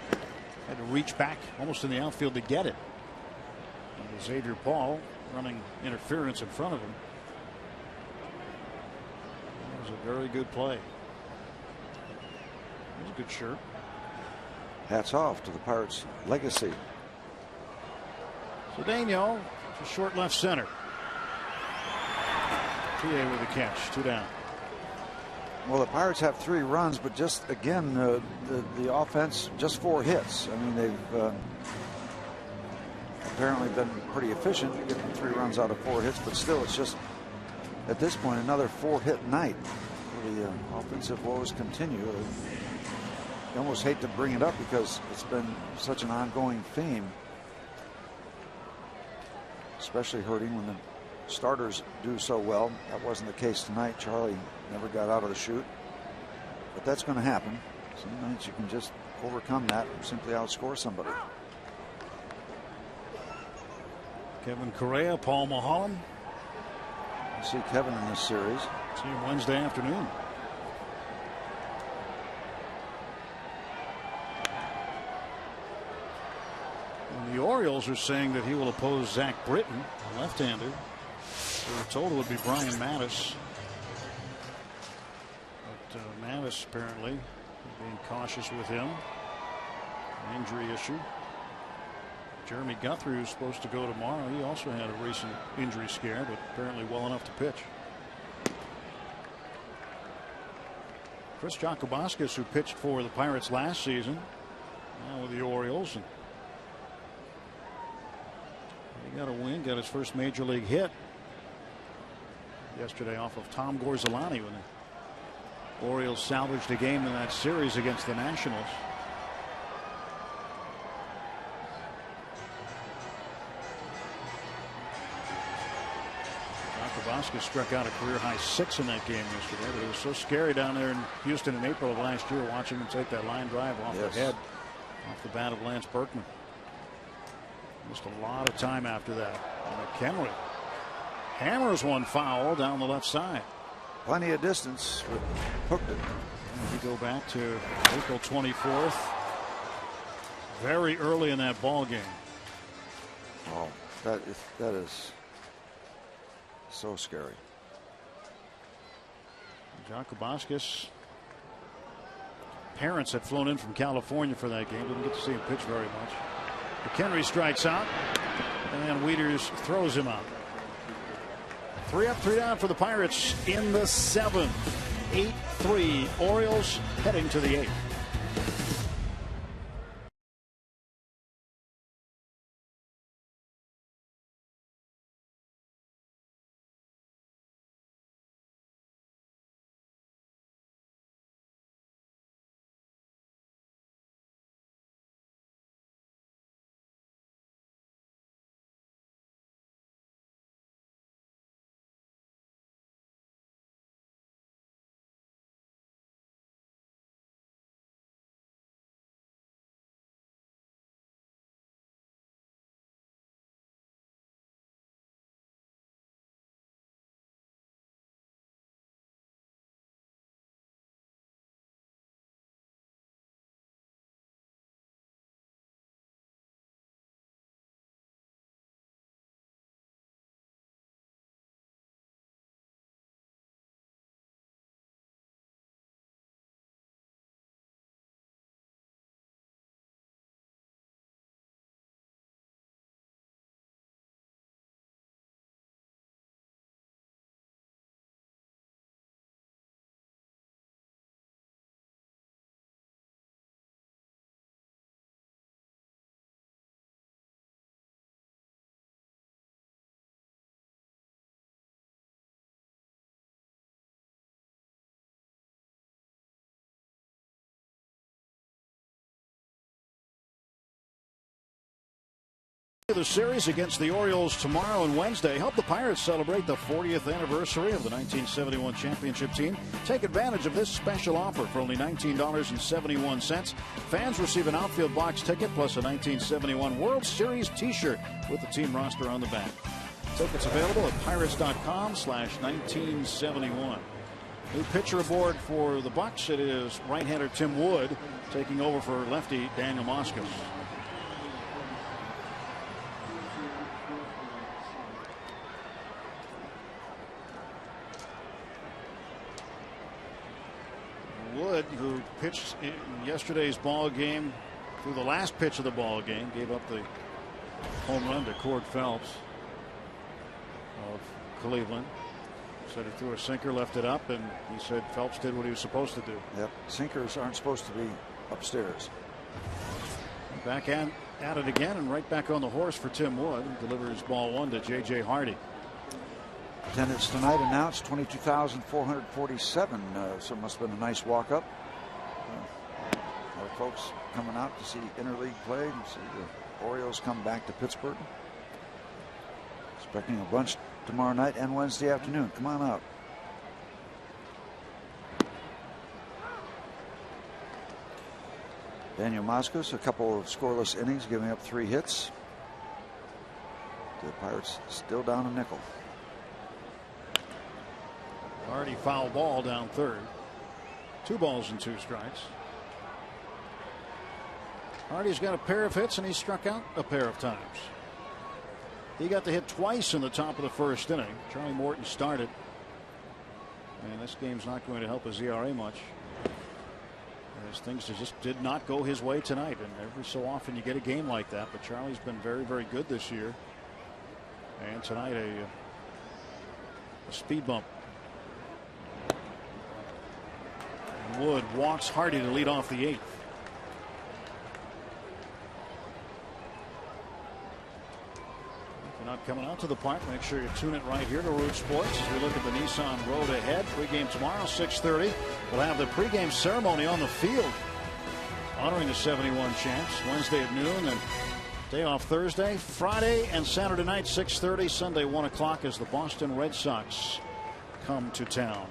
Had to reach back almost in the outfield to get it. And Xavier Paul running interference in front of him. That was a very good play. It was a good shirt. Hats off to the Pirates' legacy. Cedeno to short left center. PA with a catch, 2 down. Well, the Pirates have 3 runs, but just again the offense, just 4 hits. I mean, they've apparently been pretty efficient getting 3 runs out of 4 hits, but still it's just at this point another 4-hit night. The offensive woes continue. I almost hate to bring it up because it's been such an ongoing theme, especially hurting when the starters do so well. That wasn't the case tonight. Charlie never got out of the chute, but that's going to happen. Some nights you can just overcome that and simply outscore somebody. Kevin Correa, Paul Mulholland. I see Kevin in this series. See him Wednesday afternoon. And the Orioles are saying that he will oppose Zach Britton, a left-hander. We were told it would be Brian Mattis. But Mattis apparently being cautious with him. An injury issue. Jeremy Guthrie, who's supposed to go tomorrow, he also had a recent injury scare, but apparently well enough to pitch. Chris Jacobowskis, who pitched for the Pirates last season, now with the Orioles. And he got a win, got his first major league hit yesterday off of Tom Gorzolani when the Orioles salvaged a game in that series against the Nationals. Jacobowskis struck out a career-high 6 in that game yesterday, but it was so scary down there in Houston in April of last year watching him take that line drive off the head, off the bat of Lance Berkman. Missed a lot of time after that. And McHenry hammers one foul down the left side. Plenty of distance, but hooked it. And we go back to April 24th. Very early in that ball game. Oh, that is so scary. Jacobowskis' parents had flown in from California for that game. Didn't get to see him pitch very much. McHenry strikes out, and Wieters throws him out. 3 up, 3 down for the Pirates in the 7th. 8-3. Orioles heading to the 8th. The series against the Orioles tomorrow and Wednesday. Help the Pirates celebrate the 40th anniversary of the 1971 championship team. Take advantage of this special offer for only $19.71. Fans receive an outfield box ticket plus a 1971 World Series t-shirt with the team roster on the back. Tickets available at pirates.com/1971. New pitcher aboard for the Bucs. It is right-hander Tim Wood taking over for lefty Daniel Moskos. Wood, who pitched in yesterday's ball game through the last pitch of the ball game, gave up the home run to Cord Phelps of Cleveland. Said he threw a sinker, left it up, and he said Phelps did what he was supposed to do. Yep, sinkers aren't supposed to be upstairs. Back at it again, and right back on the horse for Tim Wood. He delivers ball 1 to J.J. Hardy. Attendance tonight announced 22,447. So it must have been a nice walk up. A lot of folks coming out to see interleague play and see the Orioles come back to Pittsburgh. Expecting a bunch tomorrow night and Wednesday afternoon. Come on out. Daniel Moskos, a couple of scoreless innings, giving up 3 hits. The Pirates still down a nickel. Already foul ball down third. 2 balls and 2 strikes. Hardy's got a pair of hits and he struck out a pair of times. He got the hit twice in the top of the first inning. Charlie Morton started. And this game's not going to help his ERA much, as things just did not go his way tonight. And every so often you get a game like that. But Charlie's been very, very good this year. And tonight a speed bump. And Wood walks Hardy to lead off the 8th. If you're not coming out to the park, make sure you tune it right here to Root Sports as we look at the Nissan Road Ahead. Pregame tomorrow, 6:30. We'll have the pregame ceremony on the field honoring the 71 champs. Wednesday at noon, and day off Thursday, Friday, and Saturday night, 6:30. Sunday, 1 o'clock, as the Boston Red Sox come to town.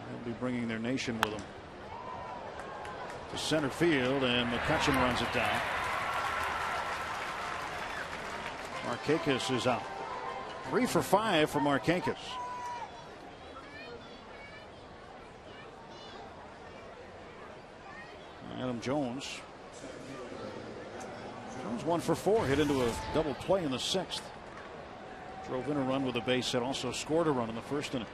They'll be bringing their nation with them to center field, and McCutchen runs it down. Markakis is out. 3 for 5 for Markakis. Adam Jones. Jones 1 for 4. Hit into a double play in the 6th. Drove in a run with a base hit. Also scored a run in the first inning.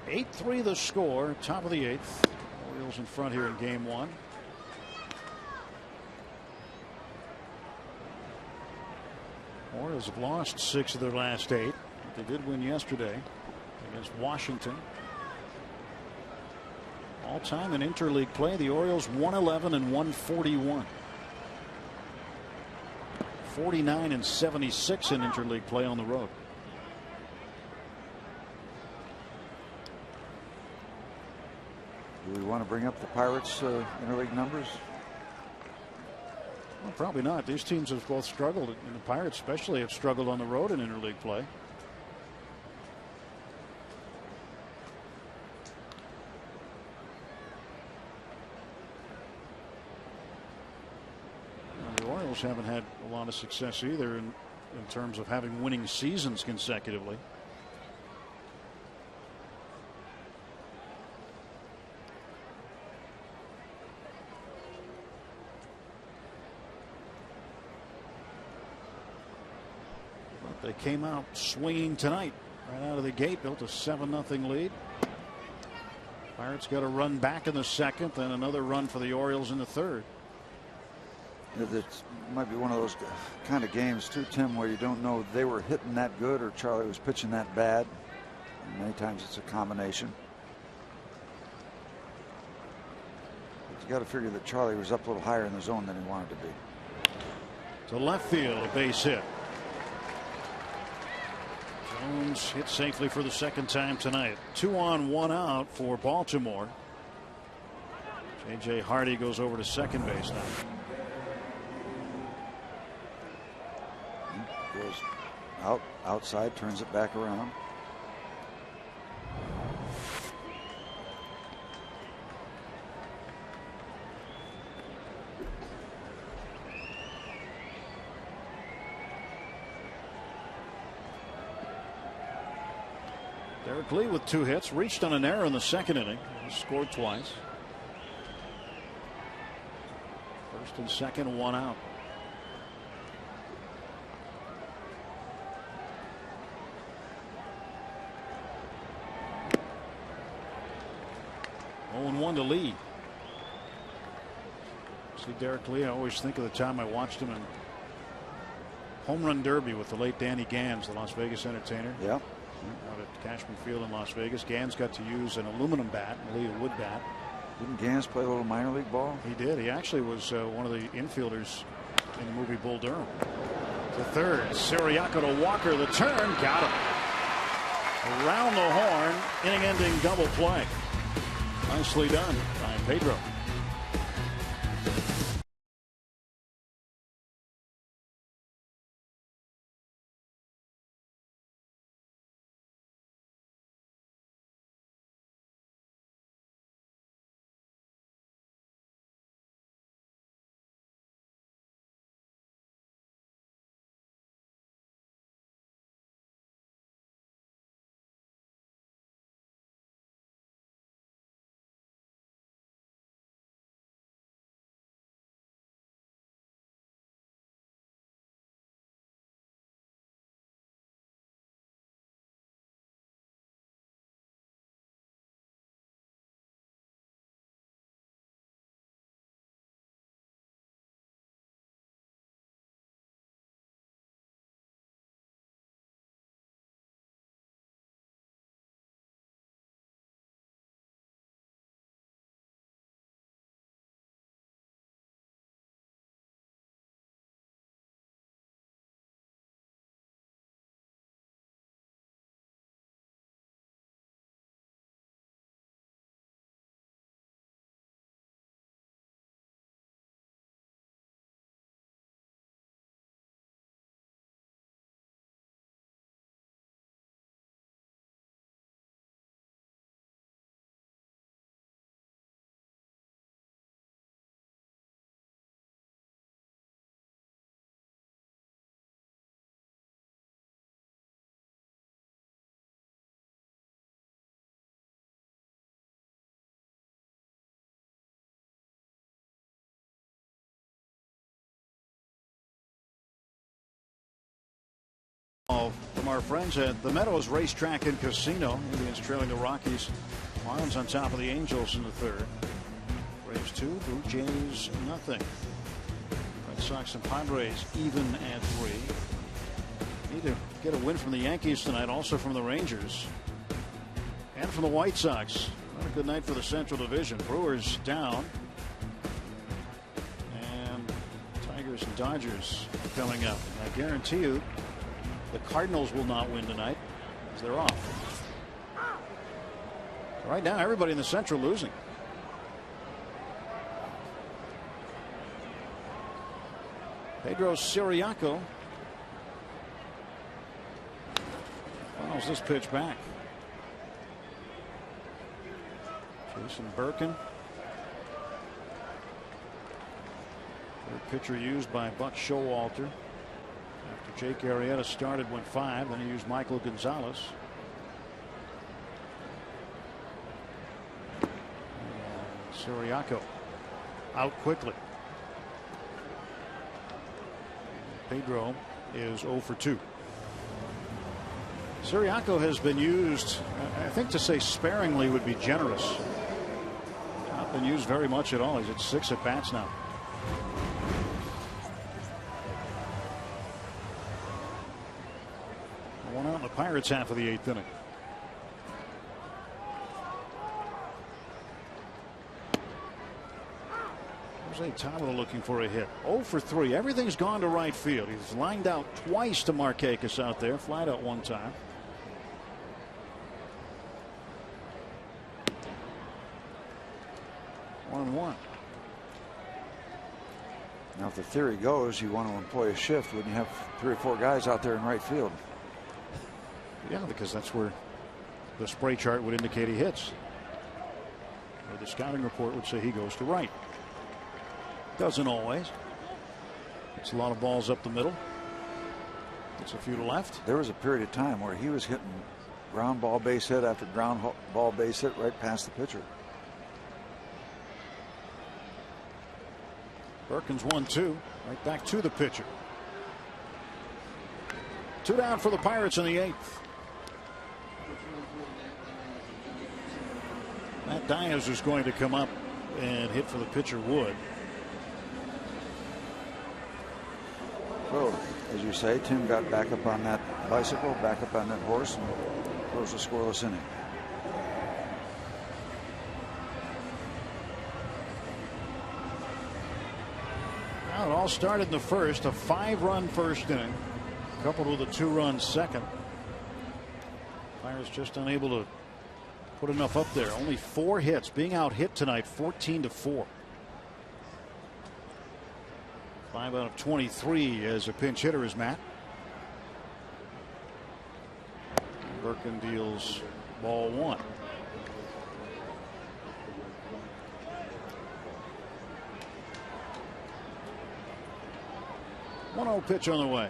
Eight 3 the score, top of the 8th. Orioles in front here in game 1. Orioles have lost 6 of their last 8. But they did win yesterday against Washington. All time in interleague play, the Orioles 111 and 141. 49 and 76 in interleague play on the road. Do we want to bring up the Pirates' interleague numbers? Well, probably not. These teams have both struggled, and the Pirates especially have struggled on the road in interleague play. Well, the Orioles haven't had a lot of success either in terms of having winning seasons consecutively. They came out swinging tonight right out of the gate, built a 7-0 lead. Pirates got a run back in the 2nd, then another run for the Orioles in the 3rd. It might be one of those kind of games too, Tim, where you don't know they were hitting that good or Charlie was pitching that bad. And many times it's a combination. But you got to figure that Charlie was up a little higher in the zone than he wanted to be. To left field, a base hit. Jones hit safely for the 2nd time tonight. 2 on, 1 out for Baltimore. J.J. Hardy goes over to second base now. Goes outside, turns it back around. Derek Lee with 2 hits, reached on an error in the 2nd inning. He scored twice. 1st and 2nd, 1 out. Oh, 1 to Lee. See Derek Lee, I always think of the time I watched him in Home Run Derby with the late Danny Gans, the Las Vegas entertainer. Yeah. Out at Cashman Field in Las Vegas. Gans got to use an aluminum bat and Lee a wood bat. Didn't Gans play a little minor league ball? He did. He actually was one of the infielders in the movie Bull Durham. To third, Siriaco to Walker. The turn, got him. Around the horn, inning-ending double play. Nicely done by Pedro. From our friends at the Meadows Racetrack and Casino. Indians trailing the Rockies. Marlins on top of the Angels in the third. Braves 2, Blue Jays nothing. Red Sox and Padres even at 3. Need to get a win from the Yankees tonight, also from the Rangers and from the White Sox. Not a good night for the Central Division. Brewers down, and Tigers and Dodgers coming up. And I guarantee you the Cardinals will not win tonight as they're off. So right now everybody in the Central losing. Pedro Siriaco fouls this pitch back. Jason Birkin, third pitcher used by Buck Showalter. After Jake Arrieta started, went 5, then he used Michael Gonzalez. Siriaco out quickly. Pedro is 0 for 2. Siriaco has been used, I think to say sparingly would be generous. Not been used very much at all. He's at 6 at bats now. One out in the Pirates half of the 8th inning. Jose Tavo looking for a hit. 0 for 3. Everything's gone to right field. He's lined out twice to Markakis out there. Flied out one time. One. Now, if the theory goes, you want to employ a shift when you have 3 or 4 guys out there in right field. Yeah, because that's where the spray chart would indicate he hits. Or the scouting report would say he goes to right. Doesn't always. It's a lot of balls up the middle. It's a few to left. There was a period of time where he was hitting ground ball base hit after ground ball base hit right past the pitcher. Perkins 1-2. Right back to the pitcher. 2 down for the Pirates in the 8th. Matt Diaz is going to come up and hit for the pitcher Wood. So, as you say, Tim got back up on that bicycle, back up on that horse, and throws a scoreless inning. Well, it all started in the first, a 5-run first inning, coupled with a 2-run second. Pirates just unable to put enough up there. Only 4 hits, being out hit tonight, 14-4. 5 out of 23 as a pinch hitter is Matt. Birkin deals ball 1. One 0 pitch on the way.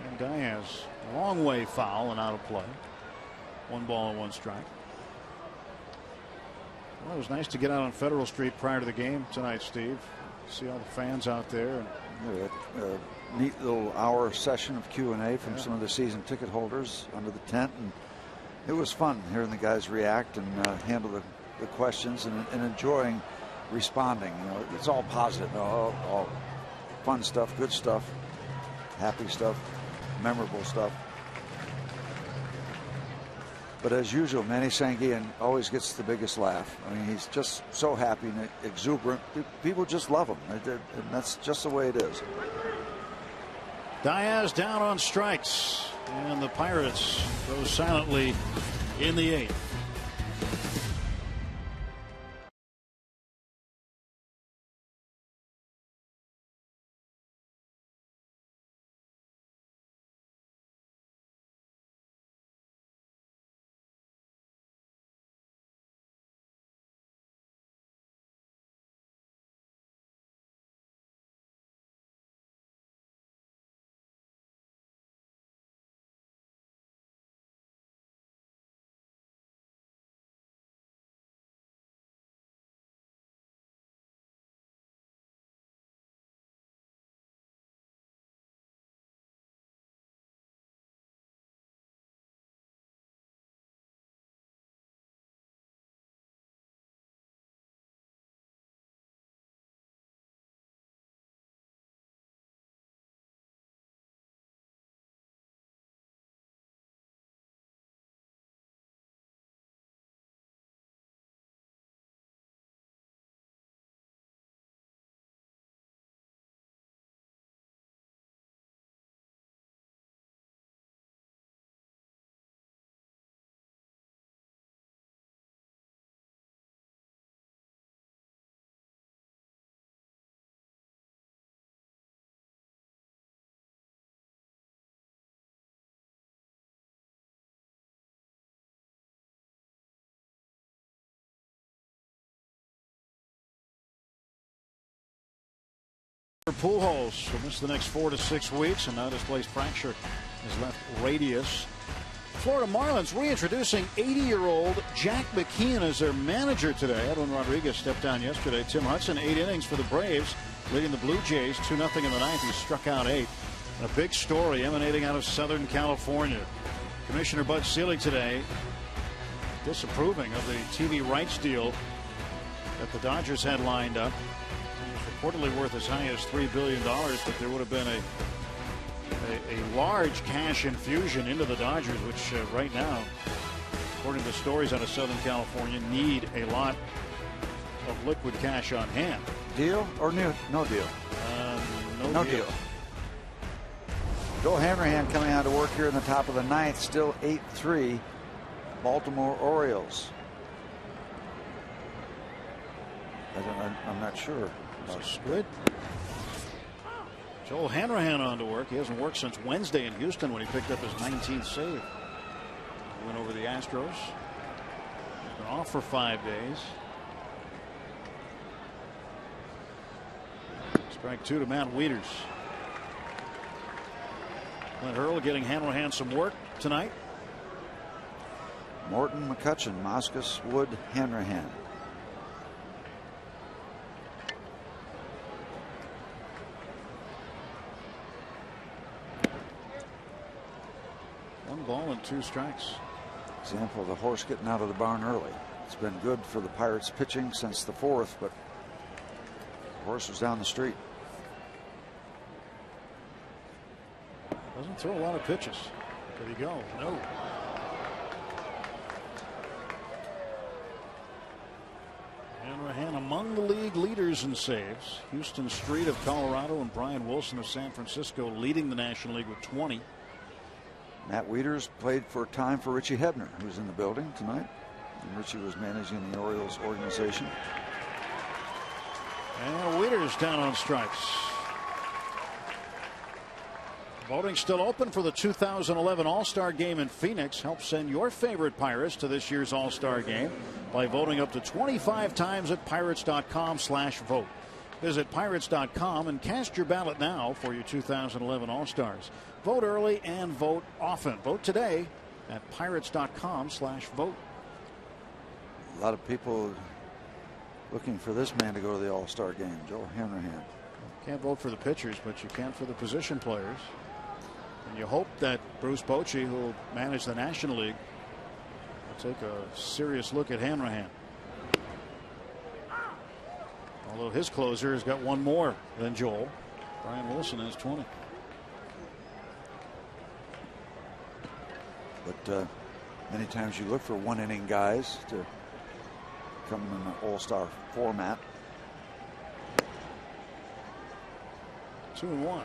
And Diaz, long way foul and out of play. 1 ball and 1 strike. Well, it was nice to get out on Federal Street prior to the game tonight, Steve. See all the fans out there. A neat little hour session of Q&A from some of the season ticket holders under the tent, and it was fun hearing the guys react and handle the questions and enjoying responding. You know, it's all positive, all fun stuff, good stuff, happy stuff, memorable stuff. But as usual, Manny Sanguillen always gets the biggest laugh. I mean, he's just so happy and exuberant. People just love him. And that's just the way it is. Diaz down on strikes. And the Pirates go silently in the 8th. Pujols will miss the next 4 to 6 weeks, and now displaced fracture his left radius. Florida Marlins reintroducing 80-year-old Jack McKeon as their manager today. Edwin Rodriguez stepped down yesterday. Tim Hudson, 8 innings for the Braves, leading the Blue Jays 2-0 in the ninth. He struck out 8. And a big story emanating out of Southern California. Commissioner Bud Selig today disapproving of the TV rights deal that the Dodgers had lined up. It was reportedly worth as high as $3 billion, but there would have been a large cash infusion into the Dodgers, which right now, according to stories out of Southern California, need a lot of liquid cash on hand. Deal or no deal? No deal. Joel Hanrahan coming out to work here in the top of the ninth, still 8-3 Baltimore Orioles. I'm not sure. Good. Joel Hanrahan on to work. He hasn't worked since Wednesday in Houston when he picked up his 19th save. He went over the Astros. He's been off for 5 days. Strike 2 to Matt Wieters. Clint Hurl getting Hanrahan some work tonight. Morton, McCutchen, Moscas, Wood, Hanrahan. One ball and 2 strikes. Example of the horse getting out of the barn early. It's been good for the Pirates pitching since the 4th, but the horse was down the street. Doesn't throw a lot of pitches. Did he go? No. Hanrahan among the league leaders in saves. Houston Street of Colorado and Brian Wilson of San Francisco leading the National League with 20. Matt Wieters played for a time for Richie Hebner, who's in the building tonight. And Richie was managing the Orioles organization. And Wieters down on strikes. Voting still open for the 2011 All-Star Game in Phoenix. Help send your favorite Pirates to this year's All-Star Game by voting up to 25 times at pirates.com/vote. Visit pirates.com and cast your ballot now for your 2011 All-Stars. Vote early and vote often. Vote today at pirates.com/vote. A lot of people looking for this man to go to the All-Star Game, Joel Hanrahan. Can't vote for the pitchers, but you can for the position players. And you hope that Bruce Bochy, who will manage the National League, will take a serious look at Hanrahan. Although his closer has got one more than Joel. Brian Wilson has 20. But many times you look for 1-inning guys to come in an all-star format. 2-1.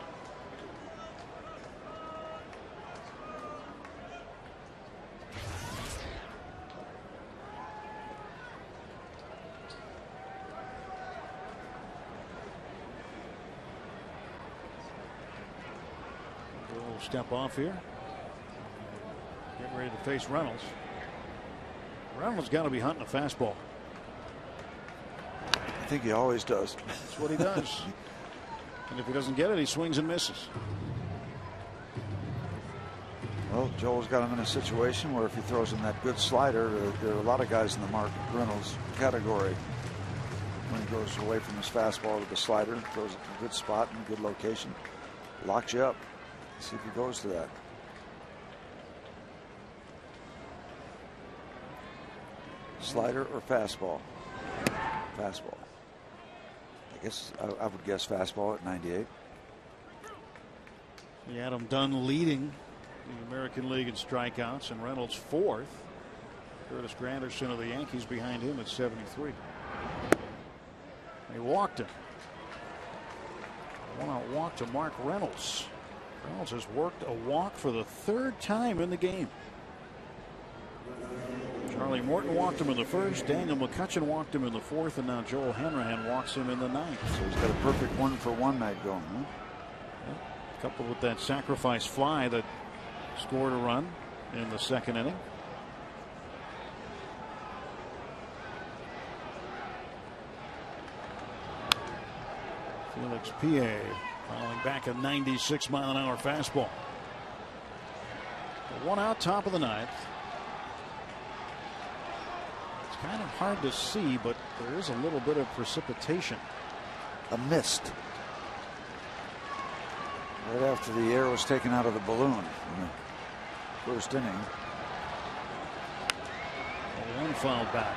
We'll step off here. Get ready to face Reynolds. Reynolds got to be hunting a fastball. I think he always does. That's what he does. And if he doesn't get it, he swings and misses. Well, Joel's got him in a situation where if he throws him that good slider, there are a lot of guys in the Mark Reynolds category. When he goes away from his fastball to the slider, throws it in a good spot and a good location, locks you up. See if he goes to that. Slider or fastball? Fastball. I guess I would guess fastball at 98. Adam Dunn leading the American League in strikeouts, and Reynolds fourth. Curtis Granderson of the Yankees behind him at 73. He walked him. One out walk to Mark Reynolds. Reynolds has worked a walk for the 3rd time in the game. Charlie Morton walked him in the 1st. Daniel McCutchen walked him in the 4th, and now Joel Hanrahan walks him in the 9th. So he's got a perfect 1-for-1 night going, huh? Yeah. Coupled with that sacrifice fly that scored a run in the 2nd inning. Felix Pie following back a 96-mile-an-hour fastball. One out, top of the ninth. It's kind of hard to see, but there is a little bit of precipitation. A mist. Right after the air was taken out of the balloon in the first inning. One fouled back.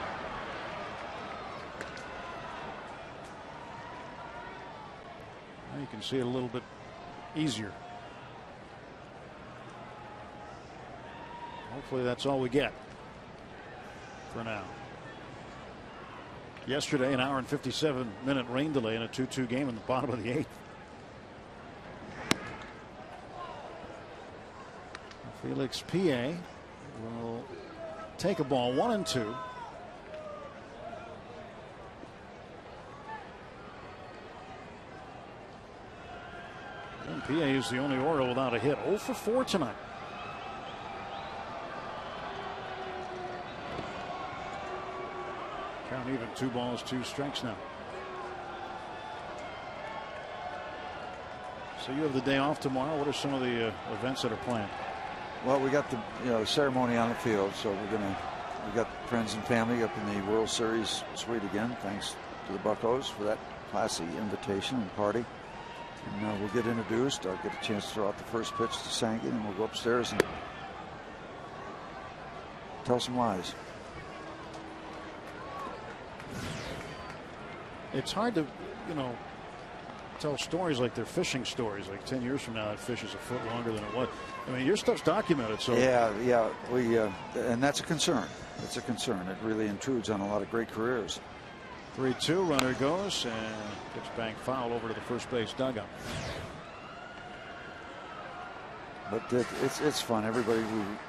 Now you can see it a little bit easier. Hopefully that's all we get for now. Yesterday, an hour and 57-minute rain delay in a 2-2 game in the bottom of the eighth. Felix Pie will take a ball, 1-2. And Pie is the only Oriole without a hit. 0 for 4 tonight. Count even, 2 balls, 2 strikes now. So you have the day off tomorrow. What are some of the events that are planned? Well, we got the ceremony on the field, so we got friends and family up in the World Series suite again. Thanks to the Buccos for that classy invitation and party. And we'll get introduced. I'll get a chance to throw out the first pitch to Sangy, and we'll go upstairs and tell some lies. It's hard to, tell stories like they're fishing stories. Like 10 years from now, that fish is a foot longer than it was. I mean, your stuff's documented. So yeah, and that's a concern. It's a concern. It really intrudes on a lot of great careers. 3-2, runner goes, and pitch bank foul over to the first base dugout. But it's fun. Everybody,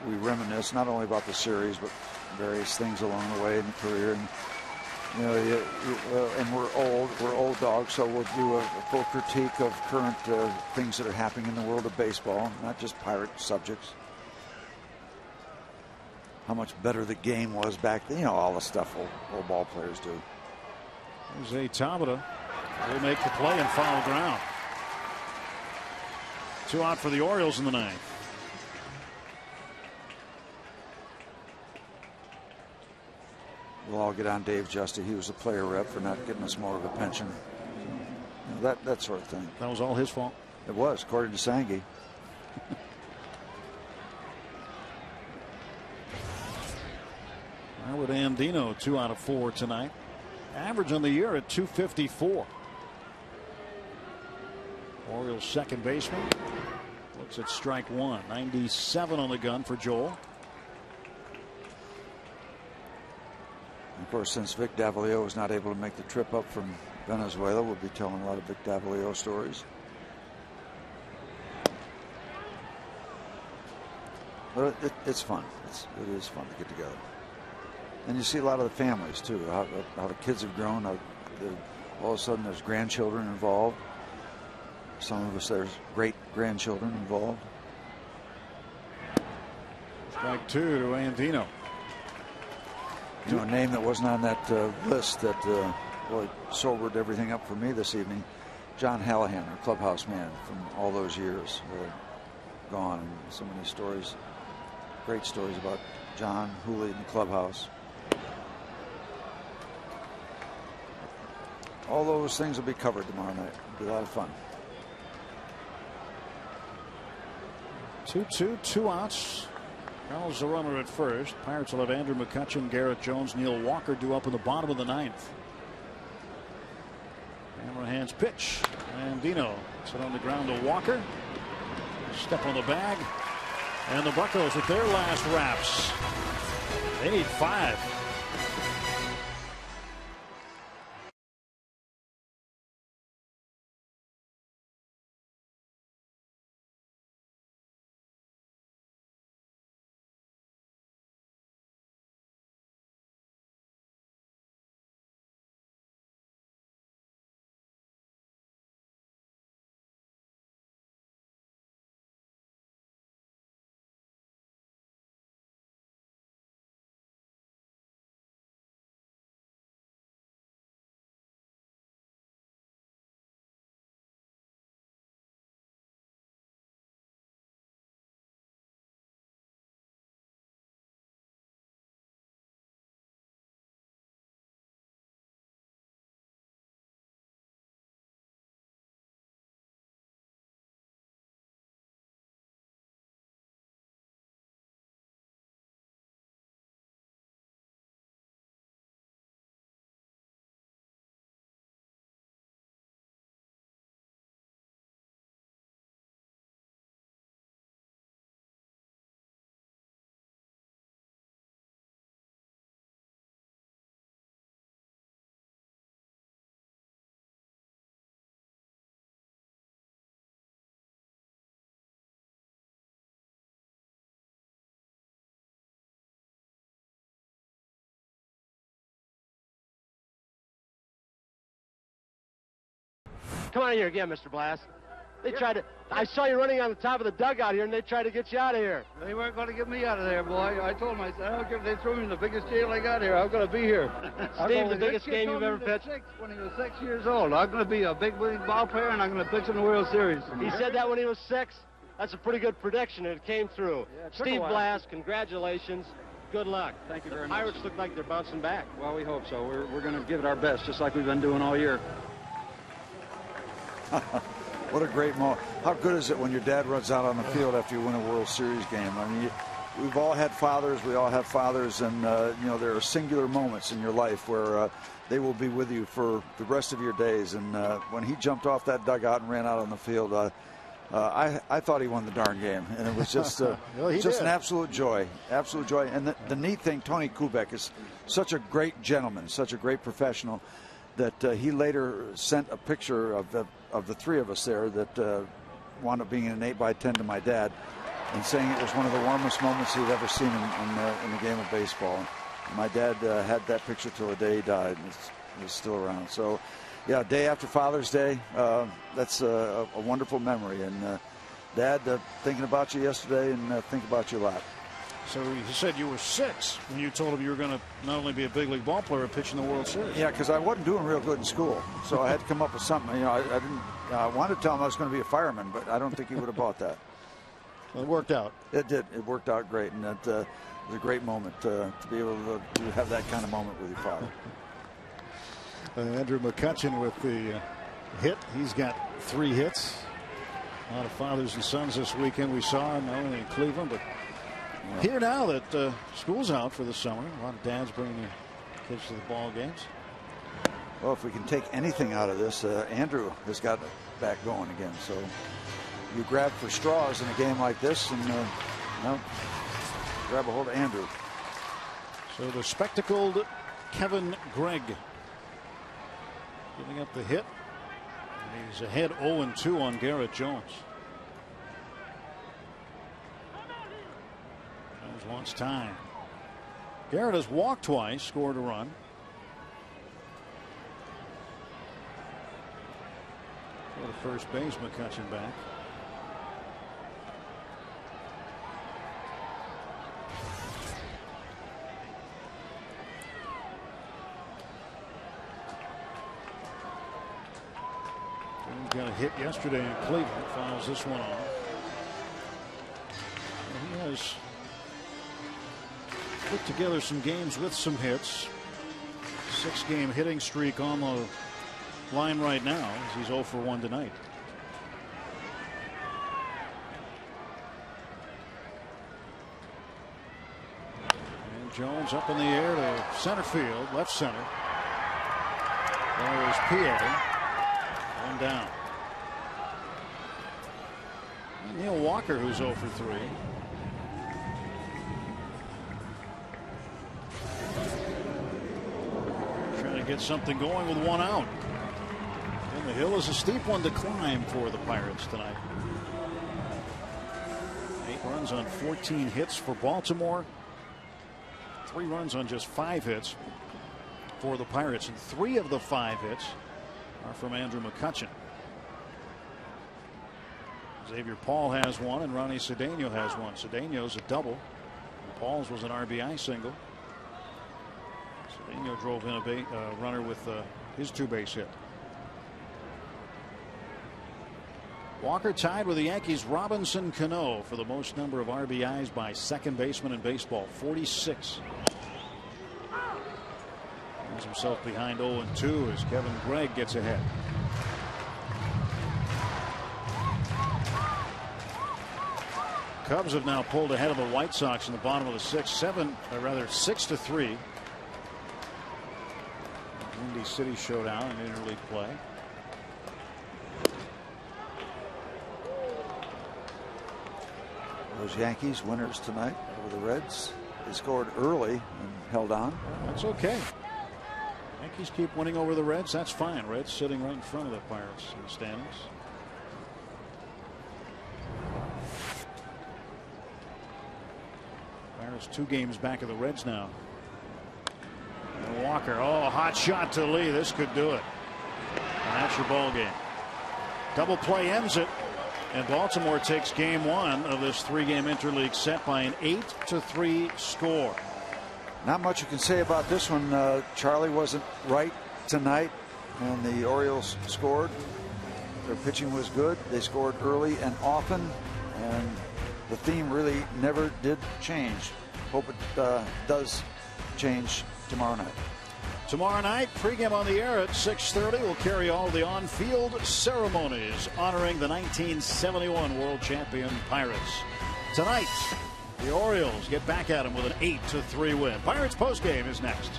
we reminisce not only about the series, but various things along the way in the career. And, and we're old dogs, so we'll do a full critique of current things that are happening in the world of baseball, not just Pirate subjects. How much better the game was back then, all the stuff old ball players do. There's a Tabata. Will make the play and foul ground. 2 out for the Orioles in the ninth. We'll all get on Dave Justice. He was a player rep for not getting us more of a pension. That sort of thing. That was all his fault. It was, according to Sangy. Howard Andino, 2 out of 4 tonight. Average on the year at 254. Orioles second baseman looks at strike 1. 97 on the gun for Joel. Of course, since Vic Davalio was not able to make the trip up from Venezuela, we'll be telling a lot of Vic Davalio stories. But it's fun. It is fun to get together. And you see a lot of the families, too, how the kids have grown. All of a sudden, there's grandchildren involved. Some of us, there's great-grandchildren involved. Strike 2 to Andino. A name that wasn't on that list that really sobered everything up for me this evening. John Hallahan, our clubhouse man from all those years, gone. And so many stories, great stories about John Hooley in the clubhouse. All those things will be covered tomorrow night. It'll be a lot of fun. 2-2, 2 outs. Carl's the runner at first. Pirates will have Andrew McCutchen, Garrett Jones, Neil Walker due up in the bottom of the ninth. Camera hands pitch. Andino puts it on the ground to Walker. Step on the bag. And the Buccos with their last wraps. They need 5. Come on here again, Mr. Blast. They tried to. I saw you running on the top of the dugout here, and they tried to get you out of here. They weren't going to get me out of there, boy. I told them, I said, I don't care if they throw me in the biggest jail I got here. I'm going to be here. Steve, the biggest game you've ever pitched? When he was 6 years old. I'm going to be a big league ball player, and I'm going to pitch in the World Series. He said that when he was 6? That's a pretty good prediction, and it came through. Yeah, Steve Blast, congratulations. Good luck. Thank you very much. Pirates look like they're bouncing back. Well, we hope so. We're going to give it our best, just like we've been doing all year. What a great moment. How good is it when your dad runs out on the field after you win a World Series game? I mean, we've all had fathers. We all have fathers. And, you know, there are singular moments in your life where they will be with you for the rest of your days. And when he jumped off that dugout and ran out on the field, I thought he won the darn game. And it was just, just an absolute joy. Absolute joy. And the neat thing, Tony Kubek is such a great gentleman, such a great professional, that he later sent a picture of the three of us there that wound up being an 8x10 to my dad, and saying it was one of the warmest moments he'd ever seen in the game of baseball. And my dad had that picture till the day he died, and it's still around. So, yeah, day after Father's Day, that's a wonderful memory. And Dad, thinking about you yesterday, and think about you a lot. So you said you were 6 when you told him you were going to not only be a big league ball player, but pitch in the World Series. Yeah, because I wasn't doing real good in school, so I had to come up with something. You know, I wanted to tell him I was going to be a fireman, but I don't think he would have bought that. Well, it worked out. It did. It worked out great, and it was a great moment to be able to have that kind of moment with your father. Andrew McCutchen with the hit. He's got 3 hits. A lot of fathers and sons this weekend we saw, not only in Cleveland, but here now that school's out for the summer. A lot of dads bringing their kids to the ball games. Well, if we can take anything out of this, Andrew has got back going again. So you grab for straws in a game like this, and grab a hold of Andrew. So the spectacled Kevin Gregg giving up the hit. And he's ahead 0-2 on Garrett Jones. Jones wants time. Garrett has walked twice, scored a run. Go to first base, McCutchen back. He got a hit yesterday in Cleveland. Fouls this one off. He has put together some games with some hits. 6-game hitting streak on the line right now as he's 0 for 1 tonight. And Jones up in the air to center field, left center. There is Pierre. One down. And Neil Walker, who's 0 for 3. Trying to get something going with 1 out. And the hill is a steep one to climb for the Pirates tonight. 8 runs on 14 hits for Baltimore. 3 runs on just 5 hits for the Pirates, and 3 of the 5 hits are from Andrew McCutchen. Xavier Paul has 1, and Ronnie Cedeno has 1. Cedeno's a double. Paul's was an RBI single. Cedeno drove in a runner with his 2-base hit. Walker tied with the Yankees' Robinson Cano for the most number of RBIs by second baseman in baseball, 46. Finds himself behind 0-2 as Kevin Gregg gets ahead. Cubs have now pulled ahead of the White Sox in the bottom of the 6th, 6-3. Windy City showdown in interleague play. Those Yankees winners tonight over the Reds. They scored early and held on. That's okay. Yankees keep winning over the Reds. That's fine. Reds sitting right in front of the Pirates in the standings. Pirates 2 games back of the Reds now. And Walker, hot shot to Lee. This could do it. And that's your ball game. Double play ends it, and Baltimore takes game one of this 3-game interleague set by an 8-3 score. Not much you can say about this one. Charlie wasn't right tonight, and the Orioles scored. Their pitching was good. They scored early and often, and the theme really never did change. Hope it does change tomorrow night. Tomorrow night, pregame on the air at 6:30 will carry all the on-field ceremonies honoring the 1971 World Champion Pirates. Tonight, the Orioles get back at them with an 8-3 win. Pirates postgame is next.